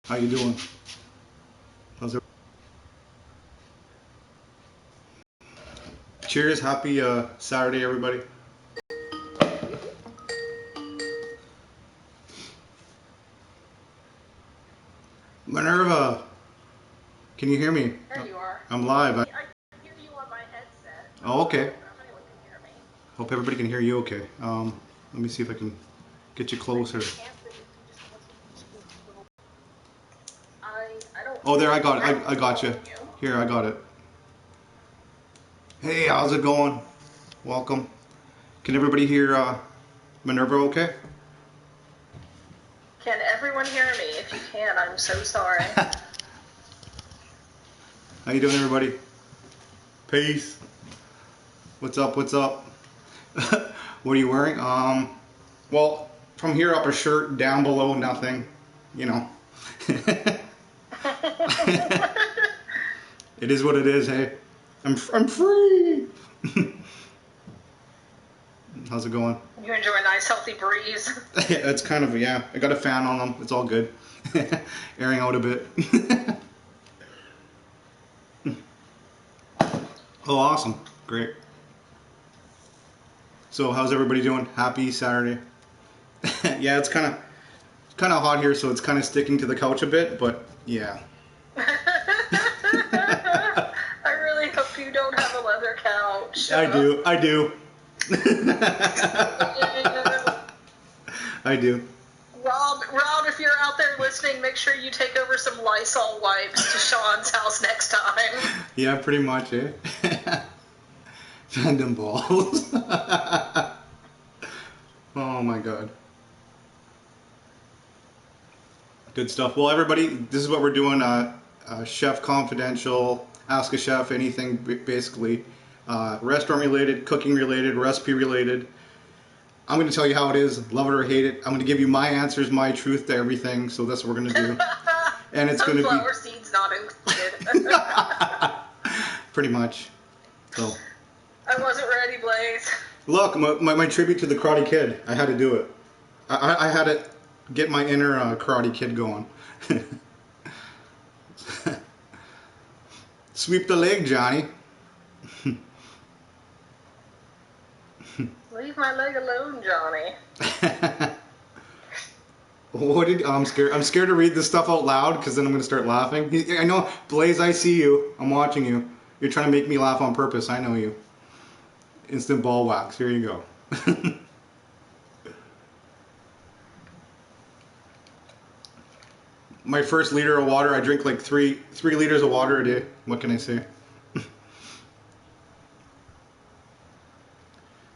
How you doing? How's it? Cheers, happy Saturday, everybody. Minerva, can you hear me? There you are. I'm live. I hear you on my headset. Oh, okay. I don't know if anyone can hear me. Hope everybody can hear you okay. Let me see if I can get you closer. I don't. Oh, there, I got it. I got you. Here, I got it. Hey, how's it going? Welcome. Can everybody hear Minerva okay? Can everyone hear me? If you can, I'm so sorry. How you doing, everybody? Peace. What's up? What's up? What are you wearing? Well, from here up a shirt, down below nothing. You know. It is what it is. Hey, I'm free. How's it going? You enjoy a nice healthy breeze. It's kind of, yeah. I got a fan on them. It's all good. Airing out a bit. Oh, awesome. Great. So, how's everybody doing? Happy Saturday. Yeah, it's kind of hot here, so it's kind of sticking to the couch a bit, but yeah. I really hope you don't have a leather couch. I do. I do. Rob, if you're out there listening, make sure you take over some Lysol wipes to Sean's house next time. Yeah, pretty much, eh? Fandom balls. Oh my god. Good stuff. Well, everybody, this is what we're doing. Chef Confidential, Ask a Chef, anything basically. Restaurant related, cooking related, recipe related. I'm going to tell you how it is, love it or hate it. I'm going to give you my answers, my truth to everything. So that's what we're going to do. And it's going to be sunflower seeds not included. pretty much. So I wasn't ready, Blaze. look, my tribute to the Karate Kid. I had to do it. I had to get my inner Karate Kid going. Sweep the leg, Johnny. Leave my leg alone, Johnny. What did I'm scared to read this stuff out loud because then I'm gonna start laughing. I know, Blaze, I see you. I'm watching you. You're trying to make me laugh on purpose. I know you. Instant ball wax. Here you go. My first liter of water. I drink like three liters of water a day. What can I say?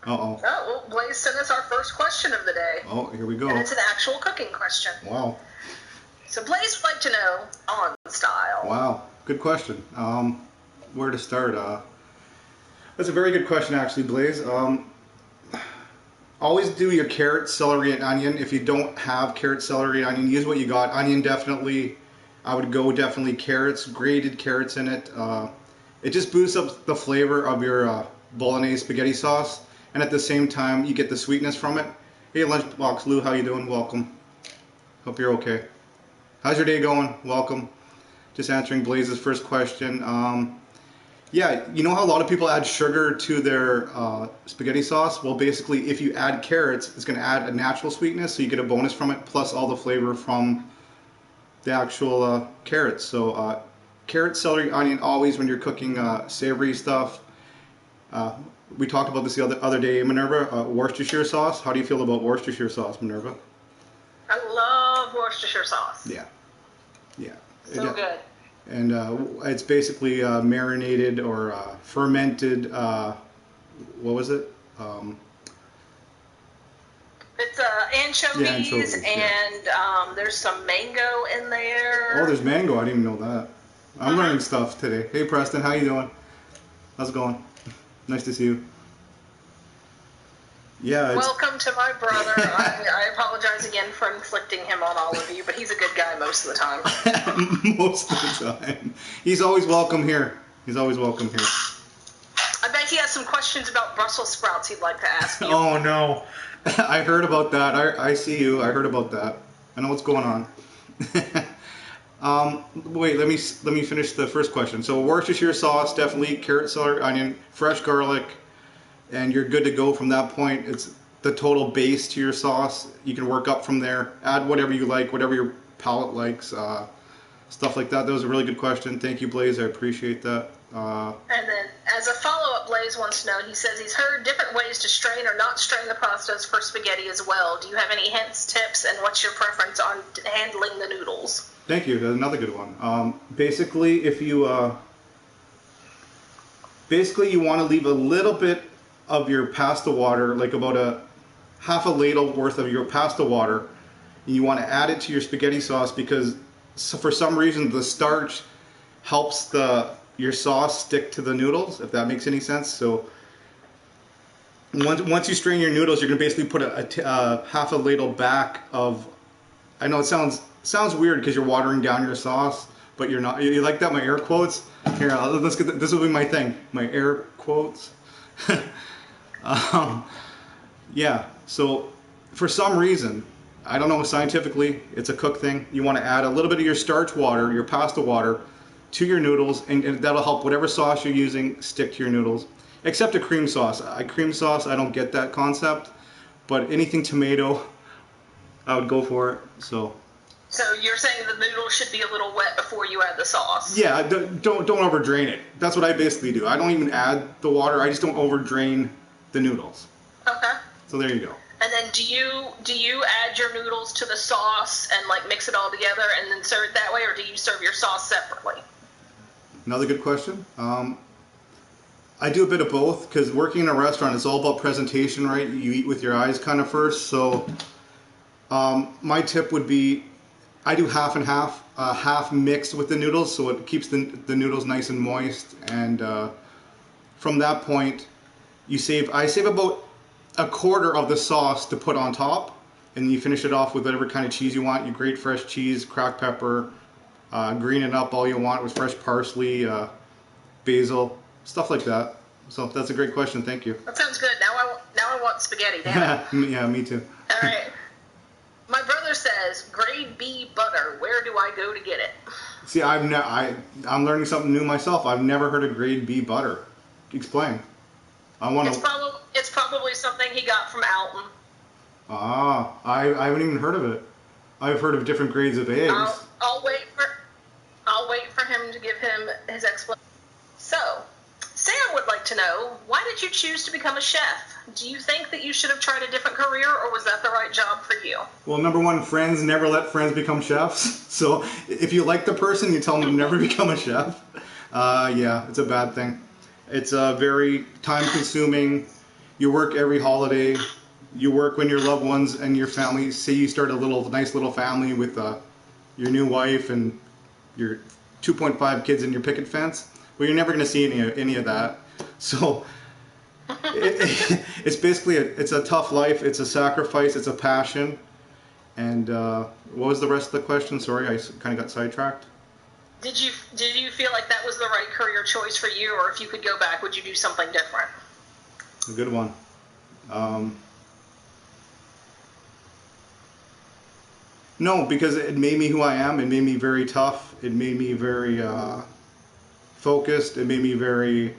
Uh-oh. Oh, well, Blaze sent us our first question of the day. Oh, here we go. And it's an actual cooking question. Wow. So Blaze would like to know on style. Wow. Good question. Where to start? That's a very good question, actually, Blaze. Always do your carrot, celery, and onion. If you don't have carrot, celery, and onion, use what you got. Onion, definitely. I would go definitely carrots, grated carrots in it. It just boosts up the flavor of your bolognese spaghetti sauce. And at the same time, you get the sweetness from it. Hey, Lunchbox Lou, how you doing? Welcome. Hope you're okay. How's your day going? Welcome. Just answering Blaze's first question. Yeah, you know how a lot of people add sugar to their spaghetti sauce? Well, basically, if you add carrots, it's going to add a natural sweetness, so you get a bonus from it, plus all the flavor from the actual carrots. So, carrot, celery, onion, always when you're cooking savory stuff. We talked about this the other day, Minerva. Worcestershire sauce. How do you feel about Worcestershire sauce, Minerva? I love Worcestershire sauce. Yeah. Yeah. So good. And it's basically marinated or fermented, what was it? It's anchovies, yeah, anchovies, and yeah. There's some mango in there. Oh, there's mango. I didn't even know that. I'm learning stuff today. Hey, Preston. How you doing? How's it going? Nice to see you. Yeah. Welcome to my brother. I apologize again for inflicting him on all of you, but he's a good guy most of the time. Most of the time. He's always welcome here. He's always welcome here. I bet he has some questions about Brussels sprouts he'd like to ask you. Oh, no. I heard about that. I see you. I heard about that. I know what's going on. Wait, let me finish the first question. So Worcestershire sauce, definitely carrot, celery, onion, fresh garlic, and you're good to go from that point. It's the total base to your sauce. You can work up from there. Add whatever you like, whatever your palate likes, stuff like that. That was a really good question. Thank you, Blaze. I appreciate that. And then, as a follow-up, Blaze wants to know, he says he's heard different ways to strain or not strain the pastas for spaghetti as well. Do you have any hints, tips, and what's your preference on handling the noodles? Thank you. That's another good one. Basically, if you you want to leave a little bit of your pasta water, like about a half a ladle worth of your pasta water, and you want to add it to your spaghetti sauce because for some reason the starch helps your sauce stick to the noodles, if that makes any sense. So once you strain your noodles, you're going to basically put a half a ladle back of, I know it sounds weird because you're watering down your sauce, but you're not. You like that, my air quotes? Here, let's get this will be my thing, my air quotes. Yeah, so for some reason, I don't know, scientifically, it's a cook thing. You want to add a little bit of your starch water, your pasta water, to your noodles, and that'll help whatever sauce you're using stick to your noodles. Except a cream sauce. Cream sauce, I don't get that concept, but anything tomato, I would go for it. So you're saying the noodles should be a little wet before you add the sauce? Yeah, don't over drain it. That's what I basically do. I don't even add the water. I just don't over drain the noodles. Okay. So there you go. And then do you add your noodles to the sauce and like mix it all together and then serve it that way, or do you serve your sauce separately? Another good question. I do a bit of both because working in a restaurant, it's all about presentation, right? You eat with your eyes kind of first. So my tip would be I do half and half, half mixed with the noodles, so it keeps the noodles nice and moist. And from that point, I save about a quarter of the sauce to put on top, and you finish it off with whatever kind of cheese you want. You grate fresh cheese, cracked pepper, green it up all you want with fresh parsley, basil, stuff like that. So that's a great question. Thank you. That sounds good. Now I want spaghetti. Damn it. Yeah, me too. All right. My brother says, grade B butter. Where do I go to get it? See, I'm learning something new myself. I've never heard of grade B butter. Explain. It's probably something he got from Alton. I haven't even heard of it. I've heard of different grades of eggs. I'll wait for him to give him his explanation. So, Sam would like to know, why did you choose to become a chef? Do you think that you should have tried a different career, or was that the right job for you? Well, number one, friends never let friends become chefs. So if you like the person, you tell them to never become a chef. Yeah, it's a bad thing. It's very time-consuming. You work every holiday. You work when your loved ones and your family, say you start a nice little family with your new wife and your 2.5 kids and your picket fence. Well, you're never going to see any of that. So it's basically it's a tough life. It's a sacrifice. It's a passion. And what was the rest of the question? Sorry, I kind of got sidetracked. Did you feel like that was the right career choice for you, or if you could go back, would you do something different? A good one. No, because it made me who I am. It made me very tough. It made me very focused. It made me very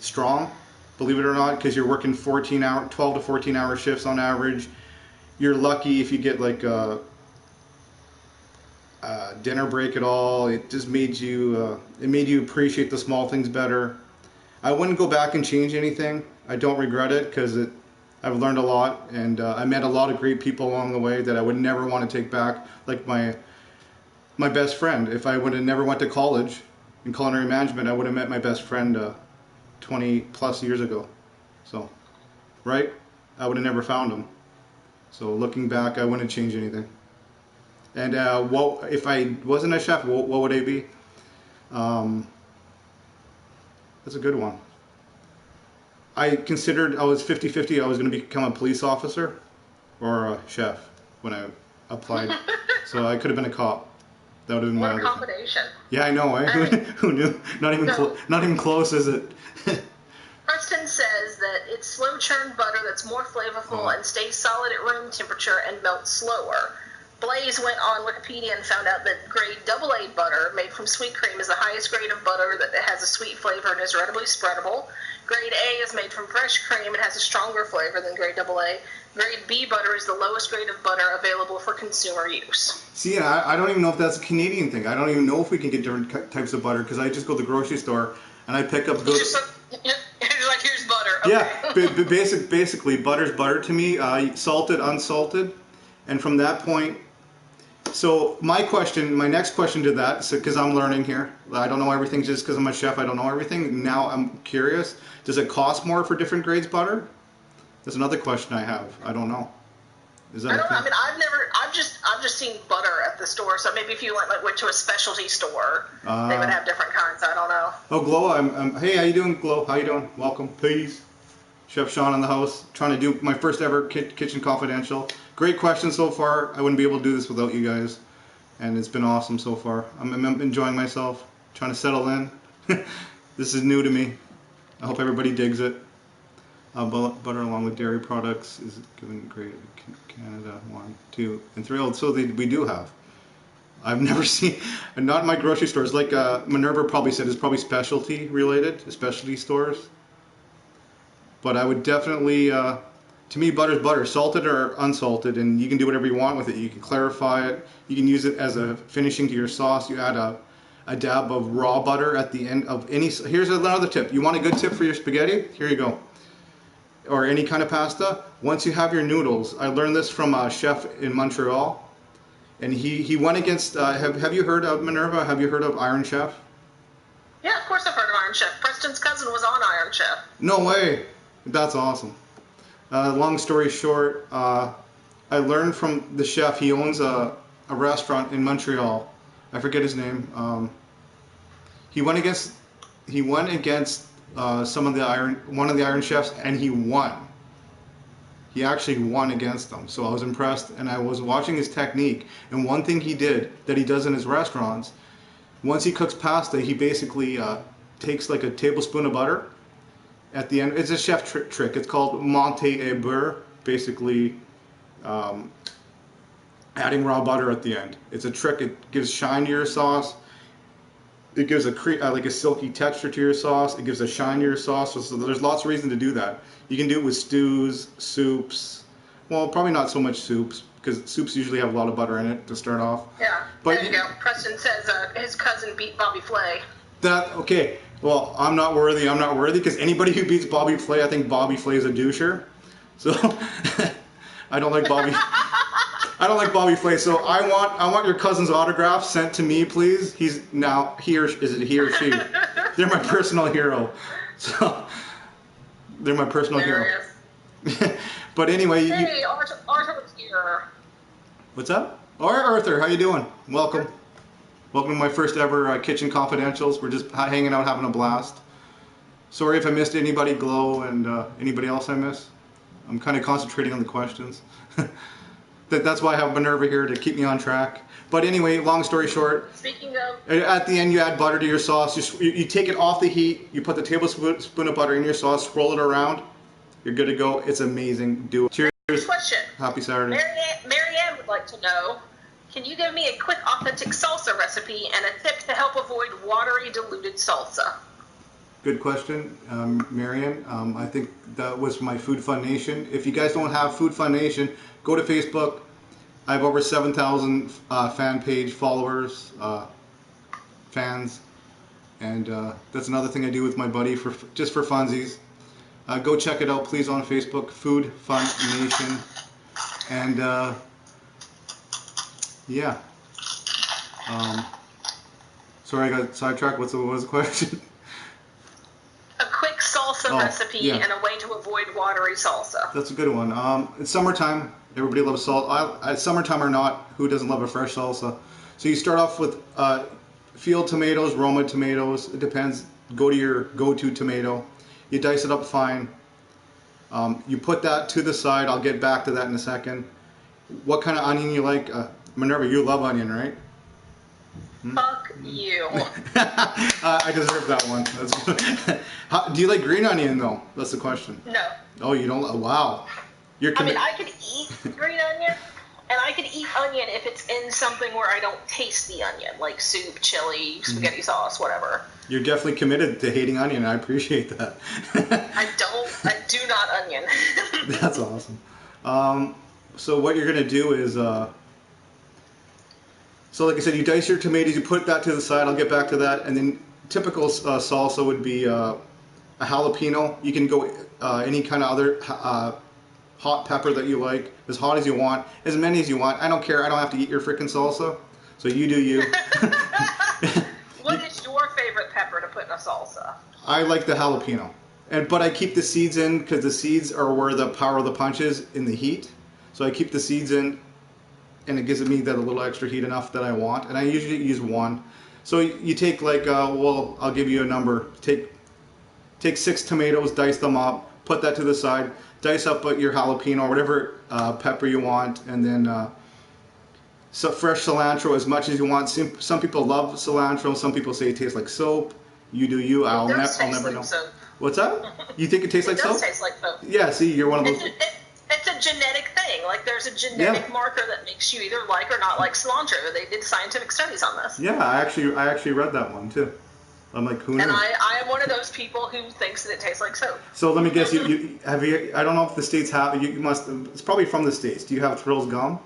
strong, believe it or not, because you're working 12 to 14 hour shifts on average. You're lucky if you get like a dinner break at all. It just made you appreciate the small things better. I wouldn't go back and change anything. I don't regret it because I've learned a lot, and I met a lot of great people along the way that I would never want to take back. Like my best friend. If I would have never went to college in culinary management, I would have met my best friend 20 plus years ago. So, right? I would have never found him. So looking back, I wouldn't change anything. And if I wasn't a chef, what would I be? That's a good one. I considered I was 50-50. I was going to become a police officer or a chef when I applied. So I could have been a cop. That would have been what my a combination. Yeah, I know. Eh? Who knew? Not even close, is it? Preston says that it's slow churned butter that's more flavorful and stays solid at room temperature and melts slower. Blaze went on Wikipedia and found out that grade AA butter made from sweet cream is the highest grade of butter that has a sweet flavor and is readily spreadable. Grade A is made from fresh cream and has a stronger flavor than grade AA. Grade B butter is the lowest grade of butter available for consumer use. See, I don't even know if that's a Canadian thing. I don't even know if we can get different types of butter because I just go to the grocery store and I pick up good. You're like, here's butter. Okay. Yeah, basically, butter's butter to me, salted, unsalted. And from that point, so my next question to that, because I'm learning here, I don't know everything just because I'm a chef, I don't know everything. Now I'm curious, does it cost more for different grades butter? That's another question I have. I don't know. Is that I don't know. I mean, I've just seen butter at the store. So maybe if you went to a specialty store, they would have different kinds. I don't know. Oh, Glow, hey, how you doing, Glow? How you doing? Welcome, please. Chef Sean in the house, trying to do my first ever Kitchen Confidential. Great question so far. I wouldn't be able to do this without you guys, and it's been awesome so far. I'm enjoying myself, trying to settle in. This is new to me. I hope everybody digs it. Butter along with dairy products is given grade Canada 1, 2, and 3. Oh, so we do have. I've never seen, not in my grocery stores. Like Minerva probably said, it's probably specialty related, specialty stores. But I would definitely, to me, butter's butter, salted or unsalted, and you can do whatever you want with it. You can clarify it. You can use it as a finishing to your sauce. You add a dab of raw butter at the end of any. Here's another tip. You want a good tip for your spaghetti? Here you go. Or any kind of pasta. Once you have your noodles, I learned this from a chef in Montreal, and he went against. Have you heard of Minerva? Have you heard of Iron Chef? Yeah, of course I've heard of Iron Chef. Preston's cousin was on Iron Chef. No way. That's awesome. Long story short, I learned from the chef. He owns a restaurant in Montreal. I forget his name. He went against one of the Iron Chefs, and he won. He actually won against them. So I was impressed, and I was watching his technique. And one thing he did that he does in his restaurants, once he cooks pasta, he basically takes like a tablespoon of butter. At the end, it's a chef trick. It's called monter et beurre, basically adding raw butter at the end. It's a trick. It gives shine to your sauce. It gives like a silky texture to your sauce. It gives a shine to your sauce. So there's lots of reason to do that. You can do it with stews, soups. Well, probably not so much soups, because soups usually have a lot of butter in it to start off. Yeah, but there you go. Preston says his cousin beat Bobby Flay. Okay. Well, I'm not worthy, because anybody who beats Bobby Flay, I think Bobby Flay is a doucher. So, I don't like Bobby. I don't like Bobby Flay, so I want your cousin's autograph sent to me, please. He's now, is it he or she? They're my personal hero. So, they're my personal hero. But anyway. Hey, Arthur's here. What's up? All right, Arthur, how you doing? Welcome. Welcome to my first ever Kitchen Confidentials. We're just hanging out, having a blast. Sorry if I missed anybody, Glow, and anybody else I missed. I'm kind of concentrating on the questions. That's why I have Minerva here, to keep me on track. But anyway, long story short. Speaking of... At the end, you add butter to your sauce. You take it off the heat. You put the tablespoon of butter in your sauce, swirl it around. You're good to go. It's amazing. Do it. Cheers. Next question. Happy Saturday. Marianne would like to know, can you give me a quick authentic salsa recipe and a tip to help avoid watery diluted salsa? Good question, Marianne. I think that was my Food Fun Nation. If you guys don't have Food Fun Nation, go to Facebook. I have over 7,000 fan page followers, fans, and that's another thing I do with my buddy just for funsies. Go check it out, please, on Facebook, Food Fun Nation, and yeah. Sorry, I got sidetracked. What was the question? A quick salsa recipe and a way to avoid watery salsa. That's a good one. It's summertime. Everybody loves salt. Summertime or not, who doesn't love a fresh salsa? So you start off with field tomatoes, Roma tomatoes. It depends. Go to your go-to tomato. You dice it up fine. You put that to the side. I'll get back to that in a second. What kind of onion you like? Minerva, you love onion, right? Fuck you. I deserve that one. Do you like green onion, though? That's the question. No. Oh, you don't? Wow. I mean, I can eat green onion, and I can eat onion if it's in something where I don't taste the onion, like soup, chili, spaghetti sauce, whatever. You're definitely committed to hating onion. I appreciate that. I do not onion. That's awesome. So what you're going to do is, so like I said, you dice your tomatoes, you put that to the side. I'll get back to that. And then typical salsa would be a jalapeno. You can go any kind of other hot pepper that you like, as hot as you want, as many as you want. I don't care. I don't have to eat your freaking salsa. So you do you. What is your favorite pepper to put in a salsa? I like the jalapeno. But I keep the seeds in because the seeds are where the power of the punch is in the heat. So I keep the seeds in, and it gives me that a little extra heat enough that I want. And I usually use one. So you take like, well, I'll give you a number. Take 6 tomatoes, dice them up, put that to the side, dice up your jalapeno or whatever pepper you want, and then so fresh cilantro as much as you want. Some people love cilantro. Some people say it tastes like soap. You do you. I'll never know. Soap. What's that? You think it tastes like soap? It does taste like soap. Yeah, see, you're one of those. It's a genetic thing. Like, there's a genetic marker that makes you either like or not like cilantro. They did scientific studies on this. Yeah, I actually read that one too. I'm like, who knew? And I am one of those people who thinks that it tastes like soap. So let me guess, you have you? I don't know if the States have it. You must. It's probably from the States. Do you have Thrills gum?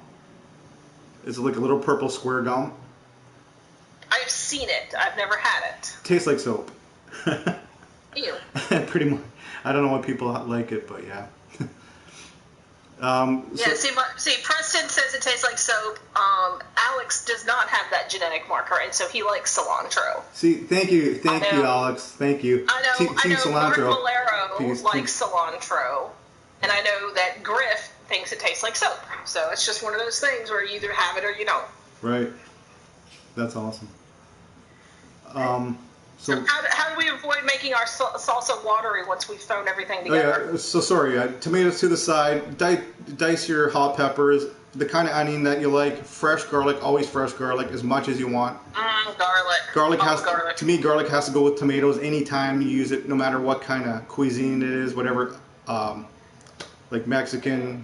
It's like a little purple square gum. I've seen it. I've never had it. Tastes like soap. Ew. Pretty much. I don't know why people like it, but yeah. See, Preston says it tastes like soap. Alex does not have that genetic marker, and so he likes cilantro. See, thank you, Alex. Thank you. I know. Mark Cilantro. Valero likes cilantro, and I know that Griff thinks it tastes like soap. So it's just one of those things where you either have it or you don't. Right. That's awesome. So how do we avoid making our salsa watery once we've thrown everything together? Oh yeah, so sorry. Tomatoes to the side. Dice your hot peppers. The kind of onion that you like. Fresh garlic. Always fresh garlic, as much as you want. Garlic. To me, garlic has to go with tomatoes anytime you use it, no matter what kind of cuisine it is, whatever, like Mexican,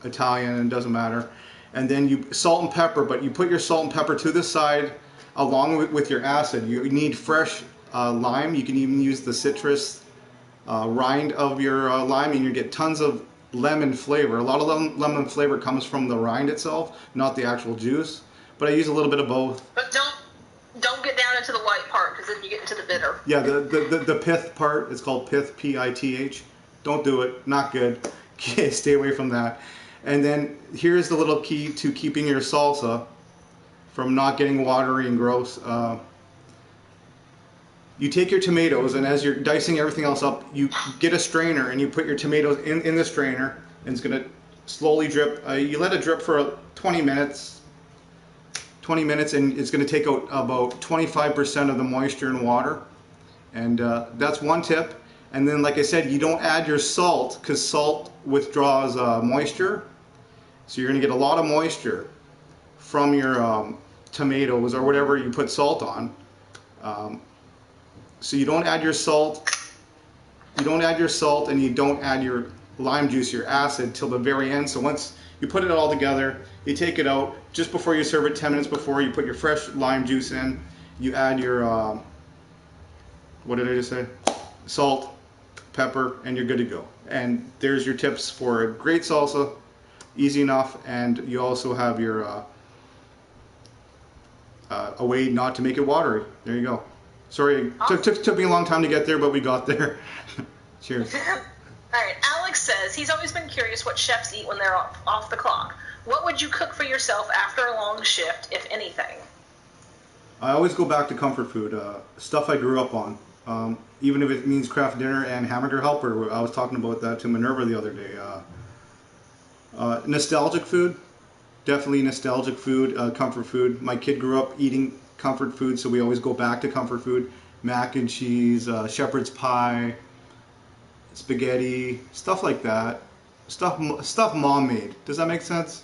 Italian, it doesn't matter. And then you salt and pepper, but you put your salt and pepper to the side along with your acid. You need fresh lime. You can even use the citrus rind of your lime, and you get tons of lemon flavor. A lot of lemon flavor comes from the rind itself, not the actual juice. But I use a little bit of both. But don't get down into the white part, because then you get into the bitter. Yeah, the pith part. It's called pith, P-I-T-H. Don't do it. Not good. Stay away from that. And then here's the little key to keeping your salsa from not getting watery and gross. You take your tomatoes, and as you're dicing everything else up, you get a strainer and you put your tomatoes in the strainer, and it's going to slowly drip. You let it drip for 20 minutes, and it's going to take out about 25% of the moisture and water. And that's one tip. And then, like I said, you don't add your salt, because salt withdraws moisture. So you're going to get a lot of moisture from your tomatoes or whatever you put salt on. So you don't add your salt. You don't add your salt, and you don't add your lime juice, your acid, till the very end. So once you put it all together, you take it out just before you serve it. 10 minutes before, you put your fresh lime juice in. You add your what did I just say? Salt, pepper, and you're good to go. And there's your tips for a great salsa. Easy enough, and you also have your a way not to make it watery. There you go. Sorry, took me a long time to get there, but we got there. Cheers. All right, Alex says he's always been curious what chefs eat when they're off the clock. What would you cook for yourself after a long shift, if anything? I always go back to comfort food, stuff I grew up on. Even if it means Kraft Dinner and Hamburger Helper. I was talking about that to Minerva the other day. Nostalgic food, definitely nostalgic food, comfort food. My kid grew up eating comfort food, so we always go back to comfort food. Mac and cheese, shepherd's pie, spaghetti, stuff like that. Stuff mom made. Does that make sense?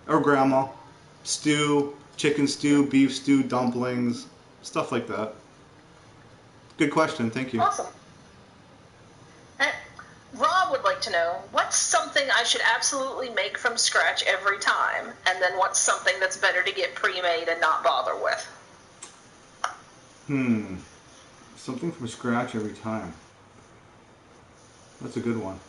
Or grandma. Stew, chicken stew, beef stew, dumplings, stuff like that. Good question. Thank you. Awesome. Rob would like to know, what's something I should absolutely make from scratch every time? And then what's something that's better to get pre-made and not bother with? Something from scratch every time. That's a good one.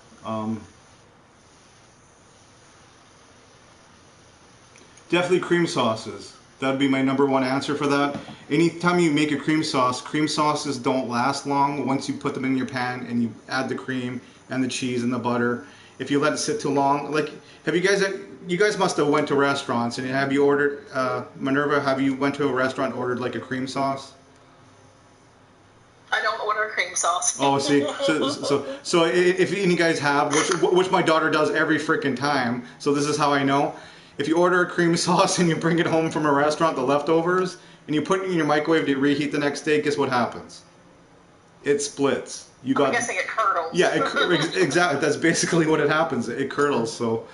Definitely cream sauces. That'd be my number one answer for that. Anytime you make a cream sauces don't last long once you put them in your pan and you add the cream and the cheese and the butter. If you let it sit too long, like, you guys must have went to restaurants, and have you ordered, Minerva, have you went to a restaurant and ordered like a cream sauce? I don't order cream sauce. Oh, see, so if you guys have, which my daughter does every freaking time, so this is how I know. If you order a cream sauce and you bring it home from a restaurant, the leftovers, and you put it in your microwave to reheat the next day, guess what happens? It splits. I'm guessing it curdles. Yeah, exactly. That's basically what it happens. It curdles. So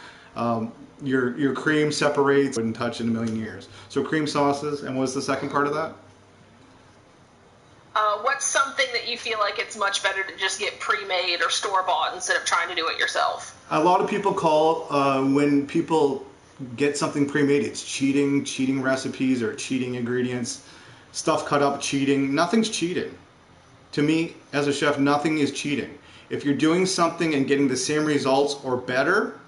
your cream separates. Wouldn't touch in a million years. So cream sauces. And what was the second part of that? What's something that you feel like it's much better to just get pre-made or store-bought instead of trying to do it yourself? A lot of people call when people get something pre-made, it's cheating recipes or cheating ingredients, stuff cut up, cheating. Nothing's cheating. To me, as a chef, nothing is cheating. If you're doing something and getting the same results or better,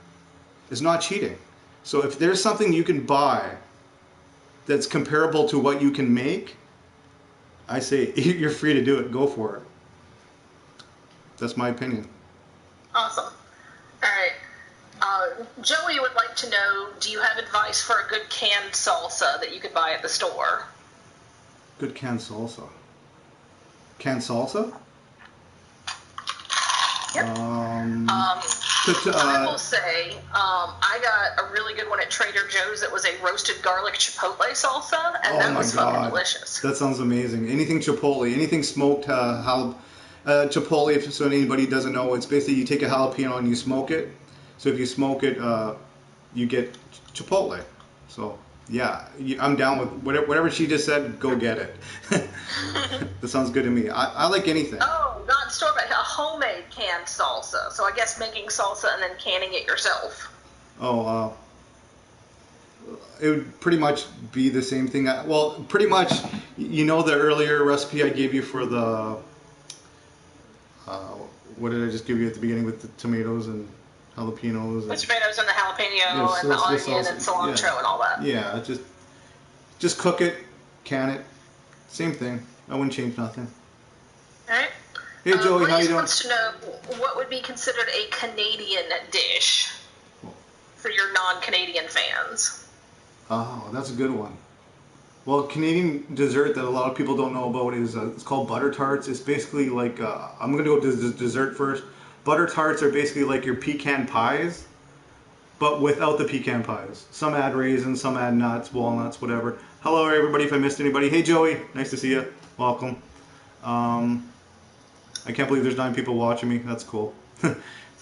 it's not cheating. So if there's something you can buy that's comparable to what you can make, I say you're free to do it. Go for it. That's my opinion. Awesome. All right. Joey would like to know, do you have advice for a good canned salsa that you could buy at the store? Good canned salsa. Canned salsa? Yep. I will say, I got a really good one at Trader Joe's that was a roasted garlic chipotle salsa, and that was fucking delicious. That sounds amazing. Anything chipotle, anything smoked chipotle, if so anybody doesn't know, it's basically you take a jalapeno and you smoke it. So if you smoke it, you get chipotle. So yeah, I'm down with whatever she just said. Go get it. That sounds good to me. I like anything. Oh, not store-bought, a homemade canned salsa. So I guess making salsa and then canning it yourself. Oh, it would pretty much be the same thing. Well, pretty much, the earlier recipe I gave you for the, what did I just give you at the beginning with the tomatoes and jalapenos? The tomatoes and the jalapeno and the onion and cilantro and all that. Yeah, just cook it, can it, same thing. I wouldn't change nothing. All right. Hey Joey, how you doing? Wants to know what would be considered a Canadian dish for your non-Canadian fans. Oh, that's a good one. Well, Canadian dessert that a lot of people don't know about is it's called butter tarts. It's basically like I'm gonna go to the dessert first. Butter tarts are basically like your pecan pies, but without the pecan pies. Some add raisins, some add nuts, walnuts, whatever. Hello everybody, if I missed anybody. Hey Joey, nice to see you. Welcome. I can't believe there's 9 people watching me. That's cool.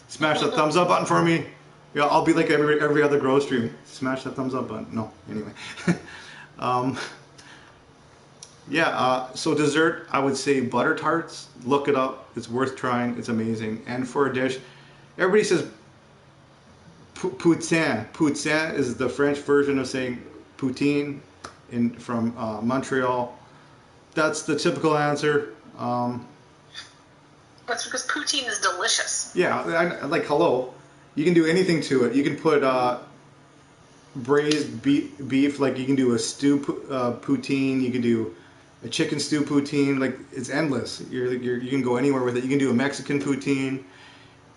Smash that thumbs up button for me. Yeah, I'll be like every other grow stream. Smash that thumbs up button. No, anyway. So dessert, I would say butter tarts. Look it up. It's worth trying. It's amazing. And for a dish, everybody says poutine. Poutine is the French version of saying poutine from Montreal. That's the typical answer. That's because poutine is delicious. Yeah, like hello. You can do anything to it. You can put braised beef, like you can do a stew poutine. You can do a chicken stew poutine. Like it's endless. You can go anywhere with it. You can do a Mexican poutine.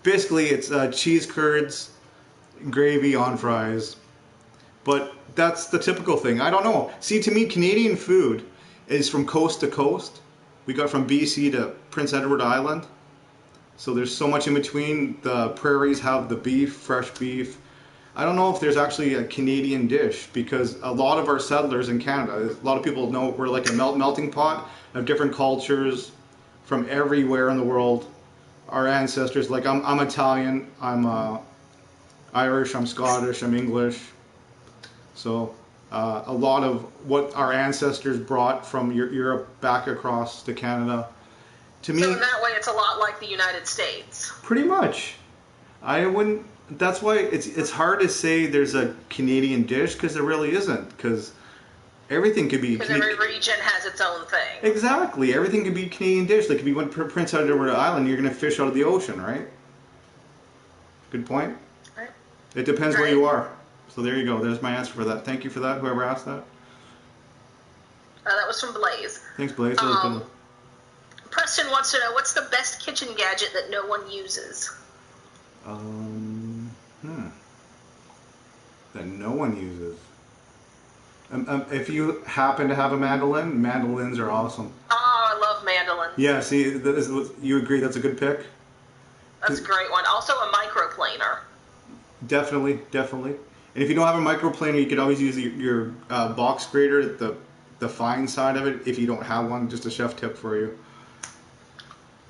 Basically, it's cheese curds, gravy on fries. But that's the typical thing. I don't know. See, to me, Canadian food is from coast to coast. We got from BC to Prince Edward Island. So there's so much in between. The prairies have the beef, fresh beef. I don't know if there's actually a Canadian dish because a lot of our settlers in Canada, a lot of people know we're like a melting pot of different cultures from everywhere in the world. Our ancestors, like I'm Italian, I'm Irish, I'm Scottish, I'm English. So a lot of what our ancestors brought from Europe back across to Canada. To me, so in that way, it's a lot like the United States. Pretty much. I wouldn't. That's why it's hard to say there's a Canadian dish because there really isn't. Because everything could be. Because every region has its own thing. Exactly, everything could be Canadian dish. Like if you went Prince Edward Island, you're gonna fish out of the ocean, right? Good point. Right. It depends where you are. So there you go. There's my answer for that. Thank you for that. Whoever asked that. That was from Blaze. Thanks, Blaze. Preston wants to know what's the best kitchen gadget that no one uses. That no one uses. If you happen to have a mandolin, mandolins are awesome. Oh, I love mandolins. Yeah, see, you agree that's a good pick? That's a great one. Also a microplaner. Definitely. And if you don't have a microplaner, you could always use your box grater, the fine side of it. If you don't have one, just a chef tip for you.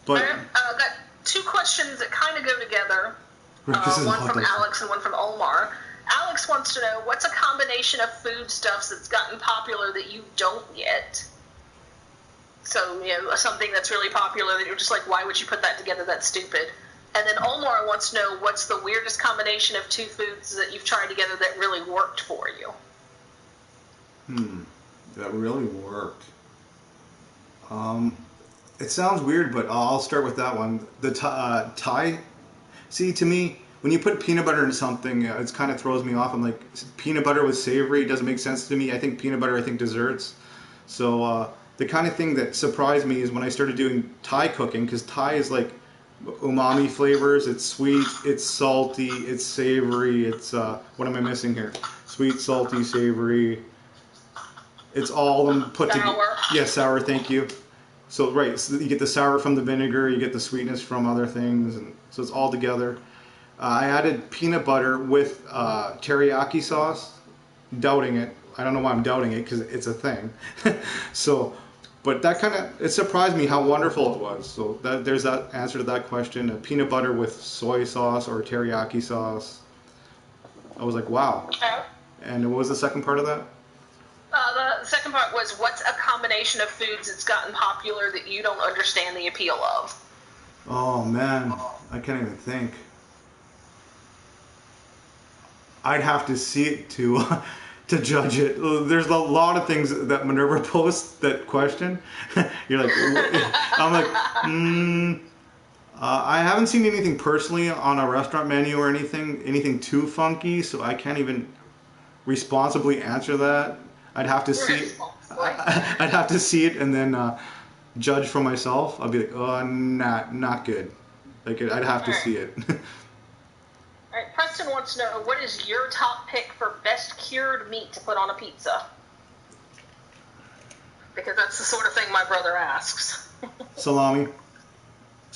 But I've got two questions that kind of go together. One from Alex and one from Omar. Alex wants to know, what's a combination of foodstuffs that's gotten popular that you don't get? So, something that's really popular that you're just like, why would you put that together? That's stupid. And then Omar wants to know, what's the weirdest combination of two foods that you've tried together that really worked for you? That really worked. It sounds weird, but I'll start with that one. The Thai. See, to me, when you put peanut butter in something, it kind of throws me off. I'm like, peanut butter with savory doesn't make sense to me. I think peanut butter, desserts. So the kind of thing that surprised me is when I started doing Thai cooking, because Thai is like umami flavors. It's sweet, it's salty, it's savory. It's what am I missing here? Sweet, salty, savory. It's all of them put together. Sour. Yeah, sour. Thank you. So so you get the sour from the vinegar, you get the sweetness from other things, and so it's all together. I added peanut butter with teriyaki sauce, doubting it. I don't know why I'm doubting it because it's a thing. But that it surprised me how wonderful it was. So there's that answer to that question. Peanut butter with soy sauce or teriyaki sauce. I was like, wow. Okay. And what was the second part of that? The second part was, what's a combination of foods that's gotten popular that you don't understand the appeal of? Oh, man. I can't even think. I'd have to see it to judge it. There's a lot of things that Minerva posts that question. You're like, I'm like, I haven't seen anything personally on a restaurant menu or anything too funky, so I can't even responsibly answer that. I'd have to see it. I'd have to see it and then judge for myself. I'll be like, oh, not good. Like I'd have to see it. All right, Preston wants to know, what is your top pick for best cured meat to put on a pizza? Because that's the sort of thing my brother asks. Salami.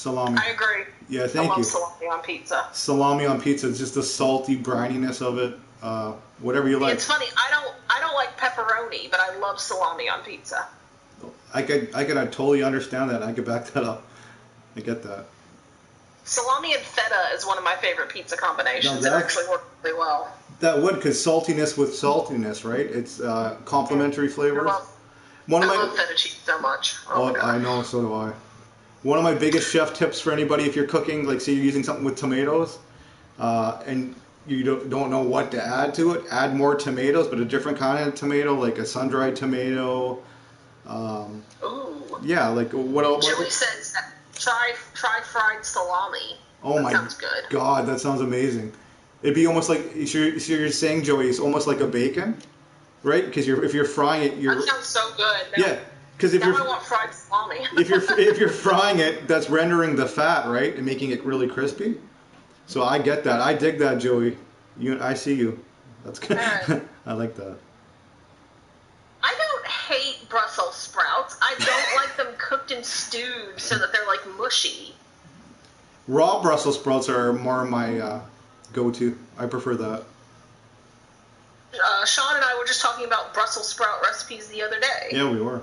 I agree. Yeah, thank you. I love salami on pizza. Salami on pizza, it's just the salty brininess of it. Whatever you like. It's funny, I don't like pepperoni, but I love salami on pizza. I could totally understand that. I could back that up. I get that. Salami and feta is one of my favorite pizza combinations. It actually works really well. That would, because saltiness with saltiness, right? It's complementary flavors. I love feta cheese so much. Oh, I know, so do I. One of my biggest chef tips for anybody, if you're cooking, like say you're using something with tomatoes, and you don't know what to add to it, add more tomatoes, but a different kind of tomato, like a sun-dried tomato. Ooh. Yeah, like what else? Joey says, try fried salami. Oh my sounds good. God, that sounds amazing. It'd be almost like, so you're saying, Joey, it's almost like a bacon, right? Because if you're frying it, that sounds so good. Yeah. Because I want fried salami. if you're frying it, that's rendering the fat, right, and making it really crispy. So I get that. I dig that, Joey. I see you. That's good. Right. I like that. I don't hate Brussels sprouts. I don't like them cooked and stewed so that they're like mushy. Raw Brussels sprouts are more my go-to. I prefer that. Sean and I were just talking about Brussels sprout recipes the other day. Yeah, we were.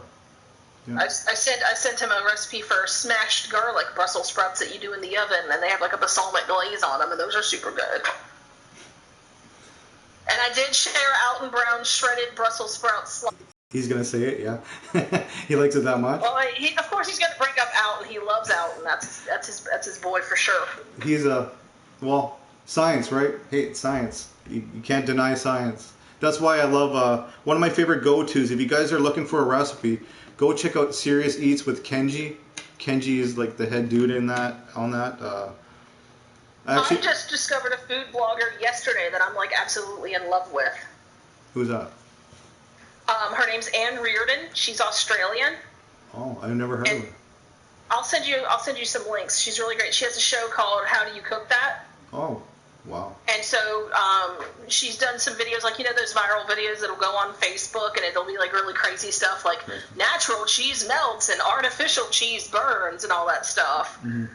Yeah. I sent him a recipe for smashed garlic Brussels sprouts that you do in the oven, and they have like a balsamic glaze on them, and those are super good. And I did share Alton Brown's shredded Brussels sprouts. He's gonna say it, yeah. He likes it that much. Well, of course he's gonna bring up Alton. He loves Alton. That's his boy for sure. He's well, Science, right? Hey, it's science. You can't deny science. That's why I love one of my favorite go-tos. If you guys are looking for a recipe, go check out Serious Eats with Kenji. Kenji is like the head dude in that. I just discovered a food blogger yesterday that I'm like absolutely in love with. Who's that? Her name's Anne Reardon. She's Australian. Oh, I've never heard of her. I'll send you some links. She's really great. She has a show called How Do You Cook That? Oh, wow. And so she's done some videos, like, you know, those viral videos that'll go on Facebook, and it'll be like really crazy stuff, like natural cheese melts and artificial cheese burns and all that stuff. Mm-hmm.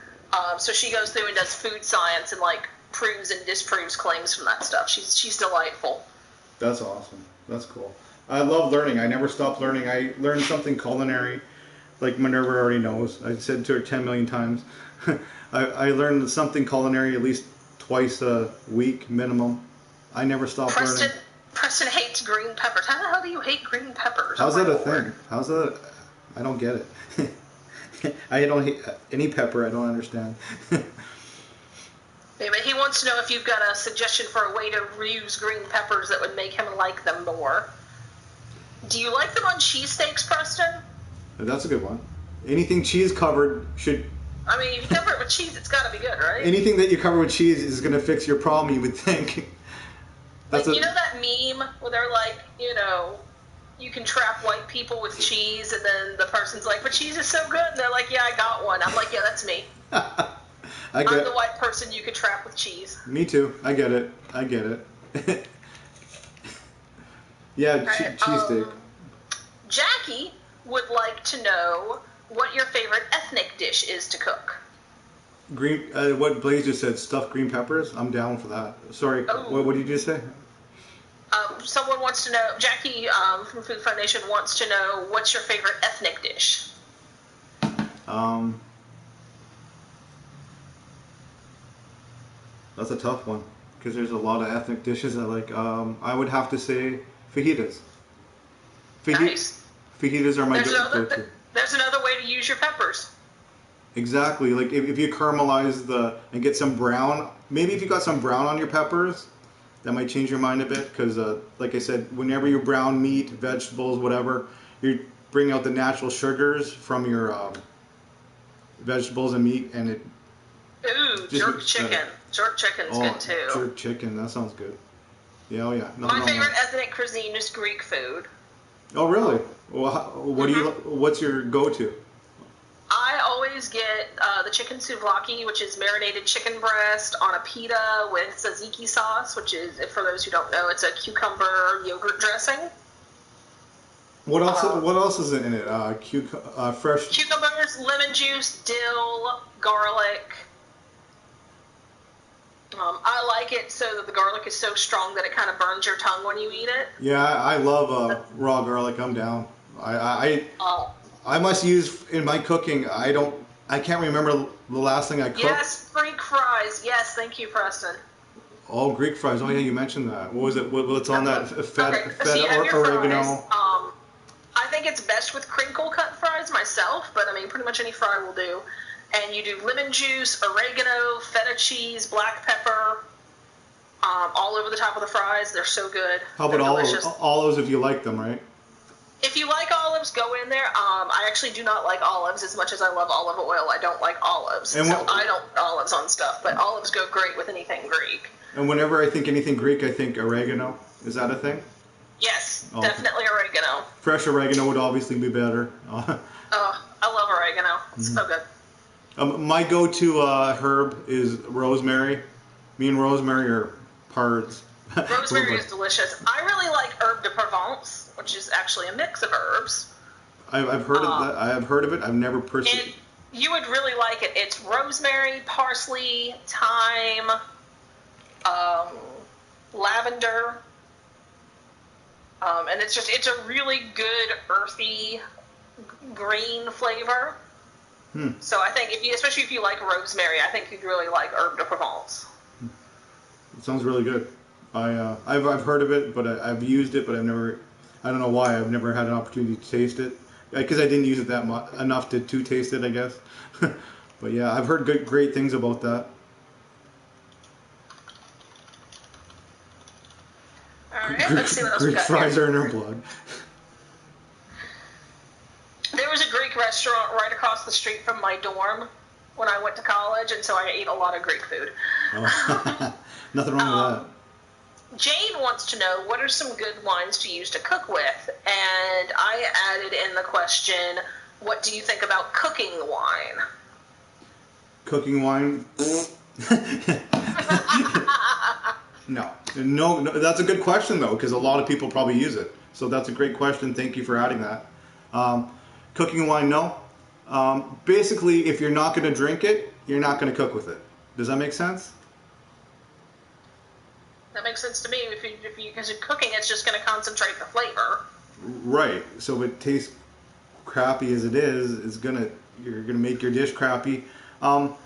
So she goes through and does food science and like proves and disproves claims from that stuff. She's delightful. That's awesome. That's cool. I love learning. I never stop learning. I learned something culinary, like Minerva already knows. I said to her 10 million times. I learned something culinary at least twice a week minimum. I never stop learning. Preston hates green peppers. How the hell do you hate green peppers? How's that a thing? How's that? I don't get it. I don't hate any pepper. I don't understand. Maybe he wants to know if you've got a suggestion for a way to reuse green peppers that would make him like them more. Do you like them on cheesesteaks, Preston? That's a good one. Anything cheese covered should... I mean, if you cover it with cheese, it's got to be good, right? Anything that you cover with cheese is going to fix your problem, you would think. Like, you know that meme where they're like, you know, you can trap white people with cheese, and then the person's like, but cheese is so good, and they're like, yeah, I got one. I'm like, yeah, that's me. I'm the white person you can trap with cheese. Me too. I get it. Yeah, right, cheesesteak. Jackie would like to know what your favorite ethnic dish is to cook. Green. What Blaze just said, stuffed green peppers. I'm down for that. Sorry, what did you just say? Someone wants to know, Jackie from Food Foundation wants to know, what's your favorite ethnic dish? That's a tough one, because there's a lot of ethnic dishes I like. I would have to say fajitas. Nice. Fajitas are my go-to. There's another way to use your peppers. Exactly. Like if you caramelize and get some brown, maybe if you got some brown on your peppers, that might change your mind a bit, because like I said, whenever you brown meat, vegetables, whatever, you bring out the natural sugars from your vegetables and meat, and it... Ooh, jerk chicken. Jerk chicken's good too. Jerk chicken, that sounds good. Yeah, oh yeah. My favorite ethnic cuisine is Greek food. Oh really? Well, what's your go-to? I always get the chicken souvlaki, which is marinated chicken breast on a pita with tzatziki sauce, which is, for those who don't know, it's a cucumber yogurt dressing. What else is in it? Fresh cucumbers, lemon juice, dill, garlic. I like it so that the garlic is so strong that it kind of burns your tongue when you eat it. Yeah, I love raw garlic. I'm down. I must use in my cooking. I can't remember the last thing I cooked. Yes, Greek fries. Yes, thank you, Preston. Oh, Greek fries. Oh yeah, you mentioned that. What was it? What's on that? Feta or oregano. Fries. I think it's best with crinkle cut fries myself, but I mean, pretty much any fry will do. And you do lemon juice, oregano, feta cheese, black pepper, all over the top of the fries. They're so good. How about olives if you like them, right? If you like olives, go in there. I actually do not like olives as much as I love olive oil. I don't like olives. I don't put olives on stuff, but olives go great with anything Greek. And whenever I think anything Greek, I think oregano. Is that a thing? Yes, definitely oregano. Fresh oregano would obviously be better. I love oregano. It's so good. My go-to herb is rosemary. Me and rosemary are pards. Rosemary is delicious. I really like herb de Provence, which is actually a mix of herbs. I've heard of that. I have heard of it. I've never personally. You would really like it. It's rosemary, parsley, thyme, lavender, and it's a really good earthy green flavor. So I think especially if you like rosemary, I think you'd really like herb de Provence. It sounds really good. I've heard of it, but I've used it, but I've never. I don't know why I've never had an opportunity to taste it, because I didn't use it that much enough to taste it, I guess. But yeah, I've heard great things about that. Let's see what else we Greek got fries here. are in her blood. There was a Greek restaurant right across the street from my dorm when I went to college, and so I ate a lot of Greek food. Oh. Nothing wrong with that. Jane wants to know, what are some good wines to use to cook with? And I added in the question, what do you think about cooking wine? Cooking wine? No, that's a good question, though, because a lot of people probably use it. So that's a great question. Thank you for adding that. Cooking wine, no. Basically, if you're not going to drink it, you're not going to cook with it. Does that make sense? That makes sense to me. Because you're cooking, it's just going to concentrate the flavor. Right. So if it tastes crappy as it is, you're gonna make your dish crappy. I'll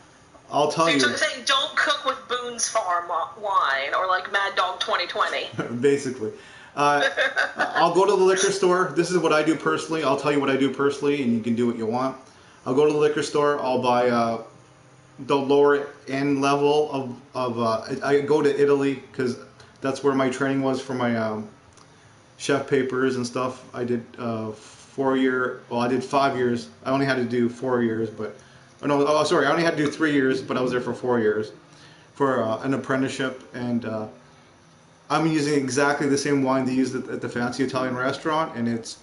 tell you. So you're saying don't cook with Boone's Farm wine or like Mad Dog 2020. Basically. I'll go to the liquor store. This is what I do personally. I'll tell you what I do personally, and you can do what you want. I'll go to the liquor store. I'll buy the lower end level of I go to Italy because that's where my training was for my chef papers and stuff. I did 4 year. Well, I did 5 years. I only had to do 4 years, but I only had to do 3 years, but I was there for 4 years for an apprenticeship, and I'm using exactly the same wine they use at the fancy Italian restaurant, and it's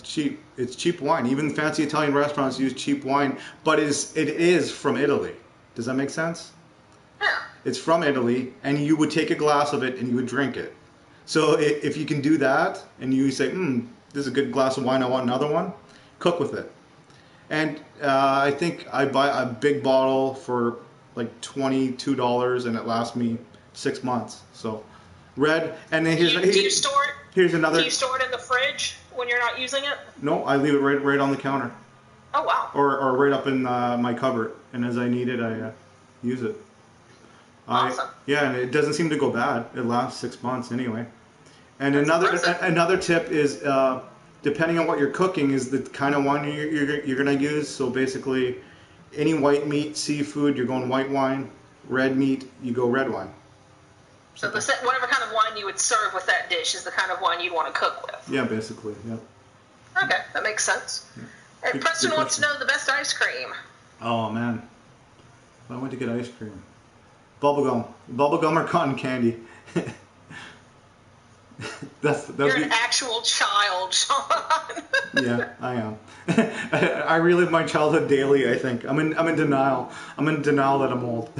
cheap. It's cheap wine. Even fancy Italian restaurants use cheap wine, but it is from Italy. Does that make sense? Yeah. It's from Italy, and you would take a glass of it and you would drink it. So if you can do that, and you say, this is a good glass of wine, I want another one, cook with it. And I think I buy a big bottle for like $22, and it lasts me 6 months. So red, and then Do you store it? Here's another. Do you store it in the fridge when you're not using it? No, I leave it right on the counter. Oh wow. Or right up in my cupboard, and as I need it, I use it. Awesome. Yeah, and it doesn't seem to go bad. It lasts 6 months anyway. And That's another tip is depending on what you're cooking is the kind of wine you're gonna use. So basically, any white meat, seafood, you're going white wine. Red meat, you go red wine. So whatever kind of wine you would serve with that dish is the kind of wine you'd want to cook with. Yeah, basically, yeah. Okay, that makes sense. Yeah. And Preston wants to know the best ice cream. Oh man, if I went to get ice cream, bubblegum or cotton candy. You're an actual child, Sean. Yeah, I am. I relive my childhood daily. I think I'm in denial. I'm in denial that I'm old.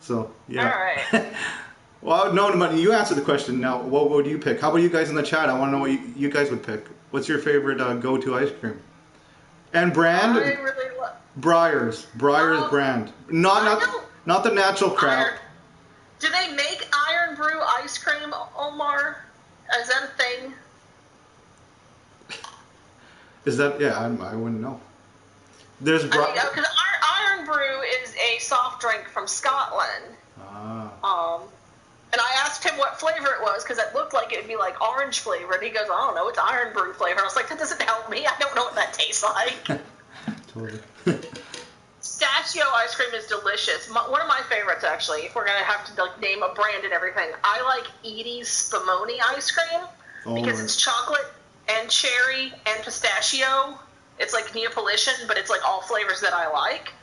So yeah. All right. Well, no, but you answer the question now. What would you pick? How about you guys in the chat? I want to know what you guys would pick. What's your favorite go-to ice cream? And brand? I really love Breyers brand. Not the natural crap. Do they make Iron Brew ice cream, Omar? Is that a thing? Is that? Yeah, I wouldn't know. There's because Iron Brew is a soft drink from Scotland. And I asked him what flavor it was because it looked like it would be like orange flavor, and he goes, "I don't know, it's Iron Brew flavor." I was like, "That doesn't help me. I don't know what that tastes like." Totally. Pistachio ice cream is delicious. One of my favorites, actually. If we're gonna have to name a brand and everything, I like Edie's Spumoni ice cream because it's chocolate and cherry and pistachio. It's like Neapolitan, but it's like all flavors that I like.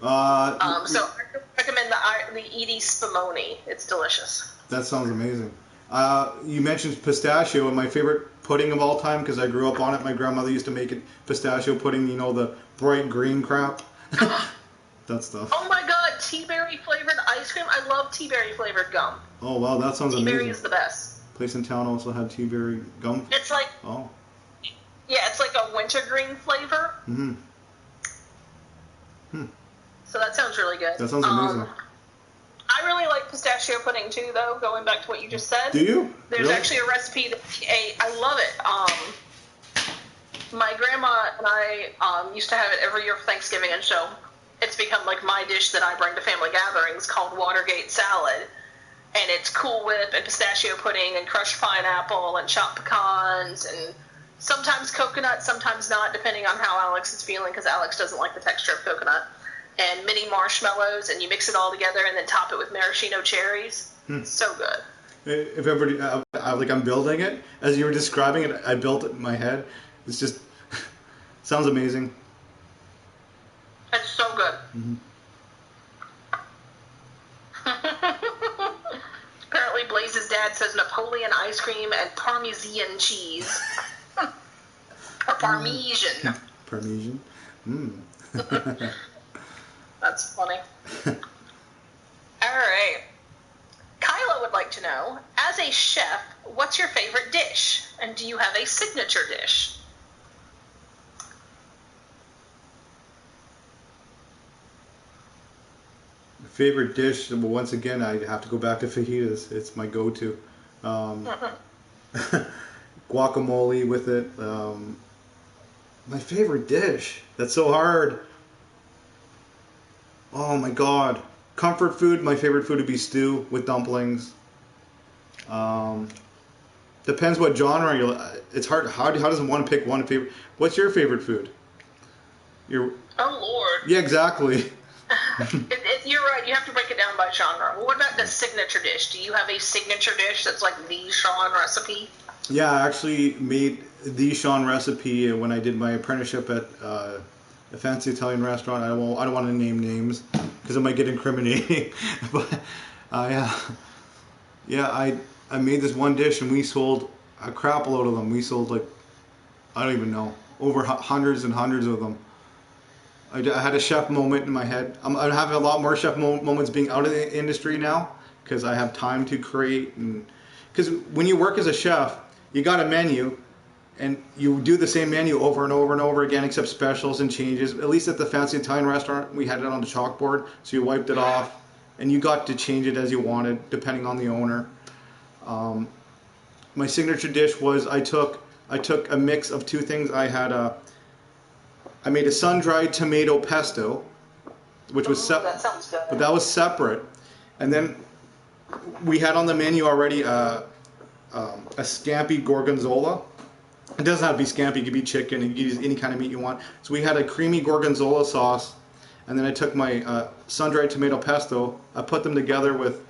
So I recommend the Edie's Spumoni. It's delicious. That sounds amazing. You mentioned pistachio, and my favorite pudding of all time because I grew up on it. My grandmother used to make it pistachio pudding. You know, the bright green crap. That stuff. Oh my God, tea berry flavored ice cream. I love tea berry flavored gum. Oh wow, that sounds amazing. Tea berry is the best. Place in town also had tea berry gum. It's like it's like a wintergreen flavor. So that sounds really good. That sounds amazing. I really like pistachio pudding too, though. Going back to what you just said. Do you? There's actually a recipe that I love it. My grandma and I used to have it every year for Thanksgiving, and so it's become like my dish that I bring to family gatherings called Watergate salad. And it's Cool Whip and pistachio pudding and crushed pineapple and chopped pecans and sometimes coconut, sometimes not, depending on how Alex is feeling, because Alex doesn't like the texture of coconut. And mini marshmallows, and you mix it all together and then top it with maraschino cherries. So good. If everybody, like I'm building it as you were describing it, I built it in my head. It's just sounds amazing. It's so good. Mm-hmm. Apparently, Blaze's dad says Napoleon ice cream and Parmesan cheese. Or Parmesan. Parmesan. That's funny. All right. Kyla would like to know, as a chef, what's your favorite dish? And do you have a signature dish? Favorite dish? Well, once again, I have to go back to fajitas. It's my go-to. Guacamole with it. My favorite dish. That's so hard. Oh my God. Comfort food. My favorite food would be stew with dumplings. Depends what genre you. It's hard. How does one pick one favorite? What's your favorite food? Oh Lord. Yeah, exactly. You're right. You have to break it down by genre. Well, what about the signature dish? Do you have a signature dish that's like the Sean recipe? Yeah, I actually made the Sean recipe when I did my apprenticeship at a fancy Italian restaurant. I don't want to name names because it might get incriminating. But I made this one dish and we sold a crap load of them. We sold like, I don't even know, over hundreds and hundreds of them. I had a chef moment in my head. I'm having a lot more chef moments being out of the industry now because I have time to create. Because when you work as a chef, you got a menu and you do the same menu over and over and over again except specials and changes. At least at the fancy Italian restaurant, we had it on the chalkboard, so you wiped it off and you got to change it as you wanted depending on the owner. My signature dish was I took a mix of two things. I made a sun-dried tomato pesto, which was that sounds good. but that was separate. And then we had on the menu already a scampi gorgonzola. It doesn't have to be scampi; it could be chicken. You can use any kind of meat you want. So we had a creamy gorgonzola sauce, and then I took my sun-dried tomato pesto. I put them together with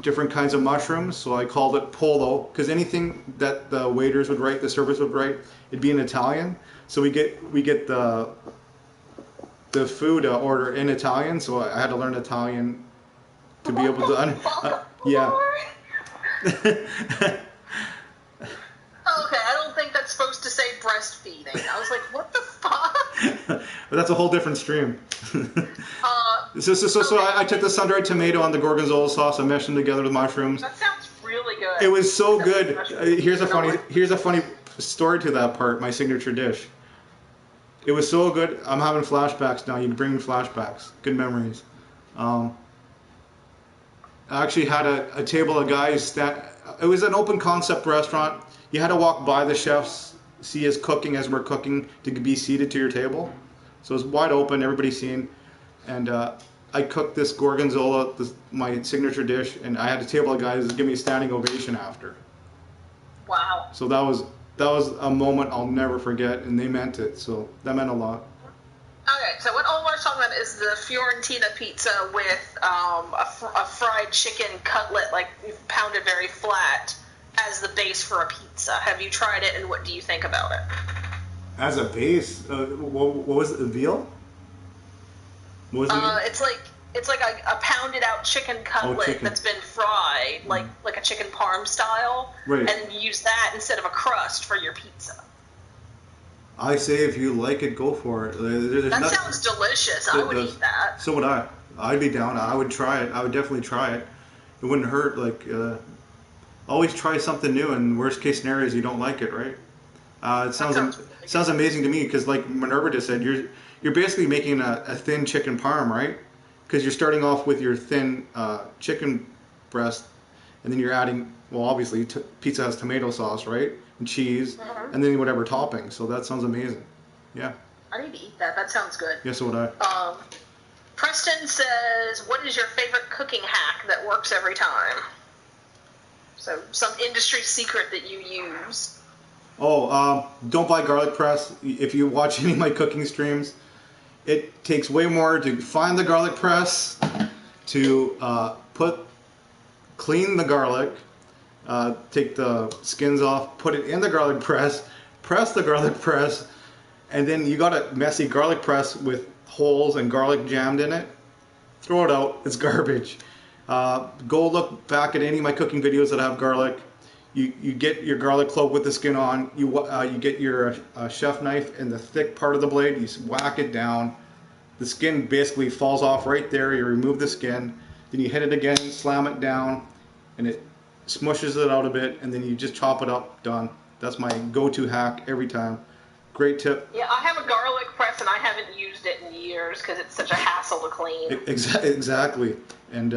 different kinds of mushrooms, so I called it polo, because anything that the waiters would write, the servers would write, it'd be in Italian. So we get the food order in Italian, so I had to learn Italian to be able to yeah. Okay, I don't think that's supposed to say breastfeeding. I was like, what the fuck? But that's a whole different stream. So I took the sun-dried tomato and the gorgonzola sauce. I meshed them together with mushrooms. That sounds really good. It was so good. Here's a funny story to that part. My signature dish. It was so good. I'm having flashbacks now. You can bring me flashbacks. Good memories. I actually had a table of guys. It was an open concept restaurant. You had to walk by the chefs, see us cooking as we're cooking to be seated to your table. So it was wide open. Everybody's seeing. And I cooked this gorgonzola, my signature dish, and I had a table of guys give me a standing ovation after. Wow. So that was a moment I'll never forget, and they meant it. So that meant a lot. Okay, so what Omar's talking about is the Fiorentina pizza with a fried chicken cutlet, like pounded very flat, as the base for a pizza. Have you tried it, and what do you think about it? As a base, what was it? Veal? What was it? It's like a pounded out chicken cutlet that's been fried, like a chicken parm style, right. And you use that instead of a crust for your pizza. I say if you like it, go for it. That sounds delicious. I would eat that. So would I. I'd be down. I would try it. I would definitely try it. It wouldn't hurt. Always try something new. And worst case scenario is you don't like it, right? It sounds amazing to me because, like Minerva just said, you're basically making a thin chicken parm, right? Because you're starting off with your thin chicken breast, and then you're adding, well, obviously pizza has tomato sauce, right? And cheese, and then whatever topping. So that sounds amazing. Yeah. I need to eat that. That sounds good. Yes, so would I. Preston says, what is your favorite cooking hack that works every time? So some industry secret that you use. Don't buy garlic press. If you watch any of my cooking streams, it takes way more to find the garlic press, to clean the garlic, take the skins off, put it in the garlic press the garlic press, and then you got a messy garlic press with holes and garlic jammed in it. Throw it out. It's garbage. Go look back at any of my cooking videos that have garlic. You get your garlic clove with the skin on. You get your chef knife and the thick part of the blade. You whack it down. The skin basically falls off right there. You remove the skin. Then you hit it again, slam it down, and it smushes it out a bit. And then you just chop it up. Done. That's my go-to hack every time. Great tip. Yeah, I have a garlic press and I haven't used it in years because it's such a hassle to clean. Exactly. And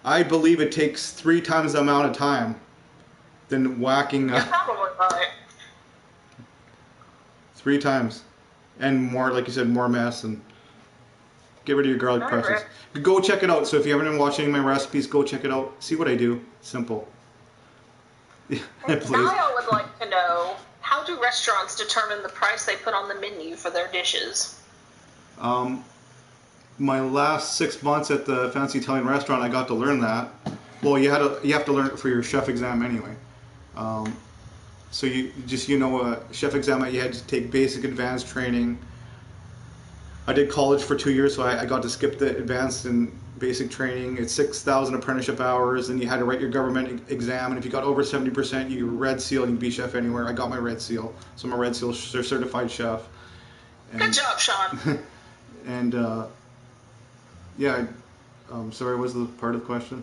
I believe it takes 3 times the amount of time than whacking. You're probably right. 3 times. And more, like you said, more mess. And get rid of your garlic presses. Go check it out. So if you haven't been watching any of my recipes, go check it out. See what I do. Simple. Niall would like to know, how do restaurants determine the price they put on the menu for their dishes? My last 6 months at the fancy Italian restaurant, I got to learn that. Well, you have to learn it for your chef exam anyway. So chef exam, you had to take basic advanced training. I did college for 2 years, so I got to skip the advanced and basic training. It's 6,000 apprenticeship hours, and you had to write your government exam. And if you got over 70%, you red seal and you can be chef anywhere. I got my red seal, so I'm a red seal certified chef. And, good job, Sean. And sorry, what was the part of the question?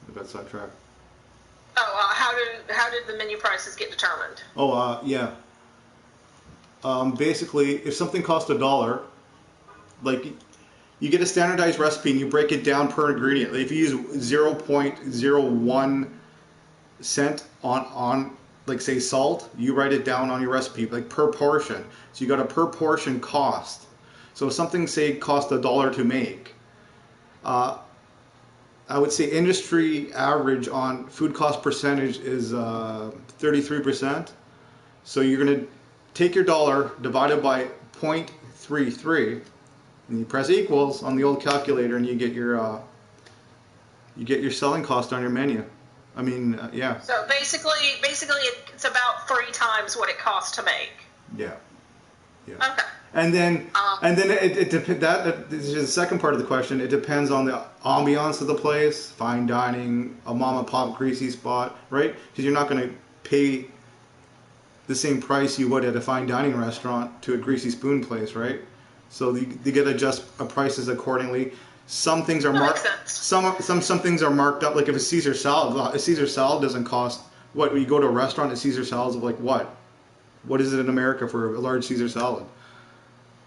I got sidetracked. How did the menu prices get determined? Basically, if something costs $1, like you get a standardized recipe and you break it down per ingredient. If you use 0.01 cent on like say salt, you write it down on your recipe like per portion. So you got a per portion cost. So if something say cost $1 to make, I would say industry average on food cost percentage is 33%. So you're going to take your dollar divided by 0.33, and you press equals on the old calculator, and you get your selling cost on your menu. I mean, yeah. So basically, it's about 3 times what it costs to make. Yeah. Okay. And then it depends. That this is the second part of the question. It depends on the ambiance of the place, fine dining, a mom and pop greasy spot, right? Because you're not going to pay the same price you would at a fine dining restaurant to a greasy spoon place, right? So you got to adjust prices accordingly. Some things are marked. Some things are marked up. Like if a Caesar salad doesn't cost what? When you go to a restaurant, a Caesar salad's of like what? What is it in America for a large Caesar salad?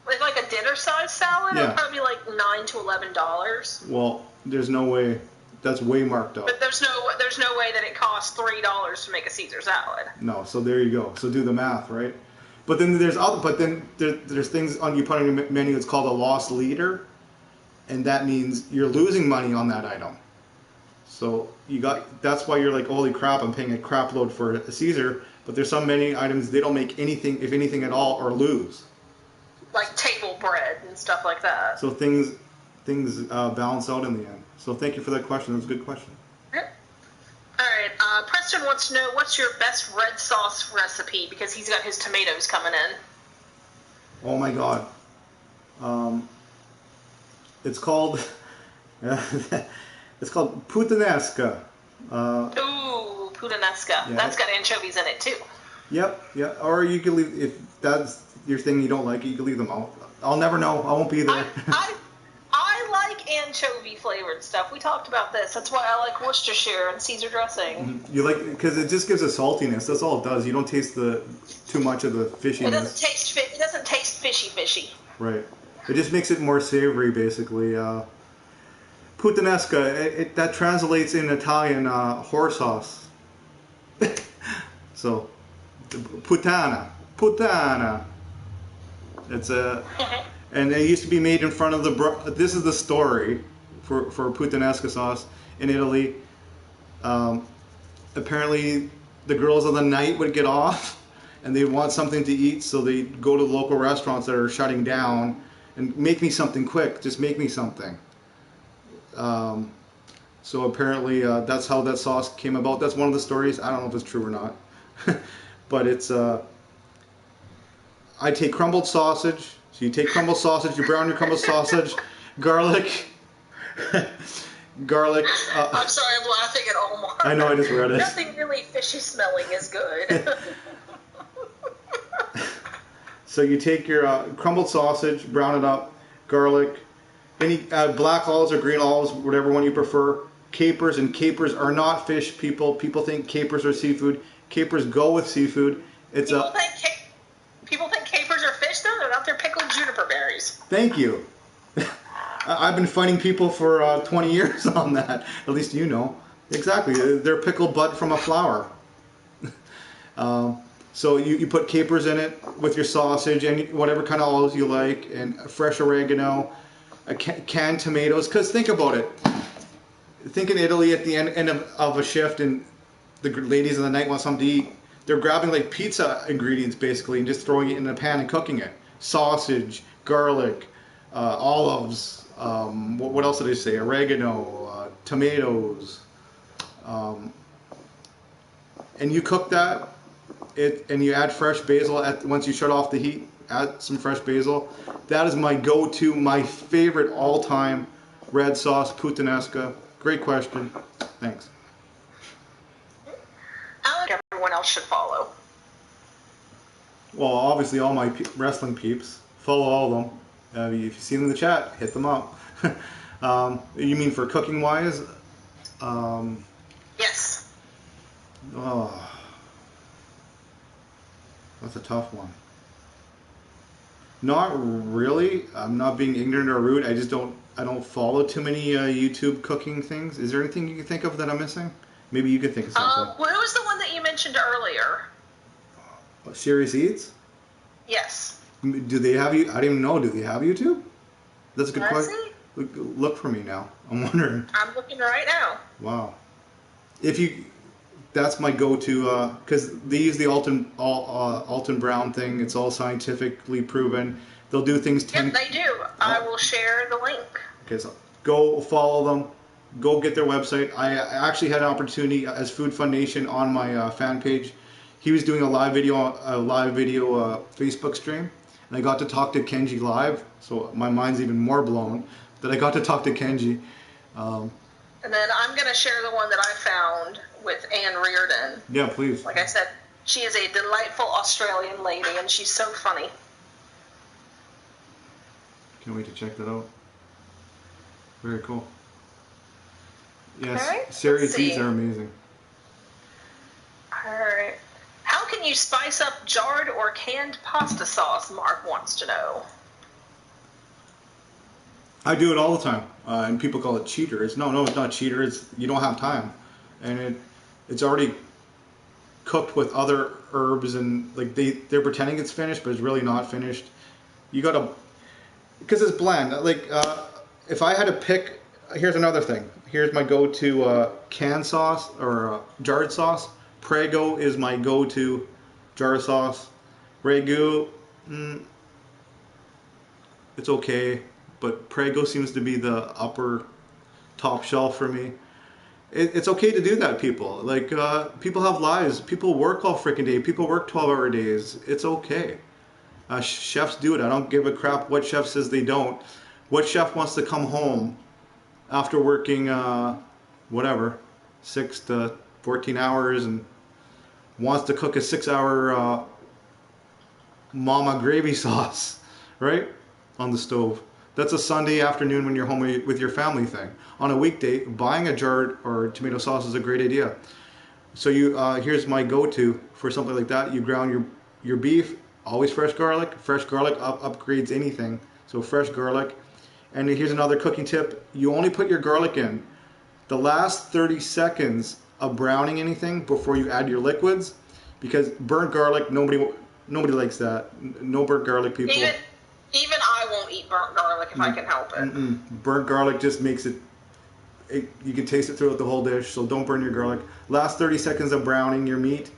Like a dinner-sized salad, yeah. Probably like $9 to $11. Well, there's no way. That's way marked up. But there's no way that it costs $3 to make a Caesar salad. No, so there you go. So do the math, right? But then there's things you put on your menu. It's called a loss leader, and that means you're losing money on that item. So that's why you're like, holy crap, I'm paying a crap load for a Caesar. But there's some menu items they don't make anything, if anything at all, or lose. Like table bread and stuff like that. So things balance out in the end. So thank you for that question. That was a good question. All right. Preston wants to know, what's your best red sauce recipe? Because he's got his tomatoes coming in. Oh my God. It's called puttanesca. Ooh, puttanesca. Yeah. That's got anchovies in it too. Yep. Yeah. Or you can leave, if that's your thing you don't like it, you can leave them out. I'll never know. I won't be there. I like anchovy flavored stuff. We talked about this. That's why I like Worcestershire and Caesar dressing. You like, because it just gives a saltiness. That's all it does. You don't taste too much of the fishiness. It doesn't taste fishy. Right. It just makes it more savory, basically. Puttanesca, that translates in Italian horse sauce. So, puttana. It's and it used to be made in front of this is the story for puttanesca sauce in Italy. Apparently, the girls of the night would get off, and they'd want something to eat, so they'd go to local restaurants that are shutting down and make me something quick. Just make me something. So apparently that's how that sauce came about. That's one of the stories. I don't know if it's true or not. But it's, I take crumbled sausage. So you take crumbled sausage, you brown your crumbled sausage, garlic, garlic. I'm sorry, I'm laughing at Omar. I know, I just read it. Nothing really fishy smelling is good. So you take your crumbled sausage, brown it up, garlic, any black olives or green olives, whatever one you prefer. Capers, and capers are not fish, people. People think capers are seafood. Capers go with seafood. It's People think capers are fish, though. They're not. They're pickled juniper berries. Thank you. I've been fighting people for 20 years on that. At least you know. Exactly. They're pickled butt from a flower. So you put capers in it with your sausage and whatever kind of olives you like, and fresh oregano, canned tomatoes. Because think about it. Think in Italy at the end of a shift, and the ladies of the night want something to eat. They're grabbing like pizza ingredients basically and just throwing it in a pan and cooking it. Sausage, garlic, olives. What else did I say? Oregano, tomatoes. And you cook that. And you add fresh basil once you shut off the heat. Add some fresh basil. That is my go-to, my favorite all-time red sauce, puttanesca. Great question. Thanks. I think everyone else should follow. Well, obviously all my wrestling peeps. Follow all of them. If you see them in the chat, hit them up. You mean for cooking wise? Yes. Oh, that's a tough one. Not really. I'm not being ignorant or rude. I don't follow too many YouTube cooking things. Is there anything you can think of that I'm missing? Maybe you could think of something. What was the one that you mentioned earlier? Serious Eats? Yes. Do they have you? I didn't even know. Do they have YouTube? That's a good question. Look for me now. I'm wondering. I'm looking right now. Wow. That's my go-to because they use the Alton Brown thing. It's all scientifically proven. They'll do things. Yep, they do. I will share the link. Okay, so go follow them. Go get their website. I actually had an opportunity as Food Fun Nation on my fan page. He was doing a live video Facebook stream, and I got to talk to Kenji live. So my mind's even more blown that I got to talk to Kenji. And then I'm going to share the one that I found with Anne Reardon. Yeah, please. Like I said, she is a delightful Australian lady, and she's so funny. Can't wait to check that out. Very cool. Yes, right, Serious Eats are amazing. All right. How can you spice up jarred or canned pasta sauce? Mark wants to know. I do it all the time, and people call it cheater. No, it's not cheater. It's you don't have time, and it's already cooked with other herbs, and like they're pretending it's finished, but it's really not finished. You gotta, because it's bland. Like if I had to pick, here's another thing. Here's my go-to canned sauce or jarred sauce. Prego is my go-to jar sauce. Ragu, it's okay. But Prego seems to be the upper top shelf for me. It's okay to do that, people. Like, people have lives. People work all freaking day. People work 12-hour days. It's okay. Chefs do it. I don't give a crap what chef says they don't. What chef wants to come home after working, 6 to 14 hours and wants to cook a 6-hour mama gravy sauce, right? On the stove. That's a Sunday afternoon when you're home with your family thing. On a weekday, buying a jarred or tomato sauce is a great idea. So here's my go-to for something like that. You ground your beef, always fresh garlic. Fresh garlic upgrades anything. So fresh garlic. And here's another cooking tip. You only put your garlic in the last 30 seconds of browning anything before you add your liquids, because burnt garlic, nobody likes that. No burnt garlic, people. Even I won't eat burnt garlic if I can help it. Burnt garlic just makes it, you can taste it throughout the whole dish, so don't burn your garlic. Last 30 seconds of browning your meat,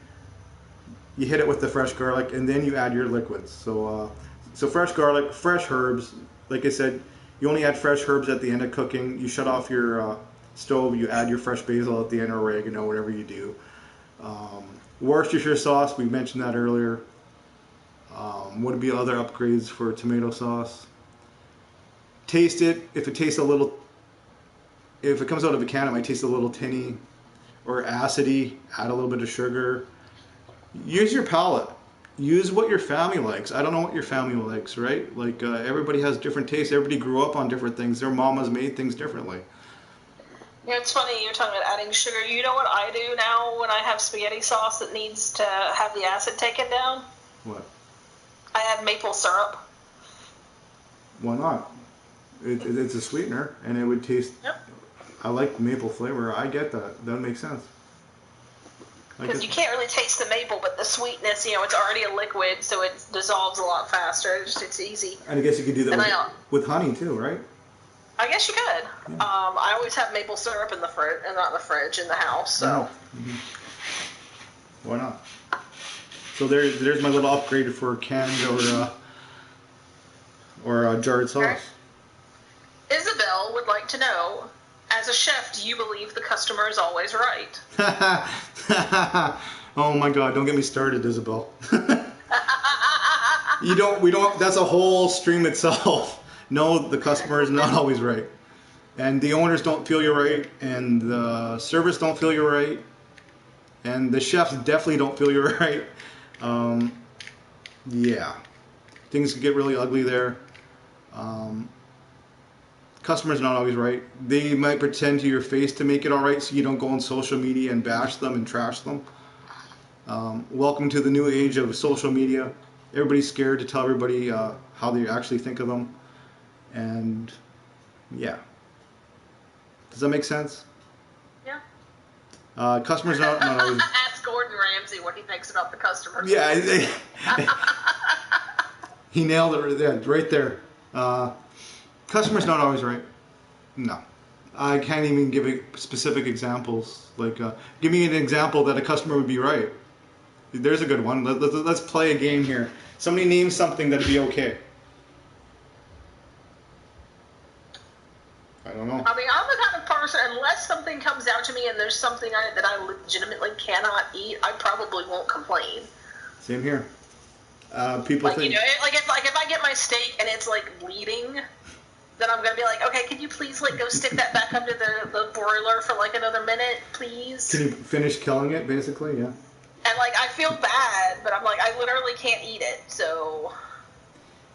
you hit it with the fresh garlic, and then you add your liquids. So fresh garlic, fresh herbs. Like I said, You only add fresh herbs at the end of cooking. You shut off your stove. You add your fresh basil at the end, or oregano, whatever you do. Worcestershire sauce, we mentioned that earlier. What would be other upgrades for tomato sauce? Taste it. If it tastes a little, if it comes out of a can, it might taste a little tinny or acidy. Add a little bit of sugar. Use your palate. Use what your family likes. I don't know what your family likes, right? Like everybody has different tastes. Everybody grew up on different things. Their mamas made things differently. Yeah, it's funny you're talking about adding sugar. You know what I do now when I have spaghetti sauce that needs to have the acid taken down? What? I add maple syrup. Why not? It's a sweetener, and it would taste. Yep. I like maple flavor. I get that. That makes sense. Because you can't really taste the maple, but the sweetness, it's already a liquid, so it dissolves a lot faster. It's easy. And I guess you could do that with honey too, right? I guess you could. Yeah. I always have maple syrup in the fridge, and not in the fridge, in the house. So. Mm-hmm. Why not? So there's my little upgrade for canned or jarred sauce. Okay. Isabel would like to know, as a chef, do you believe the customer is always right? Oh my God! Don't get me started, Isabel. We don't. That's a whole stream itself. No, the customer is not always right, and the owners don't feel you're right, and the servers don't feel you're right, and the chefs definitely don't feel you're right. Yeah, things can get really ugly there. Customers not always right. They might pretend to your face to make it all right, so you don't go on social media and bash them and trash them. Welcome to the new age of social media. Everybody's scared to tell everybody how they actually think of them, and yeah. Does that make sense? Yeah. Customers not always. Ask Gordon Ramsay what he thinks about the customers. Yeah, he nailed it right there. Customers not always right. No. I can't even give specific examples. Like, give me an example that a customer would be right. There's a good one. Let's play a game here. Somebody name something that'd be okay. I don't know. I mean, I'm the kind of person, unless something comes out to me and there's something on it that I legitimately cannot eat, I probably won't complain. Same here. People think... if I get my steak and it's, bleeding... then I'm going to be like, okay, can you please, go stick that back under the broiler for, another minute, please? Can you finish killing it, basically? Yeah. And, I feel bad, but I'm like, I literally can't eat it, so...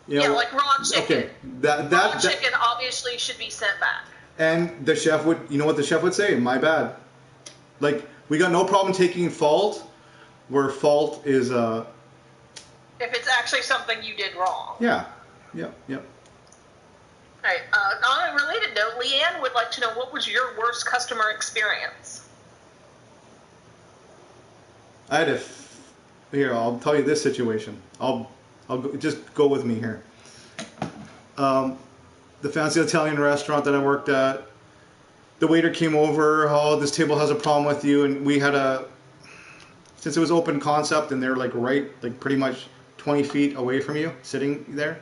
raw chicken. Okay. Raw chicken obviously should be sent back. And the chef would, you know what the chef would say? My bad. We got no problem taking fault, where fault is, if it's actually something you did wrong. Yeah. Yep. Right. On a related note, Leanne would like to know, what was your worst customer experience? Here, I'll tell you this situation. I'll just go with me here. The fancy Italian restaurant that I worked at, the waiter came over, this table has a problem with you, and we had since it was open concept and they're pretty much 20 feet away from you, sitting there.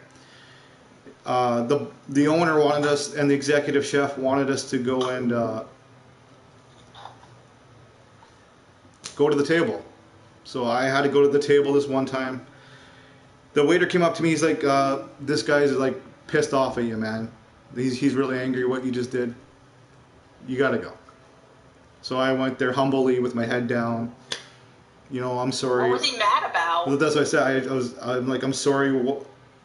The owner wanted us, and the executive chef wanted us to go and go to the table. So I had to go to the table this one time. The waiter came up to me. He's like, "This guy's pissed off at you, man. He's really angry at what you just did. You gotta go." So I went there humbly with my head down. I'm sorry. What was he mad about? Well, that's what I said. I'm like, I'm sorry.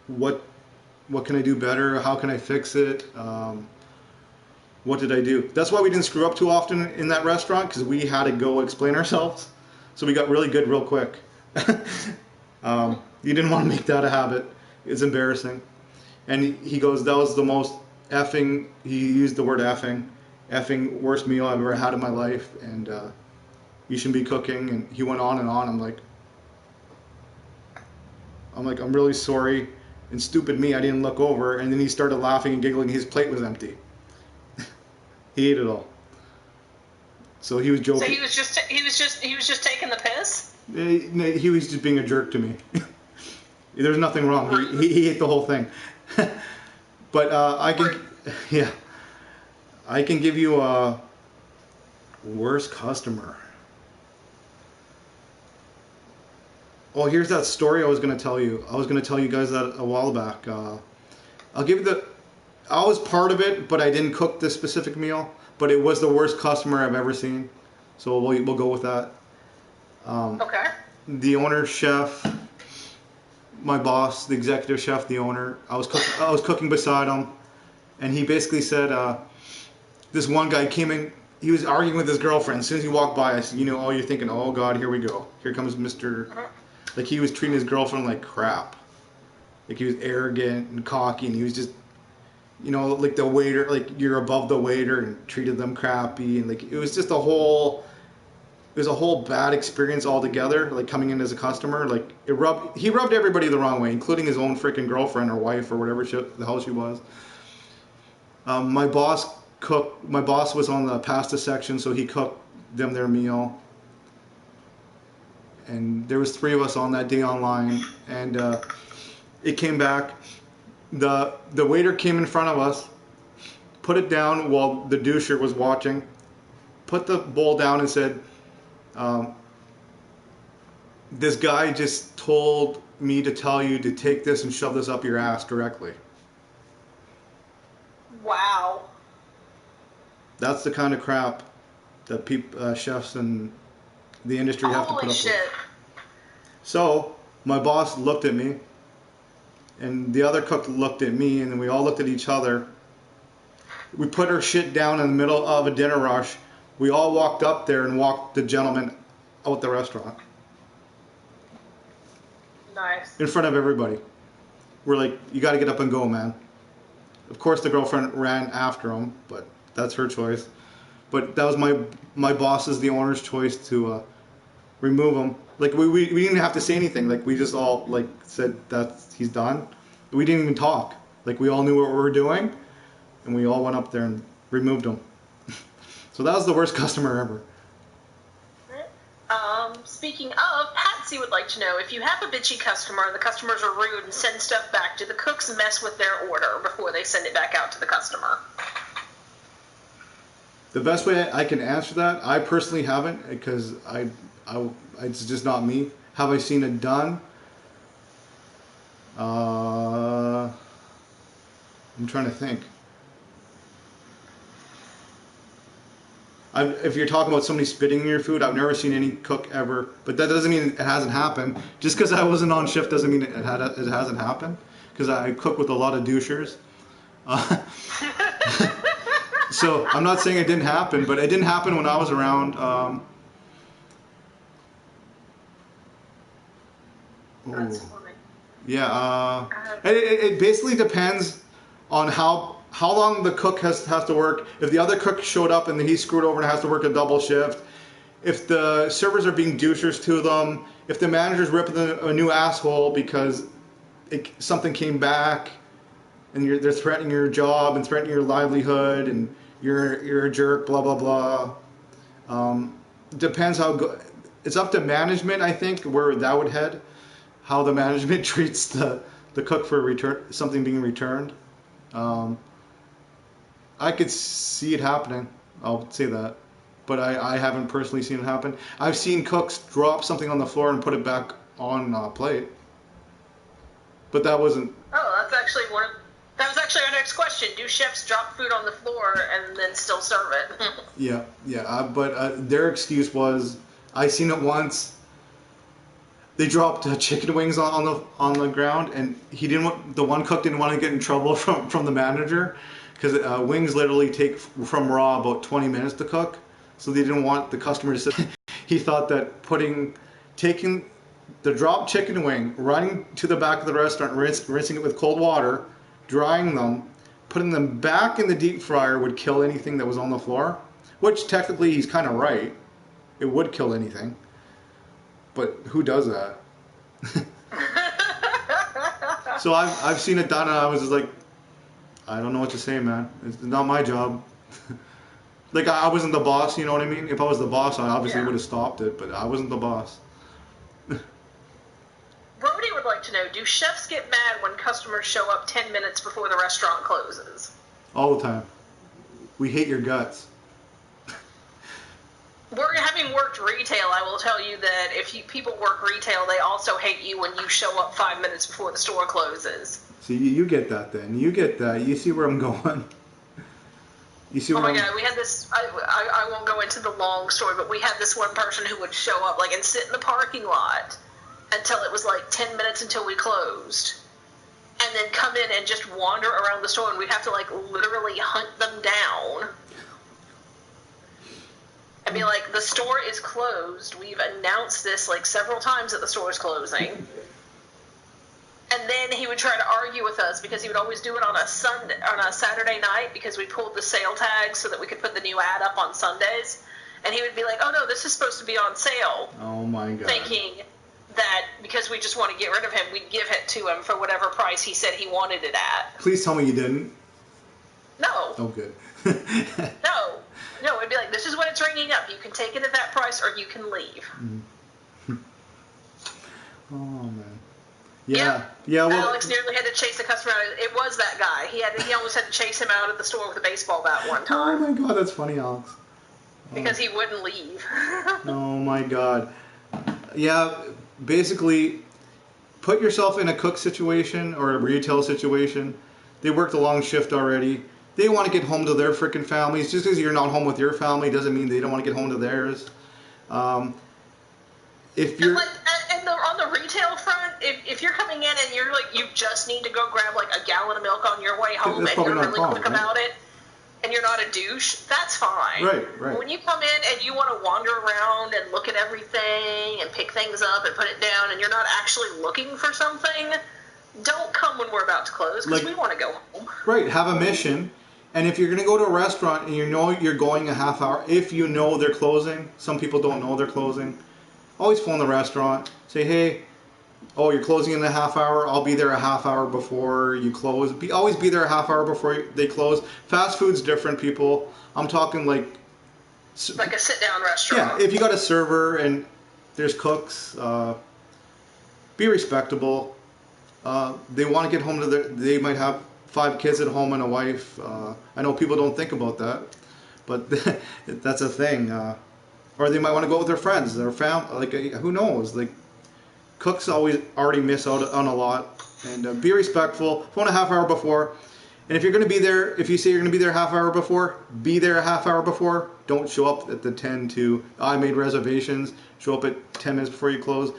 What can I do better? How can I fix it? What did I do? That's why we didn't screw up too often in that restaurant, because we had to go explain ourselves. So we got really good real quick. You didn't want to make that a habit. It's embarrassing. And he goes, that was the most effing, he used the word effing worst meal I've ever had in my life, and you shouldn't be cooking. And he went on and on. I'm like, I'm really sorry. And stupid me, I didn't look over, and then he started laughing and giggling. His plate was empty. He ate it all. So he was joking. So he was just taking the piss? He was just being a jerk to me. There's nothing wrong. He ate the whole thing. But I can. Yeah, I can give you a worst customer. Oh, here's that story I was going to tell you. I was going to tell you guys that a while back. I'll give you the. I was part of it, but I didn't cook this specific meal. But it was the worst customer I've ever seen. So we'll go with that. Okay. The owner, chef, my boss, the executive chef, the owner. I was cooking beside him, and he basically said, this one guy came in. He was arguing with his girlfriend. As soon as he walked by, I said, oh, you're thinking, oh God, here we go. Here comes Mr. Like he was treating his girlfriend like crap. Like he was arrogant and cocky, and he was just, like the waiter, like you're above the waiter, and treated them crappy, and like it was just it was a whole bad experience altogether. Like coming in as a customer, like he rubbed everybody the wrong way, including his own freaking girlfriend or wife or whatever the hell she was. My boss cooked. My boss was on the pasta section, so he cooked them their meal. And there was 3 of us on that day online, and it came back. The waiter came in front of us, put it down while the doucher was watching, put the bowl down and said, this guy just told me to tell you to take this and shove this up your ass directly. Wow. That's the kind of crap that chefs and the industry have to put up with. So my boss looked at me, and the other cook looked at me, and then we all looked at each other. We put our shit down in the middle of a dinner rush. We all walked up there and walked the gentleman out the restaurant. Nice. In front of everybody. We're like, you got to get up and go, man. Of course, the girlfriend ran after him, but that's her choice. But that was my boss's, the owner's choice to remove him. Like we didn't have to say anything. Like we just all like said that he's done. We didn't even talk. Like we all knew what we were doing, and we all went up there and removed him. So that was the worst customer ever. Speaking of, Patsy would like to know, if you have a bitchy customer and the customers are rude and send stuff back, do the cooks mess with their order before they send it back out to the customer? The best way I can answer that, I personally haven't, because it's just not me. Have I seen it done? I'm trying to think. If you're talking about somebody spitting in your food, I've never seen any cook ever. But that doesn't mean it hasn't happened. Just because I wasn't on shift doesn't mean it hasn't happened. Because I cook with a lot of douchers. So I'm not saying it didn't happen, but it didn't happen when I was around. That's funny. Yeah. It basically depends on how long the cook has to work. If the other cook showed up and he screwed over and has to work a double shift, if the servers are being douchers to them, if the manager's ripping a new asshole because something came back, and they're threatening your job and threatening your livelihood, and you're a jerk, blah blah blah. Depends how good. It's up to management, I think, where that would head. How the management treats the cook for something being returned. I could see it happening. I'll say that. But I haven't personally seen it happen. I've seen cooks drop something on the floor and put it back on a plate. But that wasn't... Oh, that was actually our next question. Do chefs drop food on the floor and then still serve it? Yeah. But their excuse was, I seen it once. They dropped chicken wings on the ground, and the one cook didn't want to get in trouble from the manager, because wings literally take from raw about 20 minutes to cook, so they didn't want the customer to sit. He thought that taking the dropped chicken wing, running to the back of the restaurant, rinsing it with cold water, drying them, putting them back in the deep fryer would kill anything that was on the floor, which technically he's kind of right. It would kill anything. But who does that? So I've seen it done, and I was just like, I don't know what to say, man. It's not my job. Like, I wasn't the boss, you know what I mean? If I was the boss, I obviously would have stopped it, but I wasn't the boss. Brody would like to know, do chefs get mad when customers show up 10 minutes before the restaurant closes? All the time. We hate your guts. Having worked retail, I will tell you that if people work retail, they also hate you when you show up 5 minutes before the store closes. See, you get that then. You get that. You see where I'm going. You see Oh where my God, we had this, I won't go into the long story, but we had this one person who would show up and sit in the parking lot until it was like 10 minutes until we closed. And then come in and just wander around the store, and we'd have to literally hunt them down. I mean, the store is closed. We've announced this several times that the store is closing. And then he would try to argue with us because he would always do it on a Saturday night because we pulled the sale tags so that we could put the new ad up on Sundays. And he would be like, "Oh no, this is supposed to be on sale." Oh my God. Thinking that because we just want to get rid of him, we'd give it to him for whatever price he said he wanted it at. Please tell me you didn't. No. Oh, good. No, it'd be like, "This is what it's ringing up. You can take it at that price or you can leave." Oh man. Yeah. Well, Alex nearly had to chase the customer out. It was that guy. He almost had to chase him out of the store with a baseball bat one time. Oh my God, that's funny, Alex. Because he wouldn't leave. Oh my God. Yeah, basically, put yourself in a cook situation or a retail situation. They worked a long shift already. They want to get home to their freaking families. Just because you're not home with your family doesn't mean they don't want to get home to theirs. If you're on the retail front, if you're coming in and you're you just need to go grab a gallon of milk on your way home and you're really quick about it, and you're not a douche, that's fine. Right. But when you come in and you want to wander around and look at everything and pick things up and put it down, and you're not actually looking for something, don't come when we're about to close because we want to go home. Right. Have a mission. And if you're going to go to a restaurant and you know you're going a half hour, if you know they're closing, some people don't know they're closing, always phone the restaurant. Say, "Hey, you're closing in a half hour. I'll be there a half hour before you close." Always be there a half hour before they close. Fast food's different, people. I'm talking like a sit-down restaurant. Yeah, if you got a server and there's cooks, be respectable. They want to get home to they might have 5 kids at home and a wife. I know people don't think about that, but that's a thing. Or they might want to go with their friends, their family. Who knows? Cooks already miss out on a lot. And be respectful. Phone a half hour before. And if you're going to be there, if you say you're going to be there a half hour before, be there a half hour before. Don't show up at the 10 to, "I made reservations." Show up at 10 minutes before you close.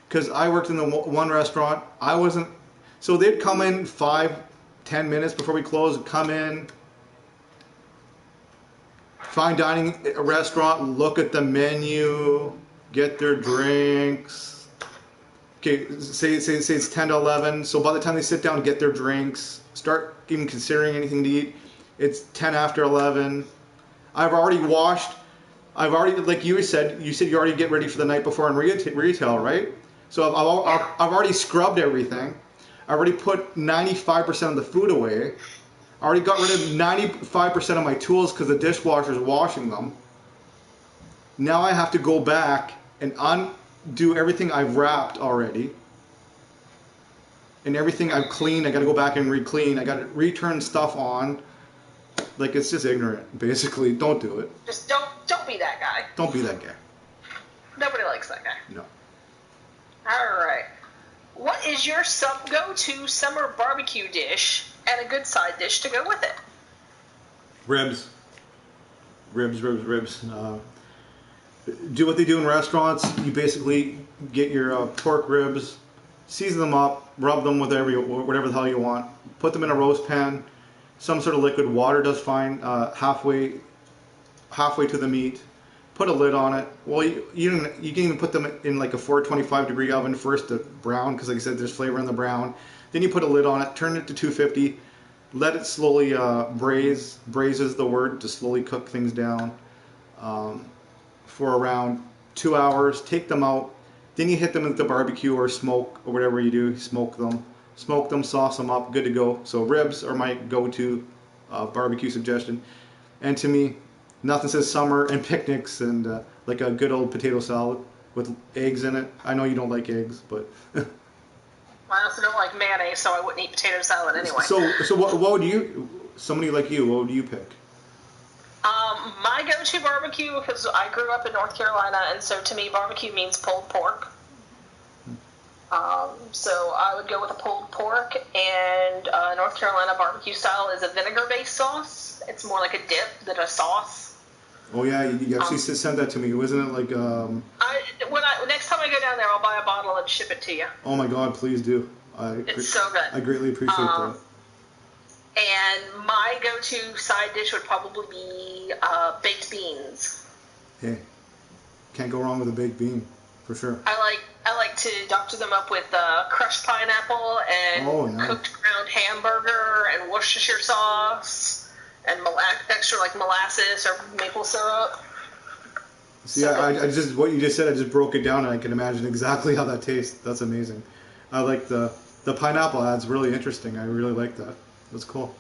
Because I worked in the one restaurant. So they'd come in 5-10 minutes before we closed. Come in. Fine dining restaurant, look at the menu, get their drinks. Okay, say it's 10 to 11, so by the time they sit down, get their drinks, start even considering anything to eat. It's 10 after 11. Like you said you already get ready for the night before in retail, right? So I've already scrubbed everything. I already put 95% of the food away. I already got rid of 95% of my tools because the dishwasher's washing them. Now I have to go back and undo everything I've wrapped already. And everything I've cleaned, I got to go back and re-clean. I got to return stuff on. It's just ignorant, basically. Don't do it. Just don't be that guy. Don't be that guy. Nobody likes that guy. No. All right. What is your go-to summer barbecue dish and a good side dish to go with it? Ribs. Do what they do in restaurants. You basically get your pork ribs, season them up, rub them with whatever the hell you want. Put them in a roast pan. Some sort of liquid water does fine. Halfway to the meat. Put a lid on it. Well, you can even put them in a 425-degree oven first to brown, because like I said, there's flavor in the brown. Then you put a lid on it, turn it to 250, let it slowly braise. Braise is the word, to slowly cook things down for around 2 hours. Take them out. Then you hit them with the barbecue or smoke or whatever you do. Smoke them, sauce them up, good to go. So ribs are my go-to barbecue suggestion. And to me, nothing says summer and picnics and a good old potato salad with eggs in it. I know you don't like eggs, but I also don't like mayonnaise, so I wouldn't eat potato salad anyway. So what would you? somebody like you, what would you pick? My go-to barbecue, because I grew up in North Carolina, and so to me, barbecue means pulled pork. So I would go with a pulled pork, and North Carolina barbecue style is a vinegar-based sauce. It's more like a dip than a sauce. Oh yeah, you actually sent that to me. Wasn't it like? Next time I go down there, I'll buy a bottle and ship it to you. Oh my God, please do. It's so good. I greatly appreciate that. And my go-to side dish would probably be baked beans. Hey, can't go wrong with a baked bean, for sure. I like to doctor them up with crushed pineapple and nice. Cooked ground hamburger and Worcestershire sauce and extra like molasses or maple syrup. See, I just what you just said, I just broke it down and I can imagine exactly how that tastes. That's amazing. I like the pineapple ad's really interesting. I really like that. That's cool.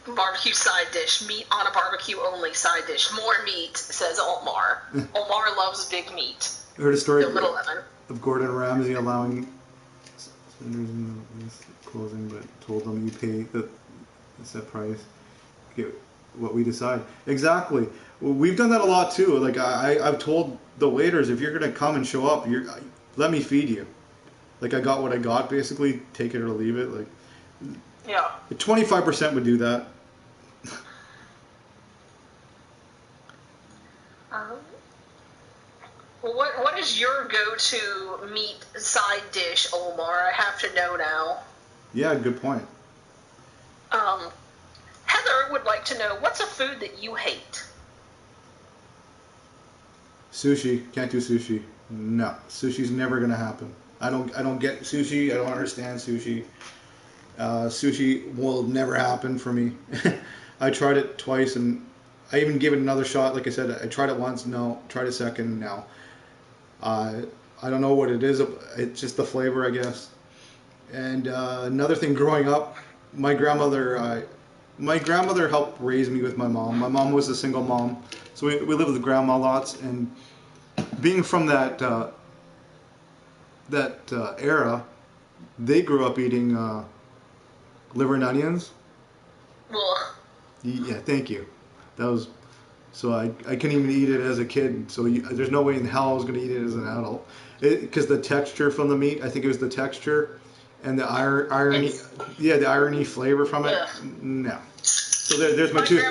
Barbecue side dish, meat on a barbecue only side dish. More meat, says Omar. Omar loves big meat. I heard a story of Gordon Ramsay allowing vendors in the closing, but told them you pay the set price, get what we decide. Exactly. We've done that a lot too. Like I've told the waiters, if you're gonna come and show up, let me feed you. Like I got what I got, basically. Take it or leave it. Like. Yeah. 25% would do that. What is your go-to meat side dish, Omar? I have to know now. Yeah, good point. Heather would like to know, what's a food that you hate? Sushi. Can't do sushi. No, sushi's never gonna happen. I don't get sushi. I don't understand sushi. Sushi will never happen for me. I tried it twice and I even gave it another shot. Like I said, I tried it once, no. Tried it second, no. I don't know what it is. It's just the flavor, I guess. And another thing, growing up, my grandmother helped raise me with my mom. My mom was a single mom, so we lived with grandma lots. And being from that era, they grew up eating liver and onions. Ugh. Yeah, thank you. That was so I couldn't even eat it as a kid. So there's no way in hell I was going to eat it as an adult. Because the texture from the meat, I think it was the texture and the irony. Yeah, the irony flavor from it. Ugh. No. So there's my two.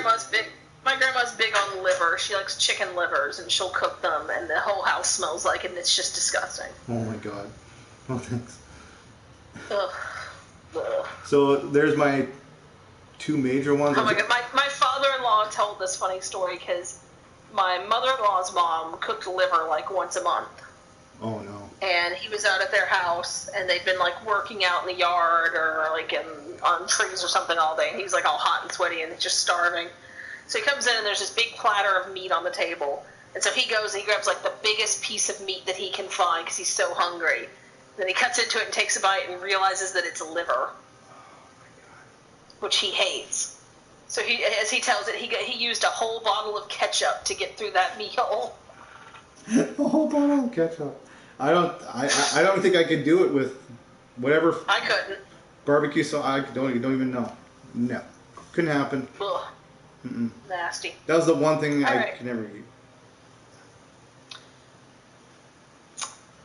My grandma's big on liver. She likes chicken livers, and she'll cook them, and the whole house smells like it, and it's just disgusting. Oh my God. Well, thanks. Ugh. Ugh. So there's my two major ones. Oh my God. My father-in-law told this funny story because my mother-in-law's mom cooked liver like once a month. Oh no. And he was out at their house, and they'd been like working out in the yard or like on trees or something all day. And he's like all hot and sweaty and just starving. So he comes in and there's this big platter of meat on the table. And so he goes and he grabs like the biggest piece of meat that he can find because he's so hungry. Then he cuts into it and takes a bite and realizes that it's liver, which he hates. So he, as he tells it, he used a whole bottle of ketchup to get through that meal. A whole bottle of ketchup. I don't think I could do it with whatever. I couldn't. Barbecue sauce. I don't even know. No, couldn't happen. Ugh. Mm-mm. Nasty. That was the one thing I right. could never eat.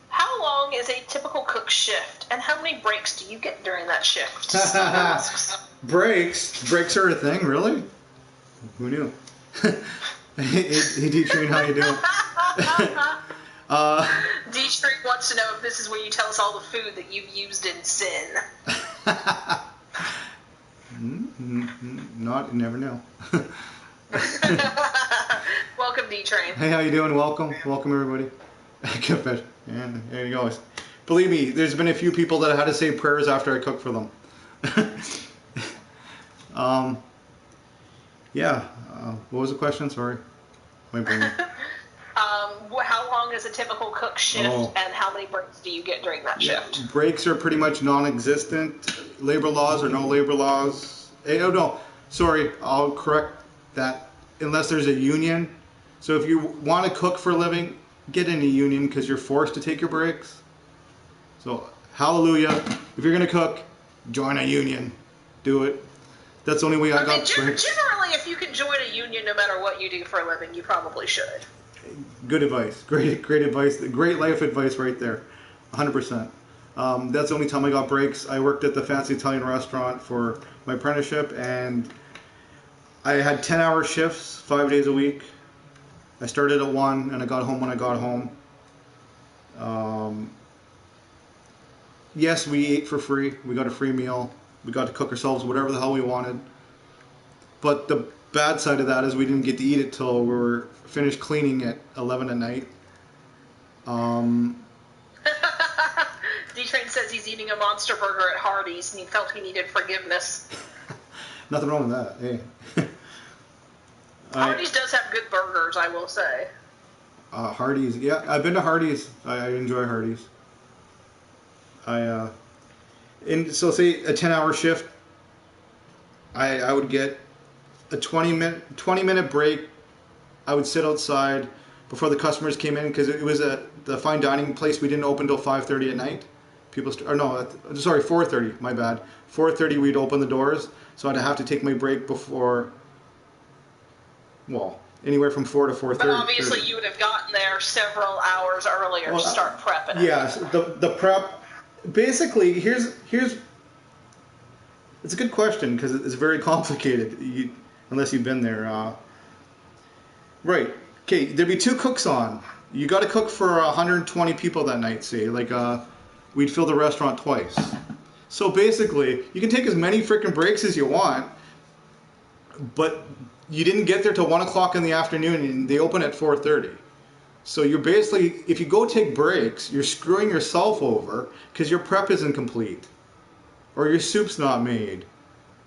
How long is a typical cook shift, and how many breaks do you get during that shift? Breaks are a thing, really? Who knew? Hey, D-Train, how you doing? D-Train wants to know if this is where you tell us all the food that you've used in sin. Not, you never know. Welcome, D-Train. Hey, how you doing? Welcome everybody. Confession. Yeah, there you go. Believe me, there's been a few people that had to say prayers after I cook for them. Yeah. What was the question? Sorry. My brain. How long is a typical cook shift, and how many breaks do you get during that shift? Breaks are pretty much non-existent. Labor laws or no labor laws. Oh, no. Sorry, I'll correct that. Unless there's a union. So if you want to cook for a living, get in a union because you're forced to take your breaks. So, hallelujah. If you're going to cook, join a union. Do it. That's the only way I got breaks. Generally, if you can join a union no matter what you do for a living, you probably should. Good advice. Great advice. Great life advice right there. 100%. That's the only time I got breaks. I worked at the fancy Italian restaurant for my apprenticeship, and I had 10-hour shifts, 5 days a week. I started at 1, and I got home when I got home. Yes, we ate for free. We got a free meal. We got to cook ourselves whatever the hell we wanted. But the bad side of that is we didn't get to eat it till we were finished cleaning at 11 at night. D-Train says he's eating a Monster Burger at Hardee's and he felt he needed forgiveness. Nothing wrong with that. Hey. Hardee's does have good burgers, I will say. Hardee's, yeah, I've been to Hardee's. I enjoy Hardee's. And so say a 10-hour shift, I would get a 20-minute break. I would sit outside before the customers came in because it was the fine dining place. We didn't open till 5:30 at night. 4:30. My bad. 4:30 we'd open the doors, so I'd have to take my break before. Well, anywhere from 4 to 4:30. But obviously, you would have gotten there several hours earlier to start prepping. Yeah, so the prep. Basically, here's. It's a good question because it's very complicated. Unless you've been there. Right. Okay. There'd be 2 cooks on. You got to cook for 120 people that night. Say we'd fill the restaurant twice. So basically, you can take as many freaking breaks as you want, but you didn't get there till 1 o'clock in the afternoon, and they open at 4:30. So you're basically, if you go take breaks, you're screwing yourself over because your prep isn't complete, or your soup's not made.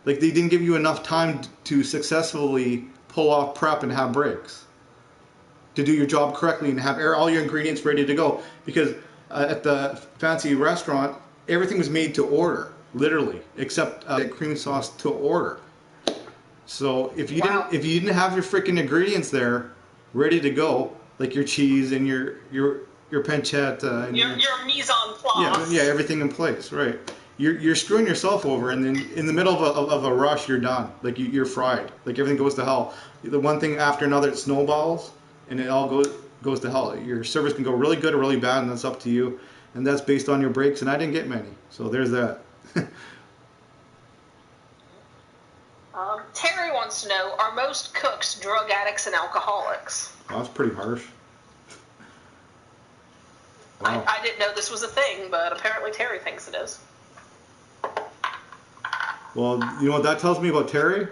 Like they didn't give you enough time to successfully pull off prep and have breaks, to do your job correctly and have all your ingredients ready to go. Because at the fancy restaurant, everything was made to order, literally, except cream sauce to order. So if you didn't have your freaking ingredients there, ready to go, like your cheese and your pancetta and your mise en place. Yeah, everything in place, right? You're screwing yourself over, and then in the middle of a rush, you're done. Like you're fried. Like everything goes to hell. The one thing after another, it snowballs, and it all goes to hell. Your service can go really good or really bad, and that's up to you. And that's based on your breaks, and I didn't get many. So there's that. Terry wants to know, are most cooks drug addicts and alcoholics? Well, that's pretty harsh. Wow. I didn't know this was a thing, but apparently Terry thinks it is. Well, you know what that tells me about Terry?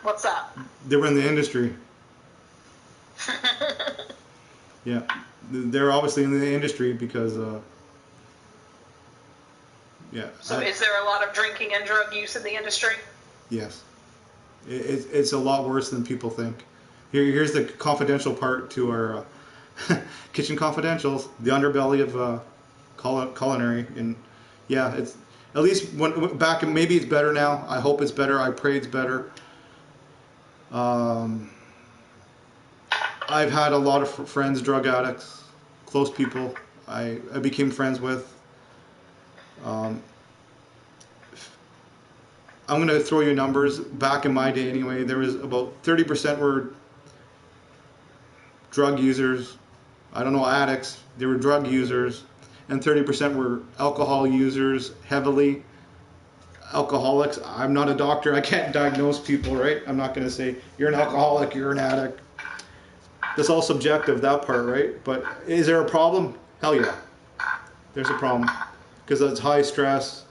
What's that? They were in the industry. Yeah, they're obviously in the industry because, yeah. So is there a lot of drinking and drug use in the industry? Yes. It's a lot worse than people think. Here's the confidential part to our kitchen confidentials, the underbelly of culinary. And yeah, it's at least back, maybe it's better now. I hope it's better. I pray it's better. I've had a lot of friends, drug addicts, close people I became friends with. I'm going to throw you numbers. Back in my day anyway, there was about 30% were drug users. I don't know, addicts. They were drug users. And 30% were alcohol users, heavily. Alcoholics. I'm not a doctor. I can't diagnose people, right? I'm not going to say, you're an alcoholic, you're an addict. That's all subjective, that part, right? But is there a problem? Hell yeah. There's a problem. Because it's high stress.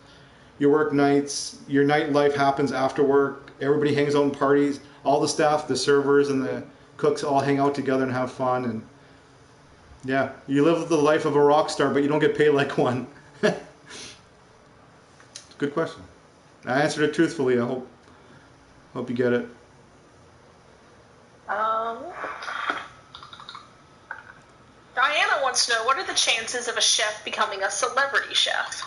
You work nights. Your nightlife happens after work. Everybody hangs out in parties. All the staff, the servers and the cooks all hang out together and have fun. And yeah, you live the life of a rock star, but you don't get paid like one. Good question. I answered it truthfully. I hope you get it. Diana wants to know, what are the chances of a chef becoming a celebrity chef?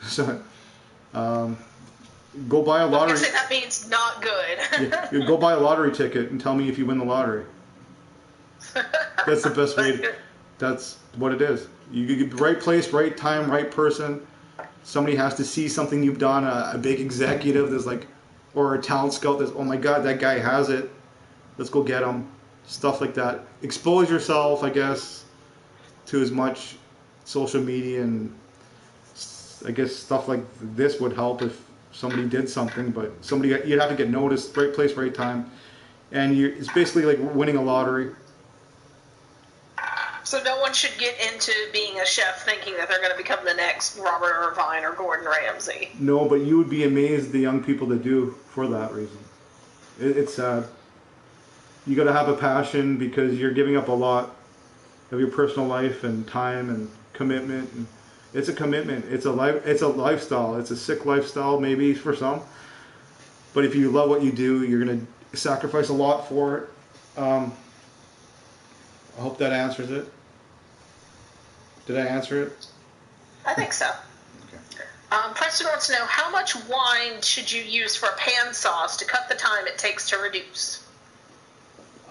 So, go buy a lottery. I'm guessing that means not good. Yeah, you go buy a lottery ticket and tell me if you win the lottery. That's the best way. That's what it is. You get right place, right time, right person. somebody has to see something you've done, a big executive that's like, or a talent scout that's, oh my God, that guy has it. Let's go get him. Stuff like that. Expose yourself, I guess, to as much social media, and I guess stuff like this would help if somebody did something, but you'd have to get noticed, right place, right time. And it's basically like winning a lottery. So no one should get into being a chef thinking that they're going to become the next Robert Irvine or Gordon Ramsay. No, but you would be amazed the young people that do for that reason. It's sad. You got to have a passion because you're giving up a lot of your personal life and time and commitment. And it's a commitment. It's a lifestyle. It's a sick lifestyle maybe for some. But if you love what you do, you're going to sacrifice a lot for it. I hope that answers it. Did I answer it? I think so. Okay. Preston wants to know, how much wine should you use for a pan sauce to cut the time it takes to reduce?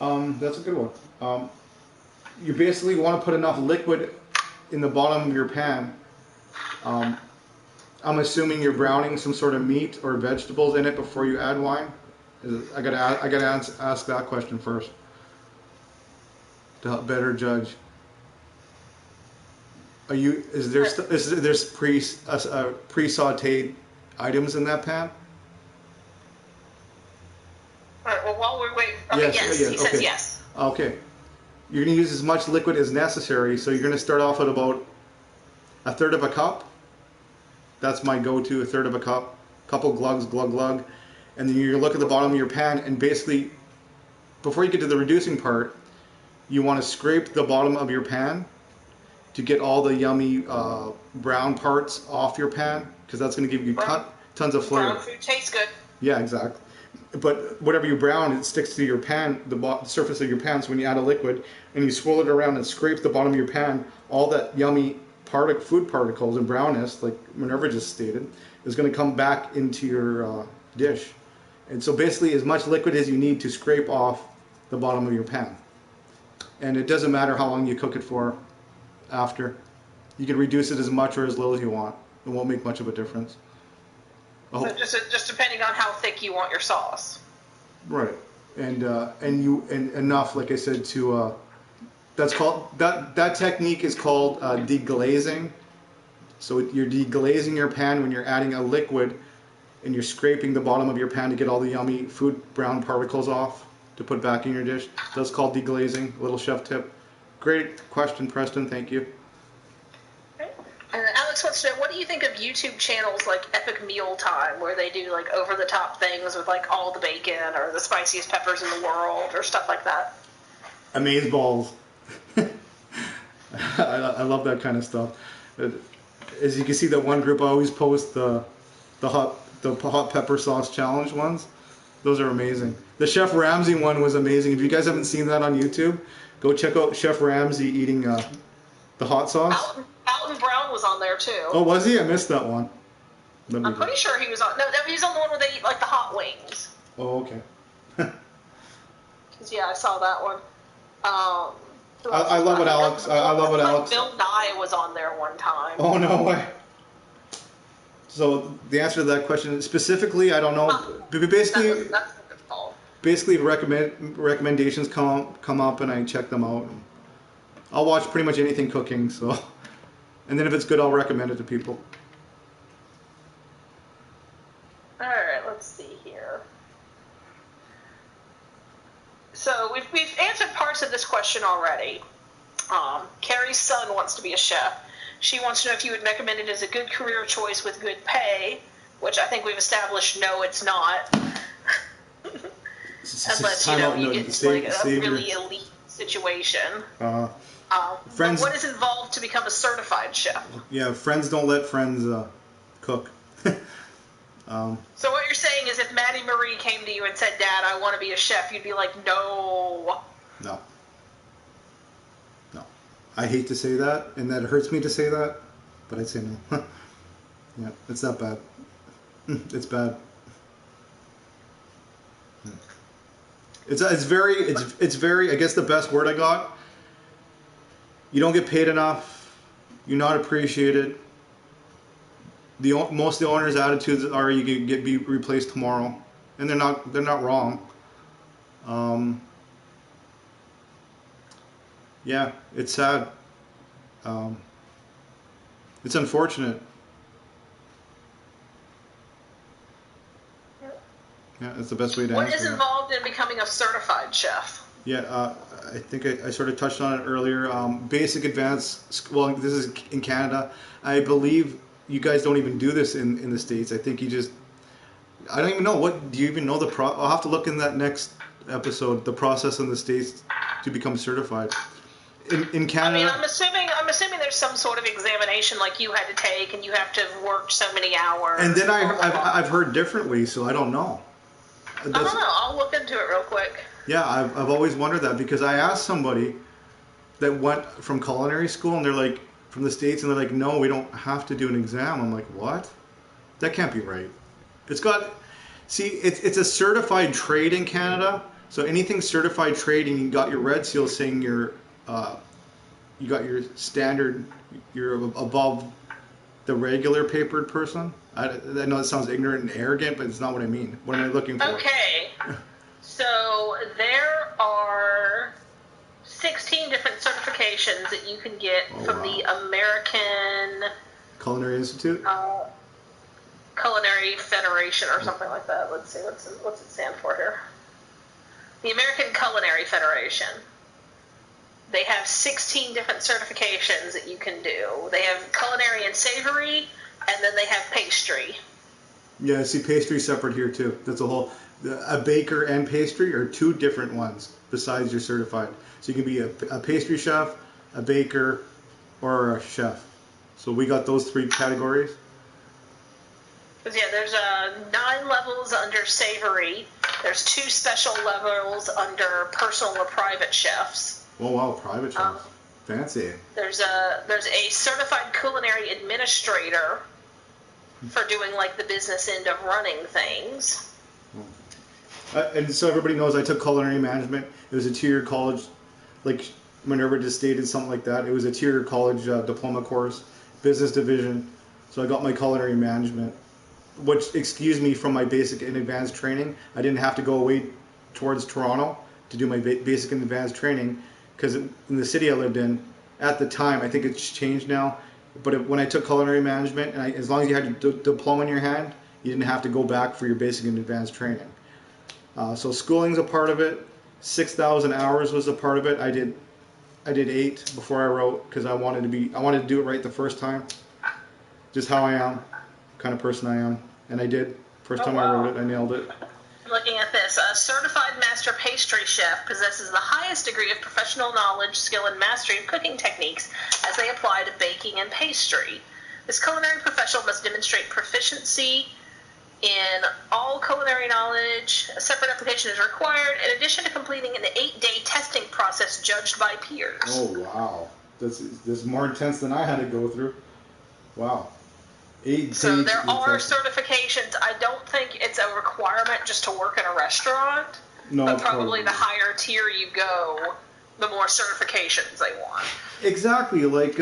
That's a good one. You basically want to put enough liquid in the bottom of your pan. I'm assuming you're browning some sort of meat or vegetables in it before you add wine. I gotta ask that question first to help better judge. Is there pre-sauteed items in that pan? All right, well, while we wait, okay, yes, he says yes. Okay. You're going to use as much liquid as necessary, so you're going to start off at about a third of a cup. That's my go-to, a third of a cup. Couple glugs, glug, glug. And then you're going to look at the bottom of your pan, and basically, before you get to the reducing part, you want to scrape the bottom of your pan to get all the yummy brown parts off your pan, because that's going to give you tons of flavor. Brown food tastes good. Yeah, exactly. But whatever you brown, it sticks to your pan, the surface of your pan. So when you add a liquid and you swirl it around and scrape the bottom of your pan, all that yummy food particles and brownness, like Minerva just stated, is going to come back into your dish. And so basically as much liquid as you need to scrape off the bottom of your pan. And it doesn't matter how long you cook it for after. You can reduce it as much or as little as you want. It won't make much of a difference. So just depending on how thick you want your sauce. Right, and enough, like I said, to that technique is called deglazing. So you're deglazing your pan when you're adding a liquid, and you're scraping the bottom of your pan to get all the yummy food brown particles off to put back in your dish. That's called deglazing. A little chef tip. Great question, Preston. Thank you. Alex wants to know, what do you think of YouTube channels like Epic Meal Time, where they do like over-the-top things with like all the bacon or the spiciest peppers in the world or stuff like that? Amazeballs. I love that kind of stuff. As you can see, that one group always posts the hot pepper sauce challenge ones. Those are amazing. The Chef Ramsay one was amazing. If you guys haven't seen that on YouTube, go check out Chef Ramsay eating the hot sauce. Alton Brown was on there too. Oh, was he? I missed that one. I'm pretty sure he was on. No, he was on the one where they eat like the hot wings. Oh, okay. Yeah, I saw that one. I love it, Alex. I love it, Alex. Bill Nye was on there one time. Oh, no way. So the answer to that question specifically, I don't know. But basically, that's the default. Basically, recommendations come up and I check them out. I'll watch pretty much anything cooking. So, and then if it's good, I'll recommend it to people. All right, let's see here. So we've answered parts of this question already. Carrie's son wants to be a chef. She wants to know if you would recommend it as a good career choice with good pay, which I think we've established no, it's not. Unless, you get to like a really elite situation. Friends, but what is involved to become a certified chef? Yeah, friends don't let friends cook. So what you're saying is if Maddie Marie came to you and said, Dad, I want to be a chef, you'd be like, no. No. I hate to say that, and that hurts me to say that, but I'd say no. Yeah, it's that bad. It's bad. It's very, I guess the best word I got, you don't get paid enough, you're not appreciated, Most of the owners' attitudes are you could be replaced tomorrow, and they're not wrong. Yeah, it's sad. Um, it's unfortunate. Yeah, that's the best way to What answer is that. involved in becoming a certified chef? Yeah, I think I sort of touched on it earlier. Basic, advanced. Well, this is in Canada. I believe you guys don't even do this in the States. I think you just. I don't even know. What do you even know I'll have to look in that next episode. The process in the States to become certified. In Canada. I mean, I'm assuming there's some sort of examination like you had to take, and you have to have worked so many hours. And then I've heard differently, so I don't know. I don't know. I'll look into it real quick. Yeah, I've always wondered that because I asked somebody that went from culinary school, and they're like, from the States, and they're like, no, we don't have to do an exam. I'm like, what? That can't be right. It's a certified trade in Canada. So anything certified trade, and you got your red seal saying you got your standard, you're above the regular papered person. I know it sounds ignorant and arrogant, but it's not what I mean. What am I looking for? Okay. So there are 16 different certifications that you can get from the American Culinary Institute? Culinary Federation or something like that. Let's see, what's it stand for here? The American Culinary Federation. They have 16 different certifications that you can do. They have culinary and savory, and then they have pastry. Yeah, see, pastry separate here too. That's a baker and pastry are two different ones besides you're certified. So you can be a pastry chef, a baker, or a chef. So we got those three categories. Yeah, there's 9 levels under savory. There's 2 special levels under personal or private chefs. Oh wow, private chefs. Fancy. There's a certified culinary administrator for doing like the business end of running things. And so everybody knows I took culinary management. It was a 2-year college, like Minerva just stated, something like that. It was a 2-year college diploma course, business division. So I got my culinary management, which excused me from my basic and advanced training. I didn't have to go away towards Toronto to do my basic and advanced training because in the city I lived in, at the time, I think it's changed now, but when I took culinary management, and as long as you had your diploma in your hand, you didn't have to go back for your basic and advanced training. So schooling's a part of it. 6,000 hours was a part of it. I did 8 before I wrote because I wanted to do it right the first time. Just how I am, kind of person I am, and I did. First time I wrote it, I nailed it. Looking at this, a certified master pastry chef possesses the highest degree of professional knowledge, skill, and mastery of cooking techniques as they apply to baking and pastry. This culinary professional must demonstrate proficiency in all culinary knowledge. A separate application is required, in addition to completing an 8-day testing process judged by peers. Oh, wow. This is more intense than I had to go through. Wow. 8 So days there are testing. certifications. I don't think it's a requirement just to work in a restaurant, No, but probably the higher tier you go, the more certifications they want. Exactly. Like,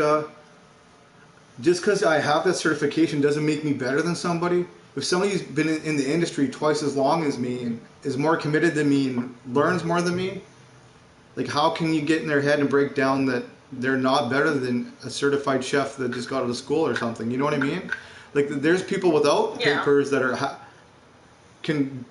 just because I have that certification doesn't make me better than somebody. If somebody's been in the industry twice as long as me and is more committed than me and learns more than me, like how can you get in their head and break down that they're not better than a certified chef that just got out of school or something? You know what I mean? Like there's people without papers that can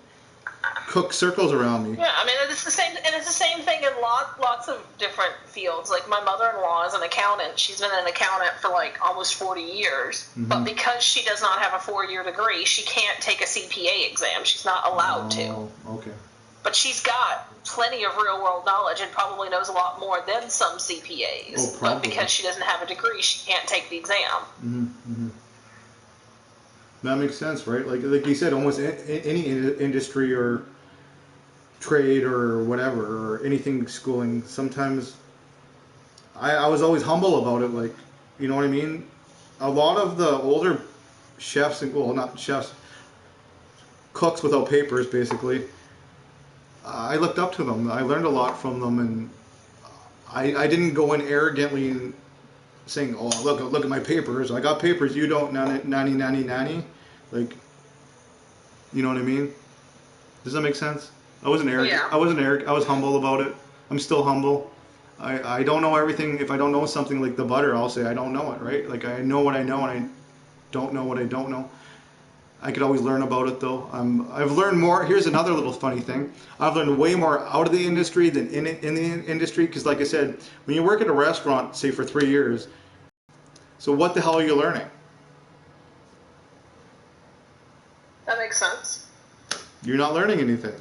cook circles around me. Yeah, I mean it's the same thing in lots of different fields. Like my mother-in-law is an accountant. She's been an accountant for like almost 40 years. Mm-hmm. But because she does not have a 4-year degree, she can't take a CPA exam. She's not allowed to. Okay. But she's got plenty of real-world knowledge and probably knows a lot more than some CPAs. Oh, but because she doesn't have a degree, she can't take the exam. Mm-hmm. Mm-hmm. That makes sense, right? Like you said, almost any industry or trade or whatever, or anything schooling, sometimes I was always humble about it, like, you know what I mean? A lot of the older chefs, well, not chefs, cooks without papers, basically, I looked up to them. I learned a lot from them, and I didn't go in arrogantly and saying, "Oh, look at my papers. I got papers. You don't." Nanny. Like, you know what I mean? Does that make sense? I wasn't arrogant. Yeah. I wasn't arrogant. I was humble about it. I'm still humble. I don't know everything. If I don't know something like the butter, I'll say I don't know it, right? Like I know what I know and I don't know what I don't know. I could always learn about it though. I've learned more. Here's another little funny thing. I've learned way more out of the industry than in the industry because, like I said, when you work at a restaurant, say for 3 years, so what the hell are you learning? That makes sense. You're not learning anything.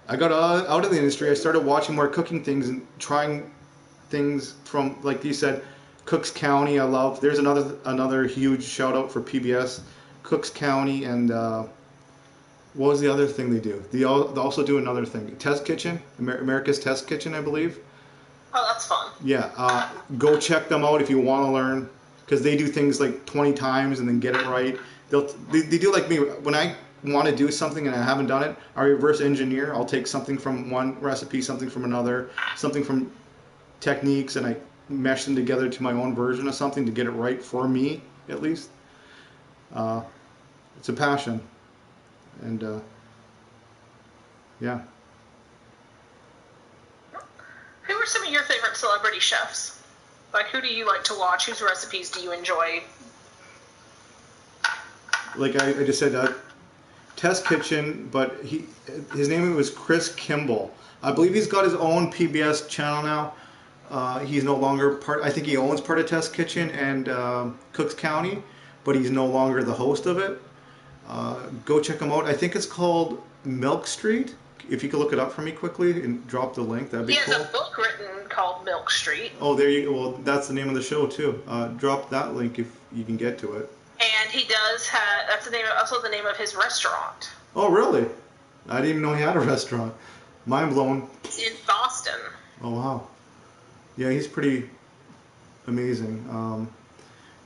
I got out of the industry. I started watching more cooking things and trying things from, like you said, Cooks County. I love. There's another huge shout out for PBS, Cooks County, and what was the other thing they do? They also do another thing, Test Kitchen, America's Test Kitchen, I believe. Oh, that's fun. Yeah, go check them out if you want to learn, because they do things like 20 times and then get it right. They do like me. When I want to do something and I haven't done it, I reverse engineer. I'll take something from one recipe, something from another, something from techniques, and I mesh them together to my own version of something to get it right for me, at least. It's a passion, and yeah. Who are some of your favorite celebrity chefs? Like, who do you like to watch? Whose recipes do you enjoy? Like I just said, Test Kitchen, but his name was Chris Kimball. I believe he's got his own PBS channel now. He's no longer part. I think he owns part of Test Kitchen and Cooks County, but he's no longer the host of it. Go check him out. I think it's called Milk Street. If you could look it up for me quickly and drop the link, that'd be cool. He has a book written called Milk Street. Oh, there you go. Well, that's the name of the show too. Drop that link if you can get to it. And he does have, that's the name, also the name of his restaurant. Oh, really? I didn't even know he had a restaurant. Mind blown. In Boston. Oh, wow. Yeah, he's pretty amazing.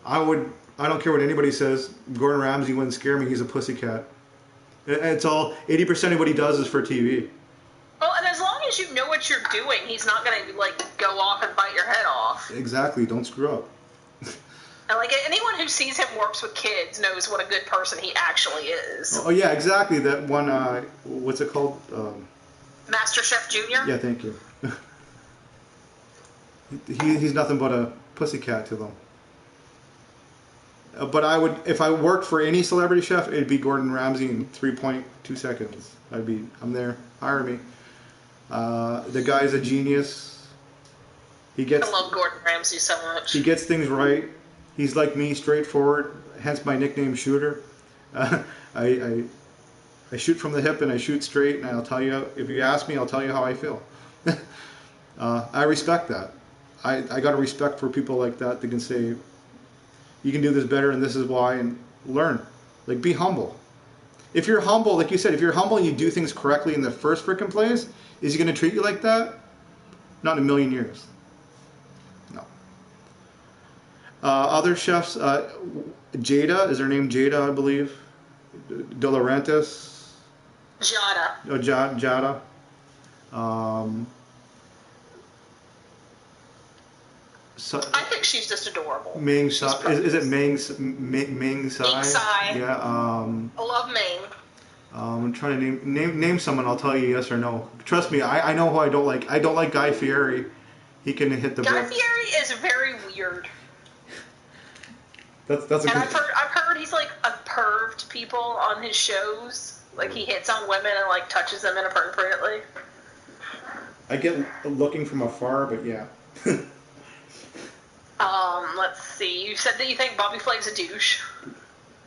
I don't care what anybody says. Gordon Ramsay wouldn't scare me. He's a pussycat. It's all, 80% of what he does is for TV. Well, and as long as you know what you're doing, he's not going to, like, go off and bite your head off. Exactly. Don't screw up. And, like, anyone who sees him works with kids knows what a good person he actually is. Oh, yeah, exactly. That one, what's it called? Master Chef Junior? Yeah, thank you. He's nothing but a pussycat to them. But I would, if I worked for any celebrity chef, it'd be Gordon Ramsay in 3.2 seconds. I'm there. Hire me. The guy's a genius. I love Gordon Ramsay so much. He gets things right. He's like me, straightforward. Hence my nickname, Shooter. I shoot from the hip and I shoot straight, and I'll tell you, if you ask me, I'll tell you how I feel. I respect that. I got a respect for people like that can say, you can do this better and this is why, and learn. Like, be humble. If you're humble, like you said, if you're humble and you do things correctly in the first frickin' place, is he going to treat you like that? Not in a million years. No. Other chefs, Jada, is her name Jada, I believe? De Laurentiis? Jada. Oh, Jada. I think she's just adorable. Ming Sai. Is it Ming Sai? Ming Sai. Yeah. I love Ming. I'm trying to name someone. I'll tell you yes or no. Trust me, I know who I don't like. I don't like Guy Fieri. He can hit the. Guy Fieri is very weird. That's a. And I've heard he's like a perv to people on his shows. Like, he hits on women and like touches them inappropriately. I get looking from afar, but yeah. Let's see. You said that you think Bobby Flay's a douche.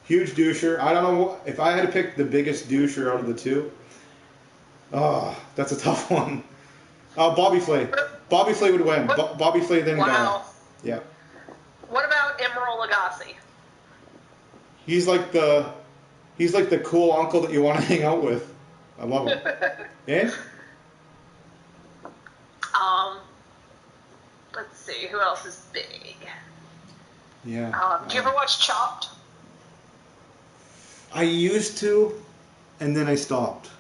Huge doucher. I don't know if I had to pick the biggest doucher out of the two. Oh, that's a tough one. Bobby Flay. Bobby Flay would win. Bobby Flay then Wow. Guy. Yeah. What about Emeril Lagasse? He's like the cool uncle that you want to hang out with. I love him. Yeah. Let's see, who else is big? Yeah. Do you ever watch Chopped? I used to, and then I stopped.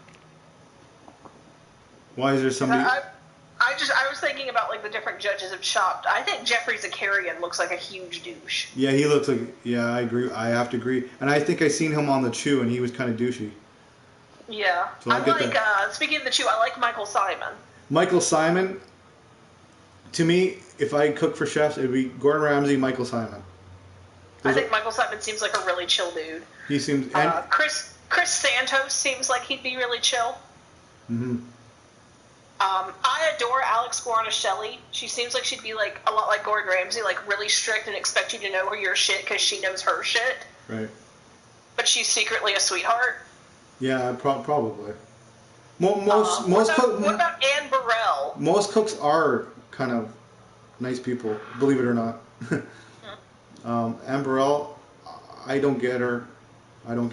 Why is there somebody? I was thinking about like the different judges of Chopped, I think Jeffrey Zakarian looks like a huge douche. Yeah, he looks like. Yeah, I agree. I have to agree. And I think I seen him on the Chew, and he was kind of douchey. Yeah. So I get that. Speaking of the Chew, I like Michael Simon. Michael Simon. To me, if I cook for chefs, it would be Gordon Ramsay, Michael Simon. I think Michael Simon seems like a really chill dude. He seems. Chris Santos seems like he'd be really chill. Mm-hmm. I adore Alex Guarnaschelli. She seems like she'd be like a lot like Gordon Ramsay, like really strict and expect you to know your shit because she knows her shit. Right. But she's secretly a sweetheart. Yeah, probably. What about Anne Burrell? Most cooks are kind of nice people, believe it or not. Anne Burrell, I don't get her. I don't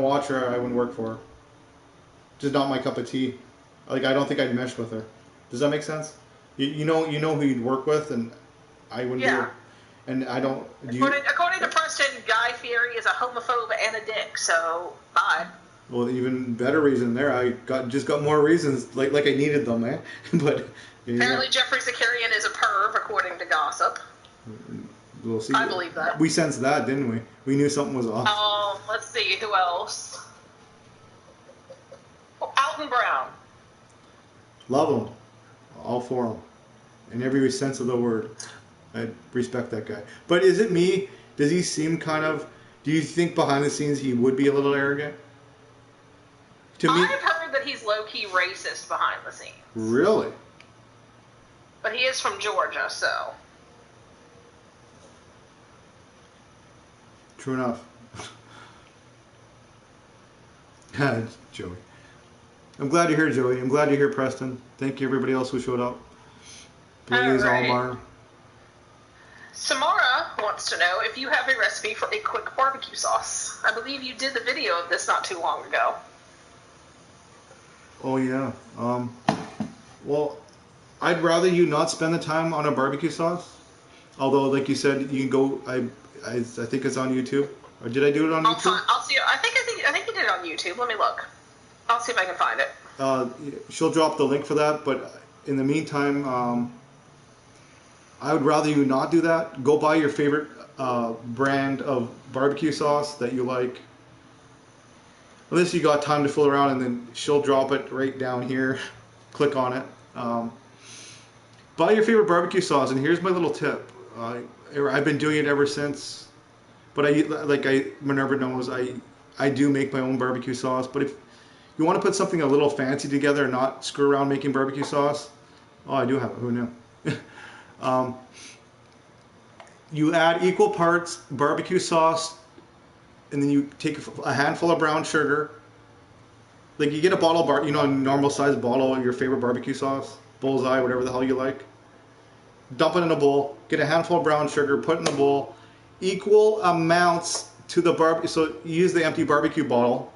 watch her. I wouldn't work for her. Just not my cup of tea. Like, I don't think I'd mesh with her. Does that make sense? You know who you'd work with, and I wouldn't. Yeah. And I don't. According to Preston, Guy Fieri is a homophobe and a dick. So bye. Well, even better reason there. I got more reasons, like I needed them, man. But apparently, Jeffrey Zakarian is a perv, according to gossip. We'll see. I believe that. We sensed that, didn't we? We knew something was off. Let's see who else. Alton Brown. Love him, all for him, in every sense of the word. I respect that guy. But is it me? Does he seem kind of? Do you think behind the scenes he would be a little arrogant? To me, I've heard that he's low-key racist behind the scenes. Really? But he is from Georgia, so. True enough. Joey. I'm glad you're here, Joey. I'm glad you're here, Preston. Thank you, everybody else who showed up. Please, Almar. Samara wants to know if you have a recipe for a quick barbecue sauce. I believe you did the video of this not too long ago. Oh, yeah. Well, I'd rather you not spend the time on a barbecue sauce. Although, like you said, you can go. I think it's on YouTube. Or did I do it on YouTube? I'll see. I think you did it on YouTube. Let me look. I'll see if I can find it. She'll drop the link for that. But in the meantime, I would rather you not do that. Go buy your favorite brand of barbecue sauce that you like. Unless you got time to fool around, and then she'll drop it right down here. Click on it. Buy your favorite barbecue sauce, and here's my little tip. I've been doing it ever since. But Minerva knows, I do make my own barbecue sauce. But if you want to put something a little fancy together and not screw around making barbecue sauce, I do have it. Who knew? You add equal parts barbecue sauce, and then you take a handful of brown sugar. Like, you get a bottle a normal size bottle of your favorite barbecue sauce, Bullseye, whatever the hell you like. Dump it in a bowl. Get a handful of brown sugar. Put it in the bowl. Equal amounts to the barbecue. So you use the empty barbecue bottle.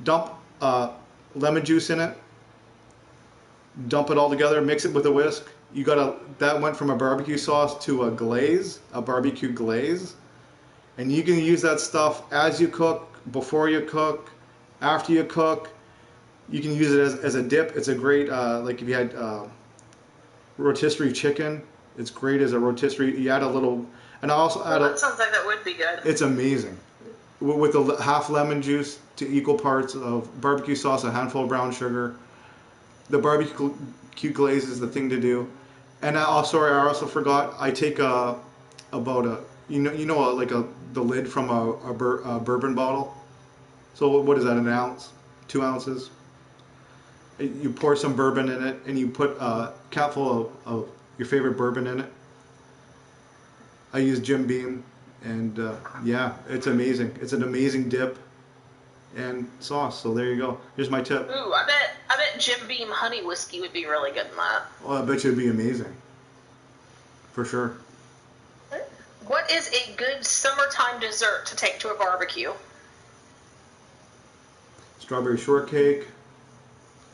Dump lemon juice in it. Dump it all together. Mix it with a whisk. That went from a barbecue sauce to a barbecue glaze. And you can use that stuff as you cook, before you cook, after you cook. You can use it as a dip. It's a great, like if you had rotisserie chicken, it's great as a rotisserie. You add a little, and I also add that sounds like that would be good. It's amazing. With a half lemon juice to equal parts of barbecue sauce, a handful of brown sugar. The barbecue glaze is the thing to do. And I also forgot, I take the lid from a bourbon bottle. So what is that, an ounce? 2 ounces? You pour some bourbon in it, and you put a capful of your favorite bourbon in it. I use Jim Beam, and yeah, it's amazing. It's an amazing dip and sauce. So there you go. Here's my tip. Ooh, I bet Jim Beam honey whiskey would be really good in that. Well, I bet you it'd be amazing. For sure. What is a good summertime dessert to take to a barbecue? Strawberry shortcake.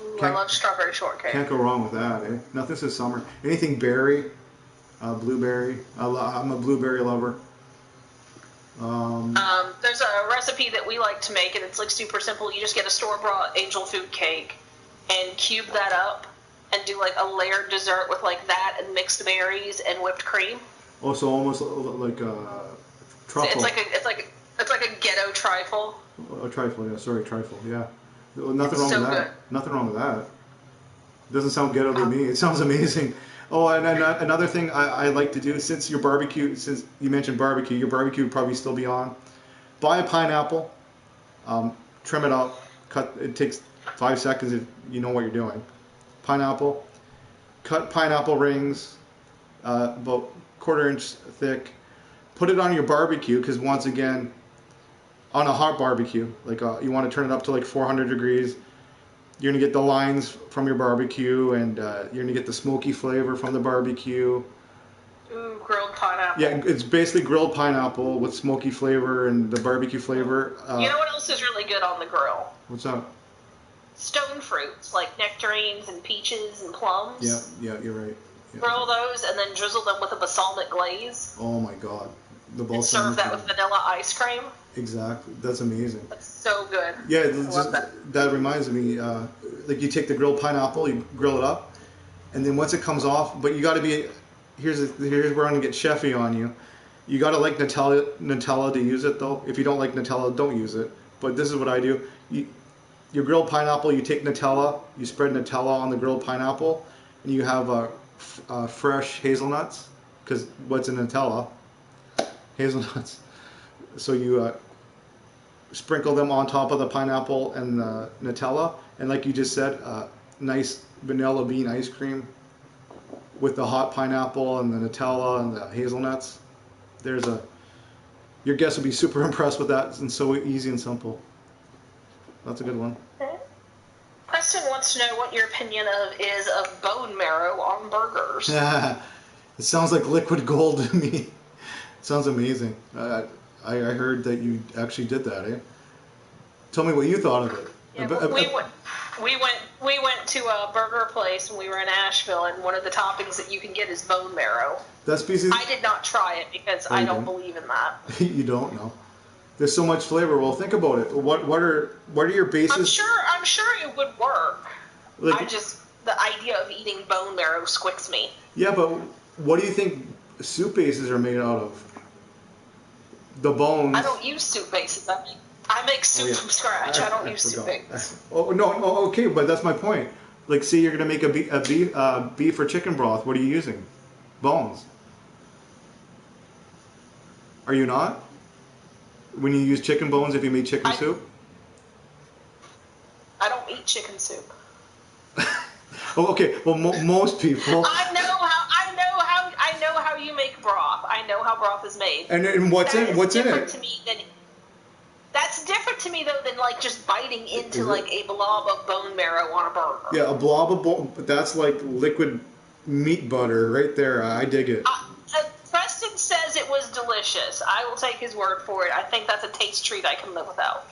Ooh, I love strawberry shortcake. Can't go wrong with that, eh? Nothing says summer. Anything berry, blueberry. I'm a blueberry lover. There's a recipe that we like to make, and it's like super simple. You just get a store-bought angel food cake and cube that up, and do like a layered dessert with like that and mixed berries and whipped cream. Oh, so almost like truffle. It's like a ghetto trifle. A trifle, yeah. Sorry, trifle, yeah. Nothing wrong with that. Good. Nothing wrong with that. It doesn't sound ghetto to me. It sounds amazing. Oh, and another thing I like to do, since you mentioned barbecue, your barbecue would probably still be on. Buy a pineapple, trim it up, cut. It takes 5 seconds if you know what you're doing. Pineapple, cut pineapple rings, about 1/4 inch thick. Put it on your barbecue, because once again, on a hot barbecue, like you want to turn it up to like 400 degrees. You're gonna get the lines from your barbecue, and you're gonna get the smoky flavor from the barbecue. Ooh, grilled pineapple. Yeah, it's basically grilled pineapple with smoky flavor and the barbecue flavor. You know what else is really good on the grill? What's up? Stone fruits, like nectarines and peaches and plums. Yeah, you're right. Yeah. Grill those and then drizzle them with a balsamic glaze. Oh my God, the balsamic. And serve that with vanilla ice cream. Exactly, that's amazing. That's so good. Yeah, that reminds me. Like you take the grilled pineapple, you grill it up, and then once it comes off, but you got to be. Here's where I'm gonna get chefy on you. You got to like Nutella to use it though. If you don't like Nutella, don't use it. But this is what I do. Your grilled pineapple, you take Nutella, you spread Nutella on the grilled pineapple, and you have fresh hazelnuts, because what's in Nutella? Hazelnuts. So you sprinkle them on top of the pineapple and the Nutella, and like you just said, nice vanilla bean ice cream with the hot pineapple and the Nutella and the hazelnuts. Your guests will be super impressed with that, and so easy and simple. That's a good one. Preston wants to know what your opinion is of bone marrow on burgers. It sounds like liquid gold to me. It sounds amazing. I heard that you actually did that, eh? Tell me what you thought of it. Yeah, we went to a burger place when we were in Asheville, and one of the toppings that you can get is bone marrow. That's because I did not try it because I don't believe in that. You don't know. There's so much flavor. Well, think about it. What are your bases? I'm sure it would work. Like, the idea of eating bone marrow squicks me. Yeah, but what do you think soup bases are made out of? The bones. I don't use soup bases. I make soup from scratch. I don't use soup bases. Oh no, okay, but that's my point. Like, say you're gonna make a beef or chicken broth. What are you using? Bones. Are you not? When you use chicken bones, if you make chicken soup. I don't eat chicken soup. Oh, okay. Well, most people. I know how you make broth. I know how broth is made. And what's in it? That's different to me though than like just biting into like a blob of bone marrow on a burger. Yeah, a blob of bone. That's like liquid meat butter right there. I dig it. Preston says it was delicious. I will take his word for it. I think that's a taste treat I can live without.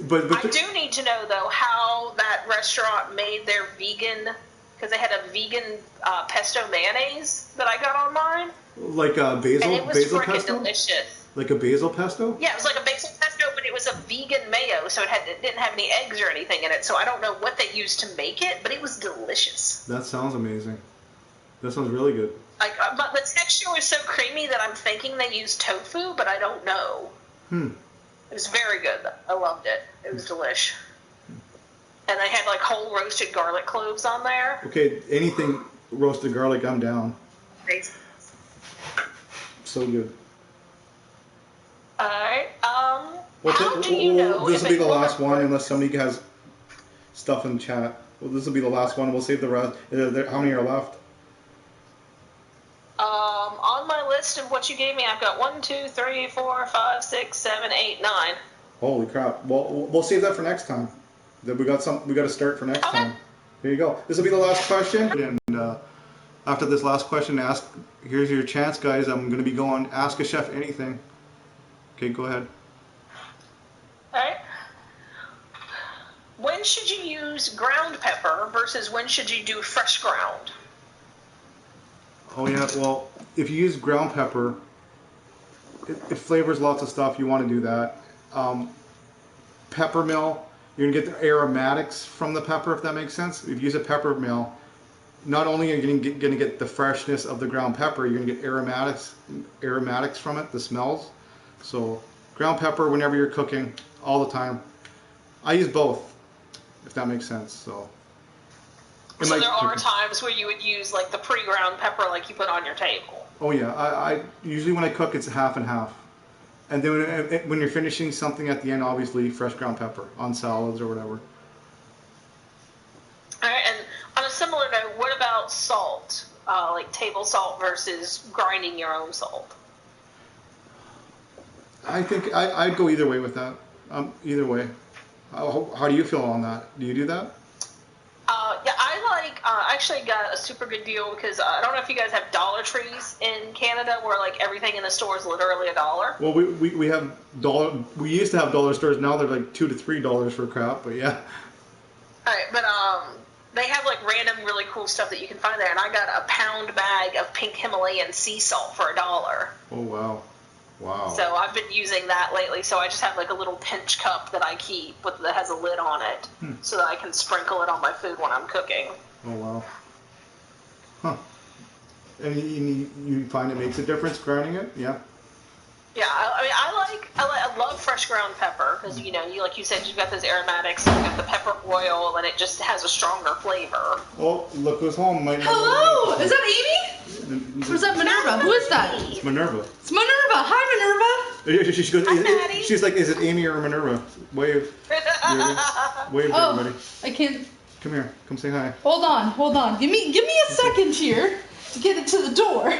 But I do need to know though how that restaurant made their vegan, because they had a vegan pesto mayonnaise that I got online. Like a basil, and it was basil freaking pesto? Delicious. Like a basil pesto? Yeah, it was like a basil pesto, but it was a vegan mayo, so it didn't have any eggs or anything in it. So I don't know what they used to make it, but it was delicious. That sounds amazing. That sounds really good. But the texture was so creamy that I'm thinking they used tofu, but I don't know. It was very good. I loved it. It was delish. And they had like whole roasted garlic cloves on there. Okay, anything roasted garlic, I'm down. Amazing. So good. Alright, how do you know this will be the last one, unless somebody has stuff in the chat. Well, this will be the last one. We'll save the rest. How many are left? On my list of what you gave me, I've got 1, 2, 3, 4, 5, 6, 7, 8, 9. Holy crap! Well, we'll save that for next time. We got to start for next time. Here you go. This will be the last question, and after this last question, here's your chance, guys. I'm going to be going ask a chef anything. Okay, go ahead. All right. When should you use ground pepper versus when should you do fresh ground? Oh yeah, well, if you use ground pepper, it flavors lots of stuff. You want to do that. Pepper mill, you're gonna get the aromatics from the pepper, if that makes sense. If you use a pepper mill, not only are you going to get the freshness of the ground pepper, you're going to get aromatics from it, the smells. So ground pepper whenever you're cooking, all the time. I use both, if that makes sense. So there are times where you would use like the pre-ground pepper like you put on your table. Oh yeah, I usually when I cook it's half and half. And then when you're finishing something at the end, obviously fresh ground pepper on salads or whatever. All right, and on a similar note, what about salt? Like table salt versus grinding your own salt? I think I'd go either way with that. Either way. How do you feel on that? Do you do that? Yeah, I actually got a super good deal because I don't know if you guys have Dollar Trees in Canada where like everything in the store is literally $1. Well, we have we used to have dollar stores. Now they're like $2 to $3 for crap. But yeah. All right, but they have like random really cool stuff that you can find there, and I got a pound bag of pink Himalayan sea salt for $1. Oh wow. Wow. So I've been using that lately. So I just have like a little pinch cup that I keep that has a lid on it, so that I can sprinkle it on my food when I'm cooking. Oh wow. Huh. And you find it makes a difference grinding it? Yeah. Yeah, I love fresh ground pepper because you like you said you've got those aromatics, you've got the pepper oil, and it just has a stronger flavor. Oh, look who's home! Hello, is that Amy? Or is that Minerva? Who is that? It's Minerva. It's Minerva. Hi, Minerva. She goes, Hi, Maddie. she's like, is it Amy or Minerva? Wave. Wave to everybody. I can't. Come here. Come say hi. Hold on. Give me a second here to get it to the door.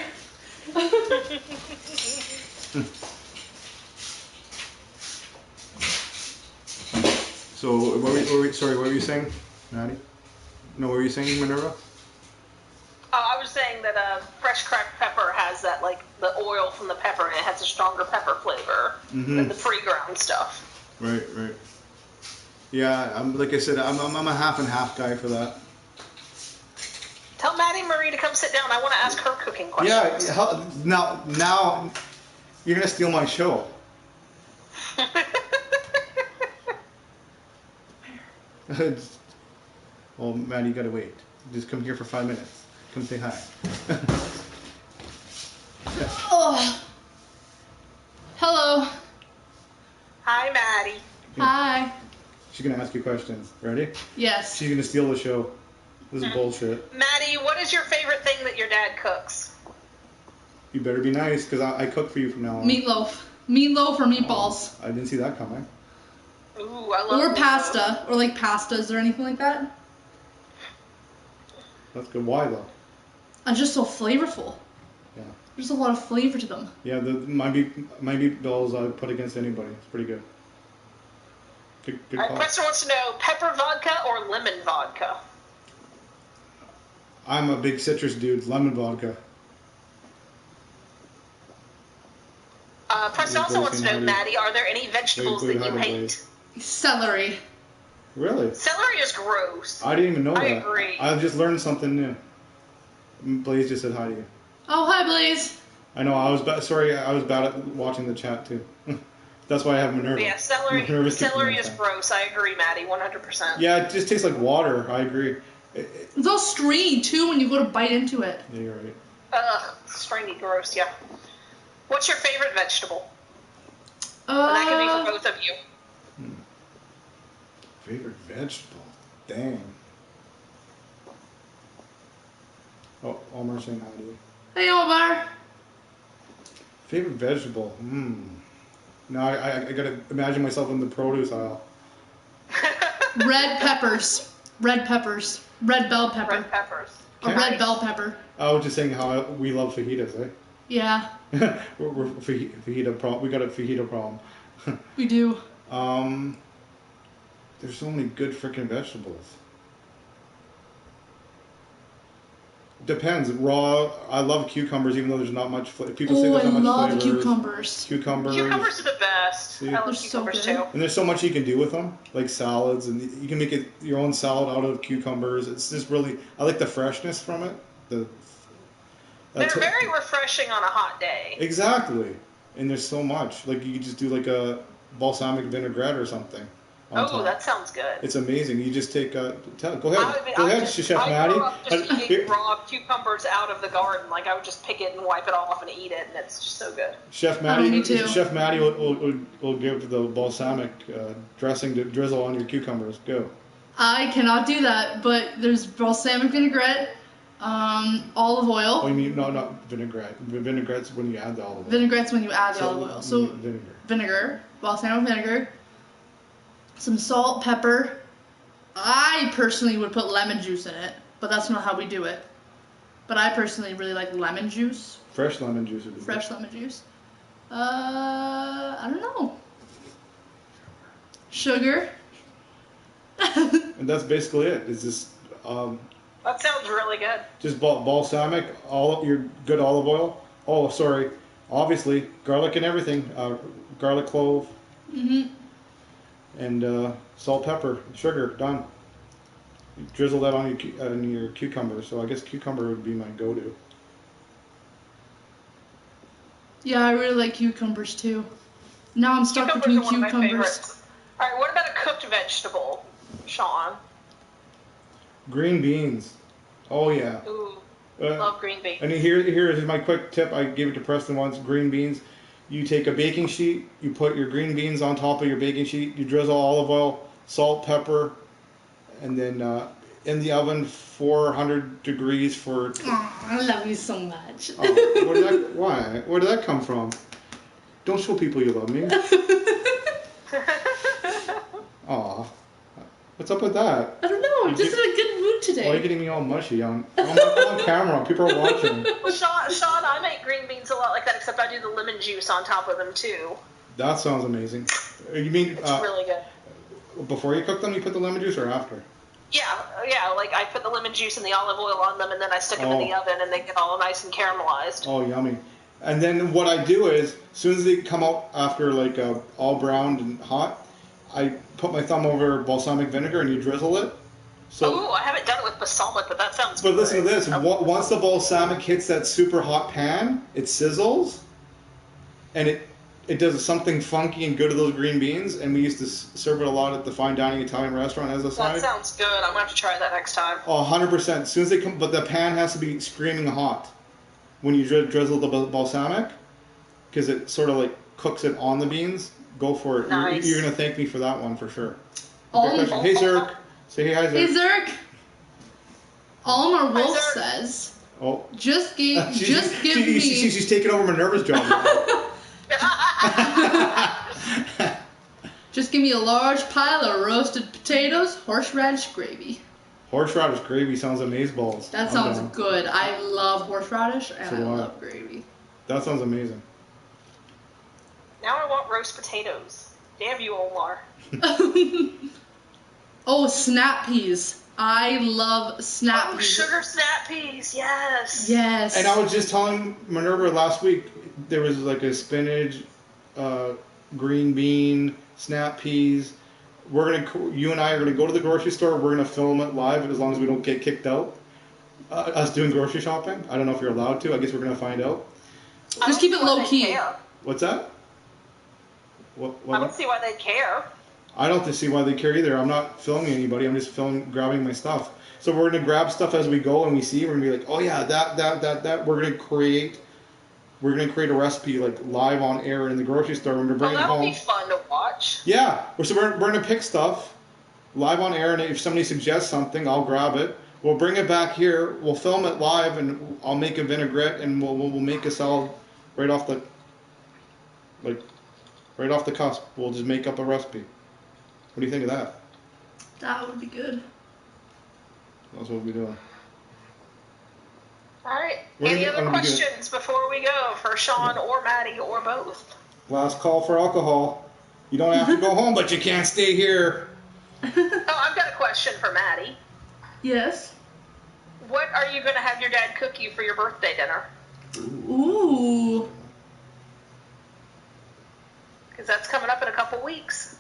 So, what were you saying, Maddie? No, what were you saying, Minerva? I was saying that fresh cracked pepper has that, like, the oil from the pepper, and it has a stronger pepper flavor than the pre-ground stuff. Right. Yeah, like I said, I'm a half and half guy for that. Tell Maddie Marie to come sit down. I want to ask her cooking questions. Yeah, now you're going to steal my show. Well, Maddie, you got to wait. Just come here for 5 minutes. Come say hi. Oh. Hello. Hi, Maddie. Hi. She's going to ask you questions. Ready? Yes. She's going to steal the show. This is bullshit. Maddie, what is your favorite thing that your dad cooks? You better be nice, because I cook for you from now on. Meatloaf. Meatloaf or meatballs. I didn't see that coming. Ooh, I love Or meatloaf. pasta. Or like pastas or anything like that. That's good. Why, though? And just so flavorful. Yeah. There's a lot of flavor to them. Yeah, my meatballs I put against anybody. It's pretty good. Good Our call. question wants to know, pepper vodka or lemon vodka? I'm a big citrus dude. Lemon vodka. Preston also wants to know, Maddie, are there any vegetables that you hate? Celery. Really? Celery is gross. I didn't even know that. I agree. I just learned something new. Blaze just said hi to you. Oh, hi, Blaze. I know. I was bad at watching the chat too. That's why I have Minerva. Yeah, celery is gross. I agree, Maddie, 100%. Yeah, it just tastes like water. I agree. It's all stringy, too, when you go to bite into it. Yeah, you're right. Ugh, stringy, gross, yeah. What's your favorite vegetable? And that could be for both of you. Favorite vegetable? Dang. Oh, Omar saying hi to you. Hey, Omar. Favorite vegetable? Now I gotta imagine myself in the produce aisle. Red peppers. Red peppers. Red bell pepper. Red peppers. A red bell pepper. I was just saying how we love fajitas, eh? Yeah. we're fajita problem. We got a fajita problem. We do. There's so many good freaking vegetables. Depends. Raw. I love cucumbers, even though there's not much flavor. People say there's not much flavor. Cucumbers. Cucumbers Cucumbers are the best. See? I love They're so cucumbers good. too. And there's so much you can do with them, like salads, and you can make it your own salad out of cucumbers. It's just really. I like the freshness from it. They're very refreshing on a hot day. Exactly. And there's so much. Like you could just do like a balsamic vinaigrette or something. on Oh, top. that sounds good. It's amazing. You just take go ahead, I Chef Maddie. grew up just eating raw cucumbers out of the garden. Like I would just pick it and wipe it off and eat it, and it's just so good. Chef Oh, me too. Maddie will give the balsamic dressing to drizzle on your cucumbers. Go. I cannot do that, but there's balsamic vinaigrette, olive oil. Oh, you mean no, not vinaigrette. Vinaigrette's when you add the olive oil. Vinaigrette's when you add the olive oil. So vinegar, balsamic vinegar, some salt, pepper. I personally would put lemon juice in it, but that's not how we do it. But I personally really like lemon juice. Fresh lemon juice would be Fresh lemon juice. I don't know. Sugar. And that's basically it. It's just That sounds really good. just balsamic, your good olive oil. Oh, sorry. Obviously, garlic and everything. Garlic clove. Mhm. And salt, pepper, sugar. Done. You drizzle that on your cucumber. So I guess cucumber would be my go-to. Yeah, I really like cucumbers too. Now I'm stuck Cucumbers between are one of my cucumbers. favorites. All right, what about a cooked vegetable, Sean? Green beans. Oh yeah. Ooh, love green beans. And here is my quick tip. I gave it to Preston once. Green beans. You take a baking sheet. You put your green beans on top of your baking sheet. You drizzle olive oil, salt, pepper, and then in the oven 400 degrees for. Oh, I love you so much. Oh, why? Where did that come from? Don't show people you love me. Aw. What's up with that? I don't know. I'm just in a good mood today. Why are you getting me all mushy on camera? People are watching. Well, Sean, I make green beans a lot like that, except I do the lemon juice on top of them too. That sounds amazing. You mean It's really good. before you cook them, you put the lemon juice, or after? Yeah. Like I put the lemon juice and the olive oil on them, and then I stick them in the oven, and they get all nice and caramelized. Oh, yummy. And then what I do is, as soon as they come out after like all browned and hot, I put my thumb over balsamic vinegar and you drizzle it. So, I haven't done it with balsamic, but that sounds good. but listen to this. Once the balsamic hits that super hot pan, it sizzles, and it does something funky and good to those green beans. And we used to serve it a lot at the fine dining Italian restaurant as a side. That sounds good. I'm going to have to try that next time. Oh, 100%. As soon as they come, but the pan has to be screaming hot when you drizzle the balsamic, because it sort of like cooks it on the beans. Go for it. Nice. You're going to thank me for that one for sure. Oh. Hey, Zerk. Say hey, hi, Zerk. Hey, Zerk. Almar Wolf Zerk. says, Oh. just give me... She's taking over Minerva's job now. Just give me a large pile of roasted potatoes, horseradish gravy. Horseradish gravy sounds amazeballs. That I'm sounds down. good. I love horseradish and So I do I. love gravy. That sounds amazing. Now I want roast potatoes. Damn you, Omar. Oh, snap peas. I love snap Oh, peas. sugar snap peas. Yes. Yes. And I was just telling Minerva last week, there was like a spinach, green bean, snap peas. You and I are gonna go to the grocery store. We're gonna film it live as long as we don't get kicked out. Us doing grocery shopping. I don't know if you're allowed to. I guess we're gonna find out. Just keep it low key. What's that? What? I don't see why they'd care. I don't see why they care either. I'm not filming anybody. I'm just grabbing my stuff. So we're gonna grab stuff as we go, and we see. We're gonna be like, oh yeah, that. We're gonna create a recipe like live on air in the grocery store. We're gonna bring it That'll home. be fun to watch. Yeah. So we're gonna pick stuff live on air, and if somebody suggests something, I'll grab it. We'll bring it back here. We'll film it live, and I'll make a vinaigrette, and we'll make a salad right off the cusp. We'll just make up a recipe. What do you think of that? That would be good. That's what we're doing. All right. What Any are other we questions before we go for Sean or Maddie or both? Last call for alcohol. You don't have to go home, but you can't stay here. Oh, I've got a question for Maddie. Yes. What are you going to have your dad cook you for your birthday dinner? Ooh. Because that's coming up in a couple weeks.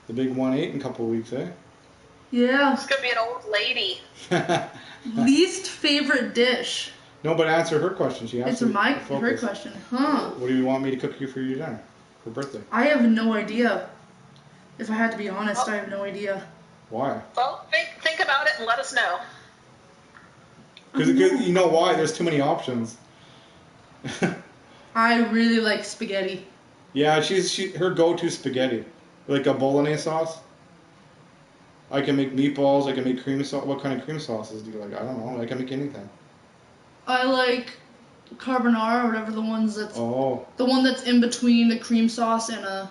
The big 1-8 in a couple of weeks, eh? Yeah. It's going to be an old lady. Least favorite dish. No, but answer her question. She has It's to her focus. question. Huh. What do you want me to cook you for your dinner for birthday? I have no idea. If I had to be honest, I have no idea. Why? Well, think about it and let us know. Because you know why? There's too many options. I really like spaghetti. Yeah, her go-to spaghetti, like a bolognese sauce. I can make meatballs. I can make cream sauce. What kind of cream sauces do you like? I don't know. I can make anything. I like carbonara or whatever the one that's in between the cream sauce and a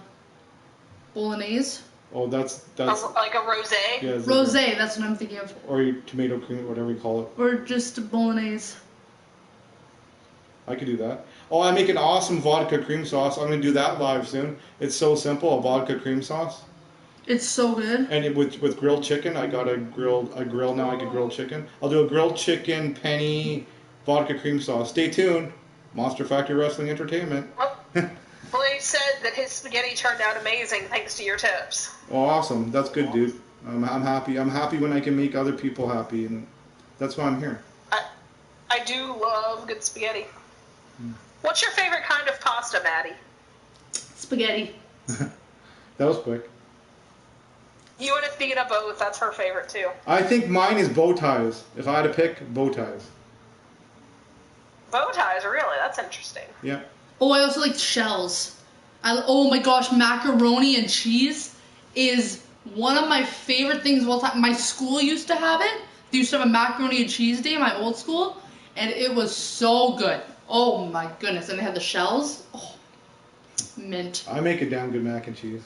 bolognese. Oh, that's like a rosé. Yeah, rosé. That's what I'm thinking of. Or your tomato cream, whatever you call it. Or just a bolognese. I could do that. Oh, I make an awesome vodka cream sauce. I'm gonna do that live soon. It's so simple, a vodka cream sauce. It's so good. And with grilled chicken, I got a grill now. I can grill chicken. I'll do a grilled chicken penny vodka cream sauce. Stay tuned. Monster Factory Wrestling Entertainment. Well, he said that his spaghetti turned out amazing thanks to your tips. Oh, awesome. That's good, dude. I'm happy. I'm happy when I can make other people happy, and that's why I'm here. I do love good spaghetti. What's your favorite kind of pasta, Maddie? Spaghetti. That was quick. You and Athena both. That's her favorite, too. I think mine is bow ties. If I had to pick, bow ties. Bow ties, really? That's interesting. Yeah. Oh, I also like shells. Oh my gosh, macaroni and cheese is one of my favorite things of all time. My school used to have it. They used to have a macaroni and cheese day in my old school, and it was so good. Oh my goodness, and they had the shells. Oh, mint. I make a damn good mac and cheese.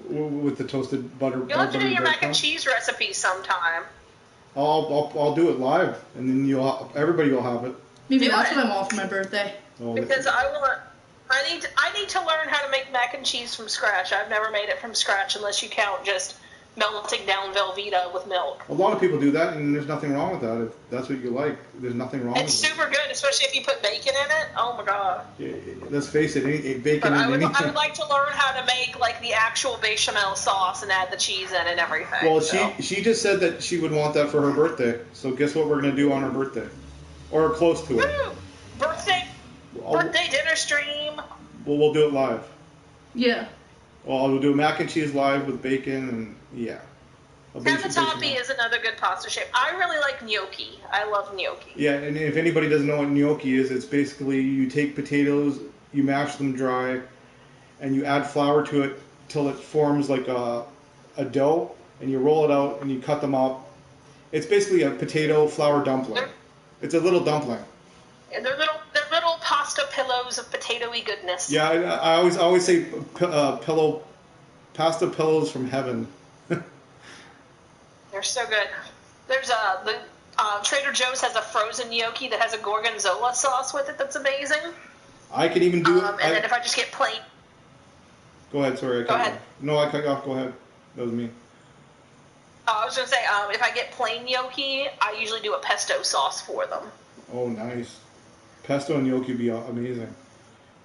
With the toasted butter. You'll have to do your mac and cheese recipe sometime. I'll do it live, and then everybody will have it. Maybe that's what I want for my birthday. Oh, because I need to learn how to make mac and cheese from scratch. I've never made it from scratch unless you count just melting down Velveeta with milk. A lot of people do that, and there's nothing wrong with that. If that's what you like, there's nothing wrong with it. It's super good, especially if you put bacon in it. Oh my god. Yeah, let's face it, bacon but in anything. I would like to learn how to make like the actual bechamel sauce and add the cheese in and everything. Well, she just said that she would want that for her birthday. So guess what we're gonna do on her birthday, or close to it. Woo! Birthday dinner stream. Well, we'll do it live. Yeah. Well, I'll do a mac and cheese live with bacon, and yeah. Cavatappi is another good pasta shape. I really like gnocchi. I love gnocchi. Yeah, and if anybody doesn't know what gnocchi is, it's basically you take potatoes, you mash them dry, and you add flour to it till it forms like a dough, and you roll it out and you cut them up. It's basically a potato flour dumpling. It's a little dumpling. And they're little pasta pillows of potato-y goodness. Yeah, I always say pasta pillows from heaven. They're so good. There's Trader Joe's has a frozen gnocchi that has a gorgonzola sauce with it that's amazing. I could even do it. And then if I just get plain. Go ahead, sorry. Go ahead. No, I cut you off. Go ahead. That was me. I was going to say, if I get plain gnocchi, I usually do a pesto sauce for them. Oh, nice. Pesto and gnocchi would be amazing.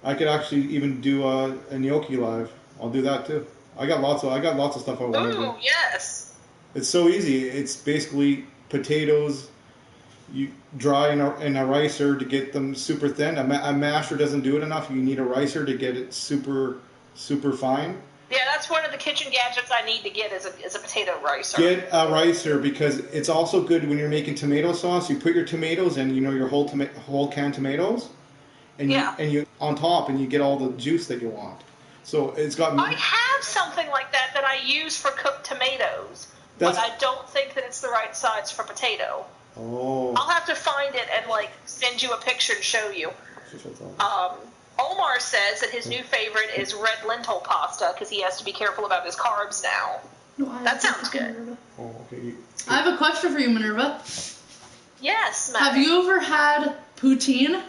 I could actually even do a gnocchi live. I'll do that too. I got lots of stuff I want to do. Ooh, yes. It's so easy. It's basically potatoes. You dry in a ricer to get them super thin. A masher doesn't do it enough. You need a ricer to get it super fine. Yeah, that's one of the kitchen gadgets I need to get is a potato ricer. Get a ricer because it's also good when you're making tomato sauce. You put your tomatoes in, your whole canned tomatoes, and you on top, and you get all the juice that you want. So it's got. I have something like that I use for cooked tomatoes, but I don't think that it's the right size for potato. Oh. I'll have to find it and send you a picture to show you. Omar says that his new favorite is red lentil pasta because he has to be careful about his carbs now. No, that sounds good. Minerva. Oh, okay. I have a question for you, Minerva. Yes, Matt. Have you ever had poutine?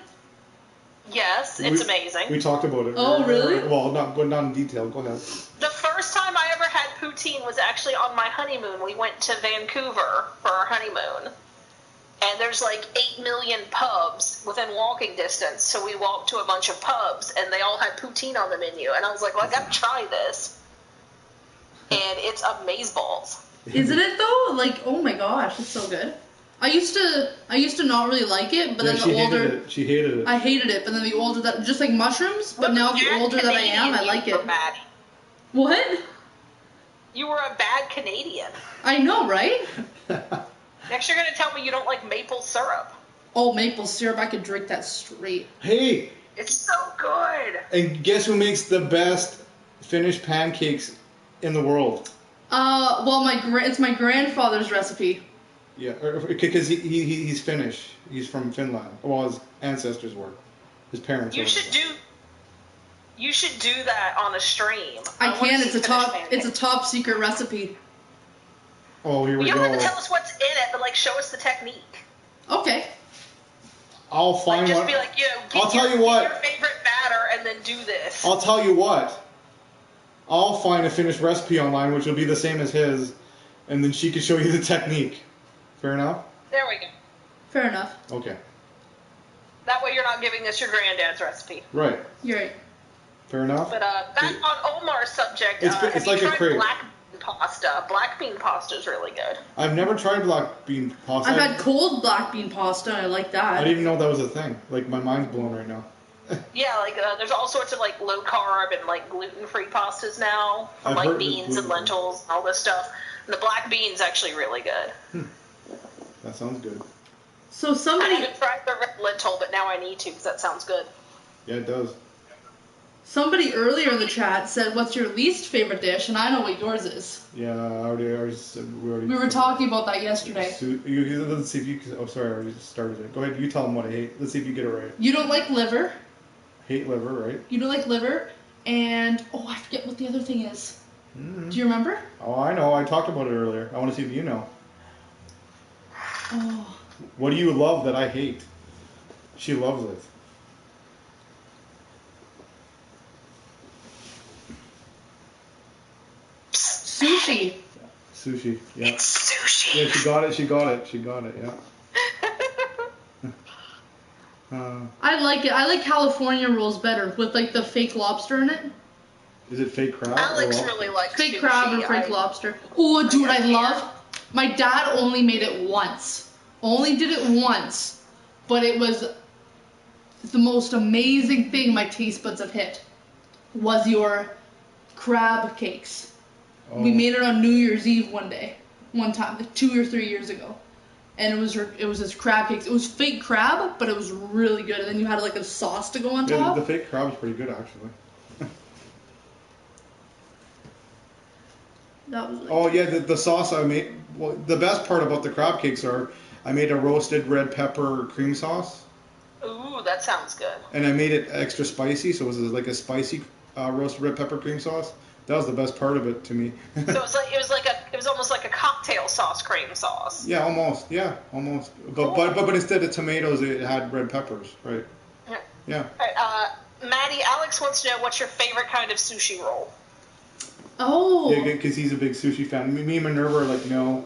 Yes, it's amazing. We talked about it. Oh, really? Well, not in detail. Go ahead. The first time I ever had poutine was actually on my honeymoon. We went to Vancouver for our honeymoon. And there's 8 million pubs within walking distance. So we walked to a bunch of pubs, and they all had poutine on the menu. And I was like, well, I got to try this. And it's amazeballs. Isn't it, though? Oh, my gosh, it's so good. I used to not really like it, but then the older... She hated it. I hated it, but then the older that... Just like mushrooms, but now the older that I am, I like it. Maddie. What? You were a bad Canadian. I know, right? Next you're going to tell me you don't like maple syrup. Oh, maple syrup. I could drink that straight. Hey, It's so good. and guess who makes the best Finnish pancakes in the world? Well, it's my grandfather's recipe. Yeah, because he's Finnish. He's from Finland. Well, his ancestors were. His parents. You should do that on a stream. I wanna can. see It's a Finnish top. pancakes. It's a top secret recipe. Oh, here we You go. don't have to tell us what's in it, but like show us the technique. Okay. I'll find Like just one. be like, I'll tell you what. Get your favorite batter and then do this. I'll tell you what. I'll find a Finnish recipe online, which will be the same as his, and then she can show you the technique. Fair enough? There we go. Fair enough. Okay. That way you're not giving us your granddad's recipe. Right. You're right. Fair enough? But back on Omar's subject, It's have like you a tried crepe. black bean pasta? Black bean pasta is really good. I've never tried black bean pasta. I've had cold black bean pasta. And I like that. I didn't even know that was a thing. Like, my mind's blown right now. Yeah, like there's all sorts of like low carb and like gluten-free pastas now from I've like heard beans and lentils and all this stuff. And the black bean's actually really good. That sounds good. So I somebody haven't tried the red lentil, but now I need to because that sounds good. Yeah, it does. earlier in the chat said, "What's your least favorite dish?" And I know what yours is. Yeah, I already said We were talking about that yesterday. Let's see if you can. Oh, sorry, I already started it. Go ahead, you tell them what I hate. Let's see if you get it right. You don't like liver. Hate liver, right? You don't like liver, and I forget what the other thing is. Mm-hmm. Do you remember? Oh, I know. I talked about it earlier. I want to see if you know. Oh, What do you love that I hate? She loves it. sushi. Sushi. Yeah. It's sushi. Yeah, she got it. She got it. She got it. Yeah. I like it. I like California rolls better with like the fake lobster in it. Is it fake crab? Alex or really likes Fake sushi. crab or fake lobster. Oh, dude, I love. My dad only made it once. Only did it once, but it was the most amazing thing my taste buds have hit. Was your crab cakes. Oh. We made it on New Year's Eve one time, like 2 or 3 years ago, and it was this crab cakes. It was fake crab, but it was really good. And then you had like a sauce to go on Yeah, top. the fake crab is pretty good actually. That was. Oh yeah, the sauce I made. Well, the best part about the crab cakes are I made a roasted red pepper cream sauce, Ooh, that sounds good. and I made it extra spicy, so it was like a spicy roasted red pepper cream sauce. That was the best part of it to me. So it was almost like a cocktail sauce cream sauce. Yeah, almost. Yeah, almost. But instead of tomatoes, it had red peppers, right? Yeah. Yeah. All right, Maddie, Alex wants to know what's your favorite kind of sushi roll. Oh. Yeah, because he's a big sushi fan. Me and Minerva are like, no.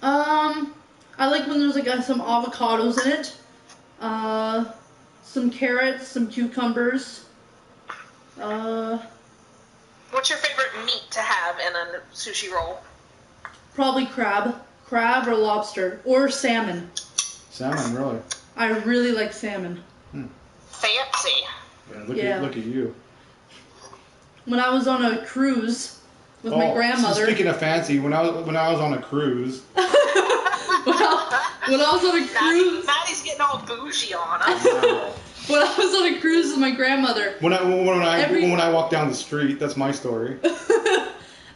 I like when there's like some avocados in it, some carrots, some cucumbers. What's your favorite meat to have in a sushi roll? Probably crab or lobster or salmon. Salmon, really? I really like salmon. Fancy. Yeah, look at you. When I was on a cruise with my grandmother. So speaking of fancy, when I was on a cruise. when I was on a cruise. Maddie's getting all bougie on us. When I was on a cruise with my grandmother. When I walk down the street, that's my story.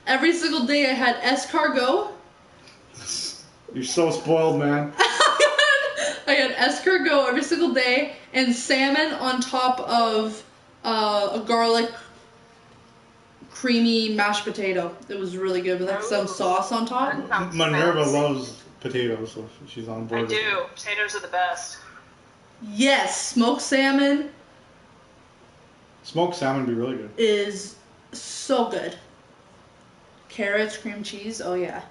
Every single day I had escargot. You're so spoiled, man. I had escargot every single day and salmon on top of a garlic creamy mashed potato. It was really good with like some sauce on top. Minerva loves potatoes, so she's on board. I do. Potatoes are the best. Yes, smoked salmon Smoked salmon would be really good. is so good. Carrots, cream cheese, oh yeah.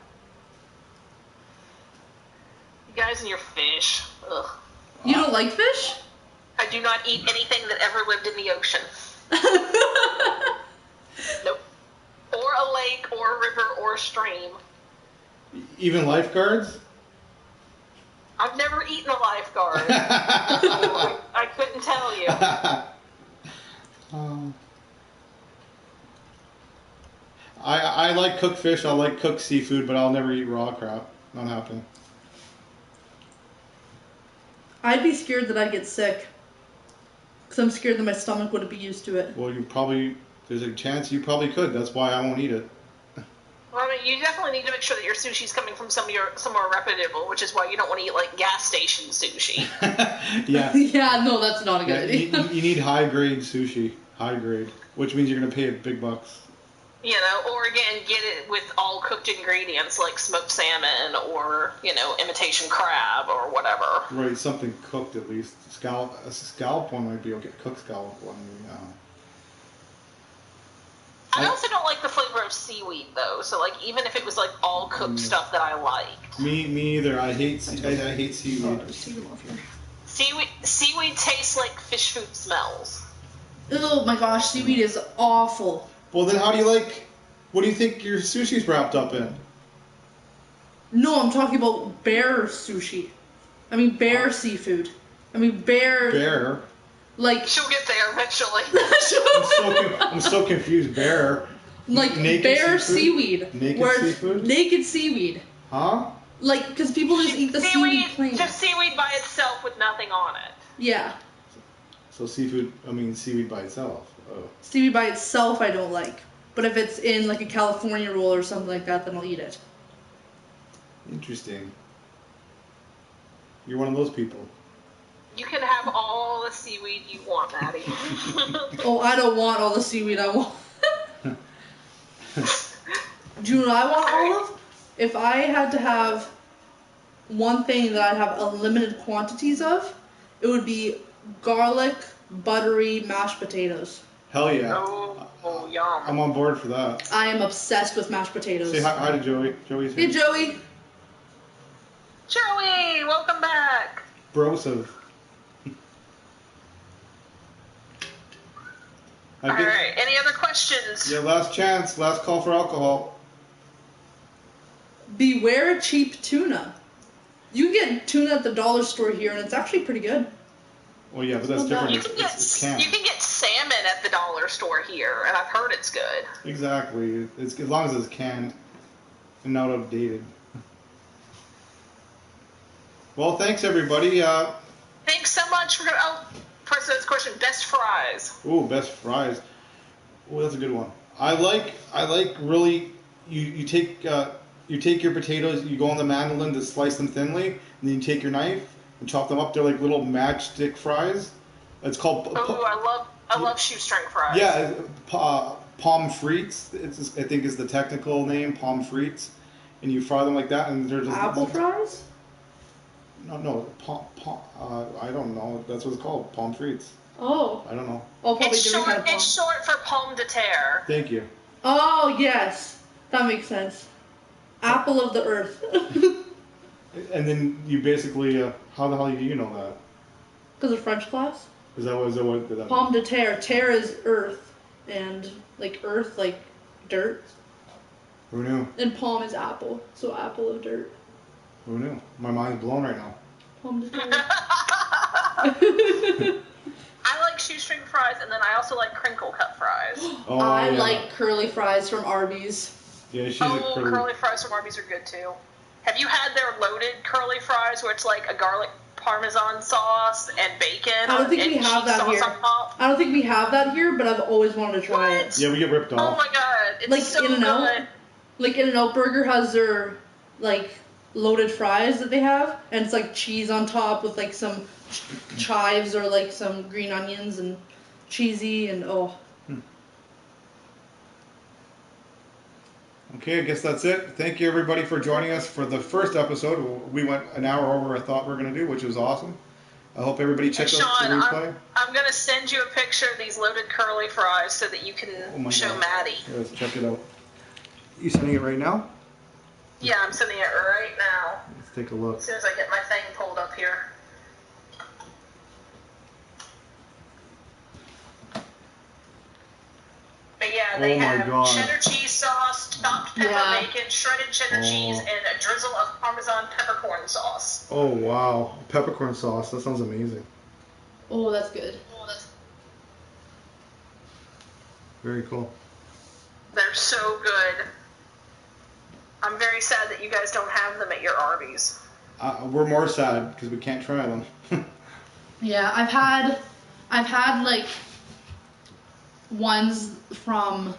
You guys and your fish. Ugh. You don't like fish? I do not eat anything that ever lived in the ocean. Nope. Or a lake, or a river, or a stream. Even lifeguards? I've never eaten a lifeguard. I couldn't tell you. I like cooked fish. I like cooked seafood, but I'll never eat raw crap. Not happening. I'd be scared that I'd get sick. Because I'm scared that my stomach wouldn't be used to it. Well, there's a chance you probably could. That's why I won't eat it. Well, I mean, you definitely need to make sure that your sushi's coming from somewhere reputable, which is why you don't want to eat like gas station sushi. Yeah. Yeah, no, that's not a good idea. You need high grade sushi. High grade. Which means you're going to pay big bucks. You know, or again, get it with all cooked ingredients like smoked salmon or, imitation crab or whatever. Right, something cooked at least. A scallop one might be okay. Cooked scallop one. I also don't like the flavor of seaweed though. So like, even if it was like all cooked stuff that I liked. Me either. I hate seaweed. Oh, just take them off here. Seaweed tastes like fish food smells. Oh my gosh, seaweed is awful. Well, then what do you think your sushi's wrapped up in? No, I'm talking about bear sushi. I mean bear seafood. I mean bear. Bear? Like, she'll get there eventually. I'm so confused. Bear? Like bear seaweed. Naked seafood? Naked seaweed. Huh? Like, because people just eat the seaweed plain. Just seaweed by itself with nothing on it. Yeah. So seaweed by itself. Oh. Seaweed by itself I don't like. But if it's in like a California roll or something like that, then I'll eat it. Interesting. You're one of those people. You can have all the seaweed you want, Maddie. Oh, I don't want all the seaweed I want. Do you know what I want all of? If I had to have one thing that I'd have unlimited quantities of, it would be garlic, buttery mashed potatoes. Hell yeah. Oh, yum. I'm on board for that. I am obsessed with mashed potatoes. Say hi to Joey. Joey's here. Hey, Joey. Joey, welcome back. Brosov. All right. Any other questions? Yeah, last chance. Last call for alcohol. Beware cheap tuna. You can get tuna at the dollar store here, and it's actually pretty good. Well, yeah, but that's different. You can get salmon at the dollar store here, and I've heard it's good. Exactly. It's as long as it's canned and not outdated. Well, thanks everybody. Thanks so much for President's question. Best fries. Ooh, best fries. Oh, that's a good one. I like really. You take your potatoes. You go on the mandolin to slice them thinly, and then you take your knife and chop them up. They're like little matchstick fries. It's called. Oh, I love shoestring fries. Yeah, palm frites. I think is the technical name, palm frites, and you fry them like that, and they're just apple fries. No, I don't know. That's what it's called, palm frites. Oh. I don't know. Oh, it's short for pomme de terre. Thank you. Oh yes, that makes sense. Apple of the earth. And then you basically, how the hell do you know that? Because of French class. Is that what? Pomme de terre. Terre is earth, and like earth, like dirt. Who knew? And palm is apple, so apple of dirt. Who knew? My mind's blown right now. Pomme de terre. I like shoestring fries, and then I also like crinkle cut fries. Oh, I yeah. like curly fries from Arby's. Yeah, she's curly fries from Arby's are good too. Have you had their loaded curly fries where it's like a garlic parmesan sauce and bacon? I don't think we have that here. I don't think we have that here, but I've always wanted to try it. Yeah, we get ripped off. Oh my god, it's like so In-N-Out, good. like In-N-Out Burger has their like loaded fries that they have, and it's like cheese on top with like some chives or like some green onions and cheesy and oh. Okay, I guess that's it. Thank you everybody for joining us for the first episode. We went an hour over I thought we were going to do, which was awesome. I hope everybody checked out the replay. I'm going to send you a picture of these loaded curly fries so that you can show Maddie. Yeah, let's check it out. You sending it right now? Yeah, I'm sending it right now. Let's take a look. As soon as I get my thing pulled up here. But yeah, they have cheddar cheese sauce, chopped pepper bacon, shredded cheddar cheese, and a drizzle of Parmesan peppercorn sauce. Oh, wow. Peppercorn sauce. That sounds amazing. Oh, that's good. Very cool. They're so good. I'm very sad that you guys don't have them at your Arby's. We're more sad because we can't try them. Yeah, I've had like ones from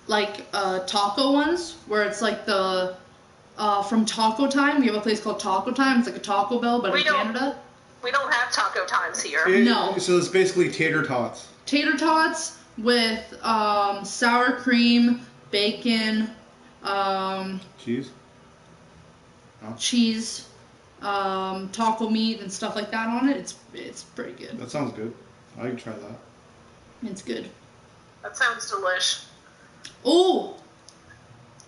like taco ones where it's like the from Taco Time. We have a place called Taco Time. It's like a Taco Bell, but in Canada. We don't have taco times here. No. So it's basically tater tots. Tater tots with sour cream, bacon, Cheese. cheese, taco meat, and stuff like that on it. It's pretty good. That sounds good. I can try that. It's good. That sounds delish. Oh,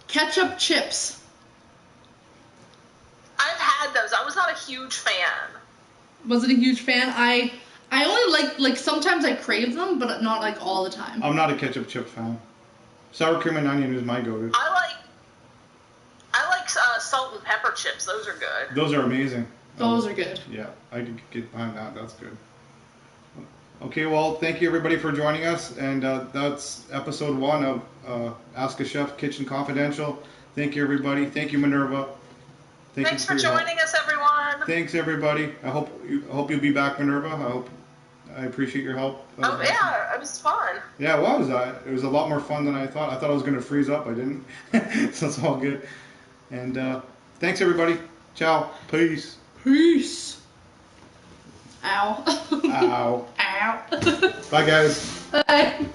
ketchup chips. I've had those. I was not a huge fan. Wasn't a huge fan. I only like sometimes I crave them, but not like all the time. I'm not a ketchup chip fan. Sour cream and onion is my go-to. I like salt and pepper chips. Those are good. Those are amazing. Those are good. Yeah, I can get behind that. That's good. Okay, well, thank you everybody for joining us, and that's episode 1 of Ask a Chef Kitchen Confidential. Thank you everybody. Thank you Minerva. Thanks for joining us, everyone. Thanks everybody. I hope you'll be back, Minerva. I appreciate your help. Oh awesome. Yeah, it was fun. Yeah, it was. It was a lot more fun than I thought. I thought I was going to freeze up. I didn't. So it's all good. And thanks everybody. Ciao. Peace. Peace. Ow. Ow. Ow. Bye guys. Bye.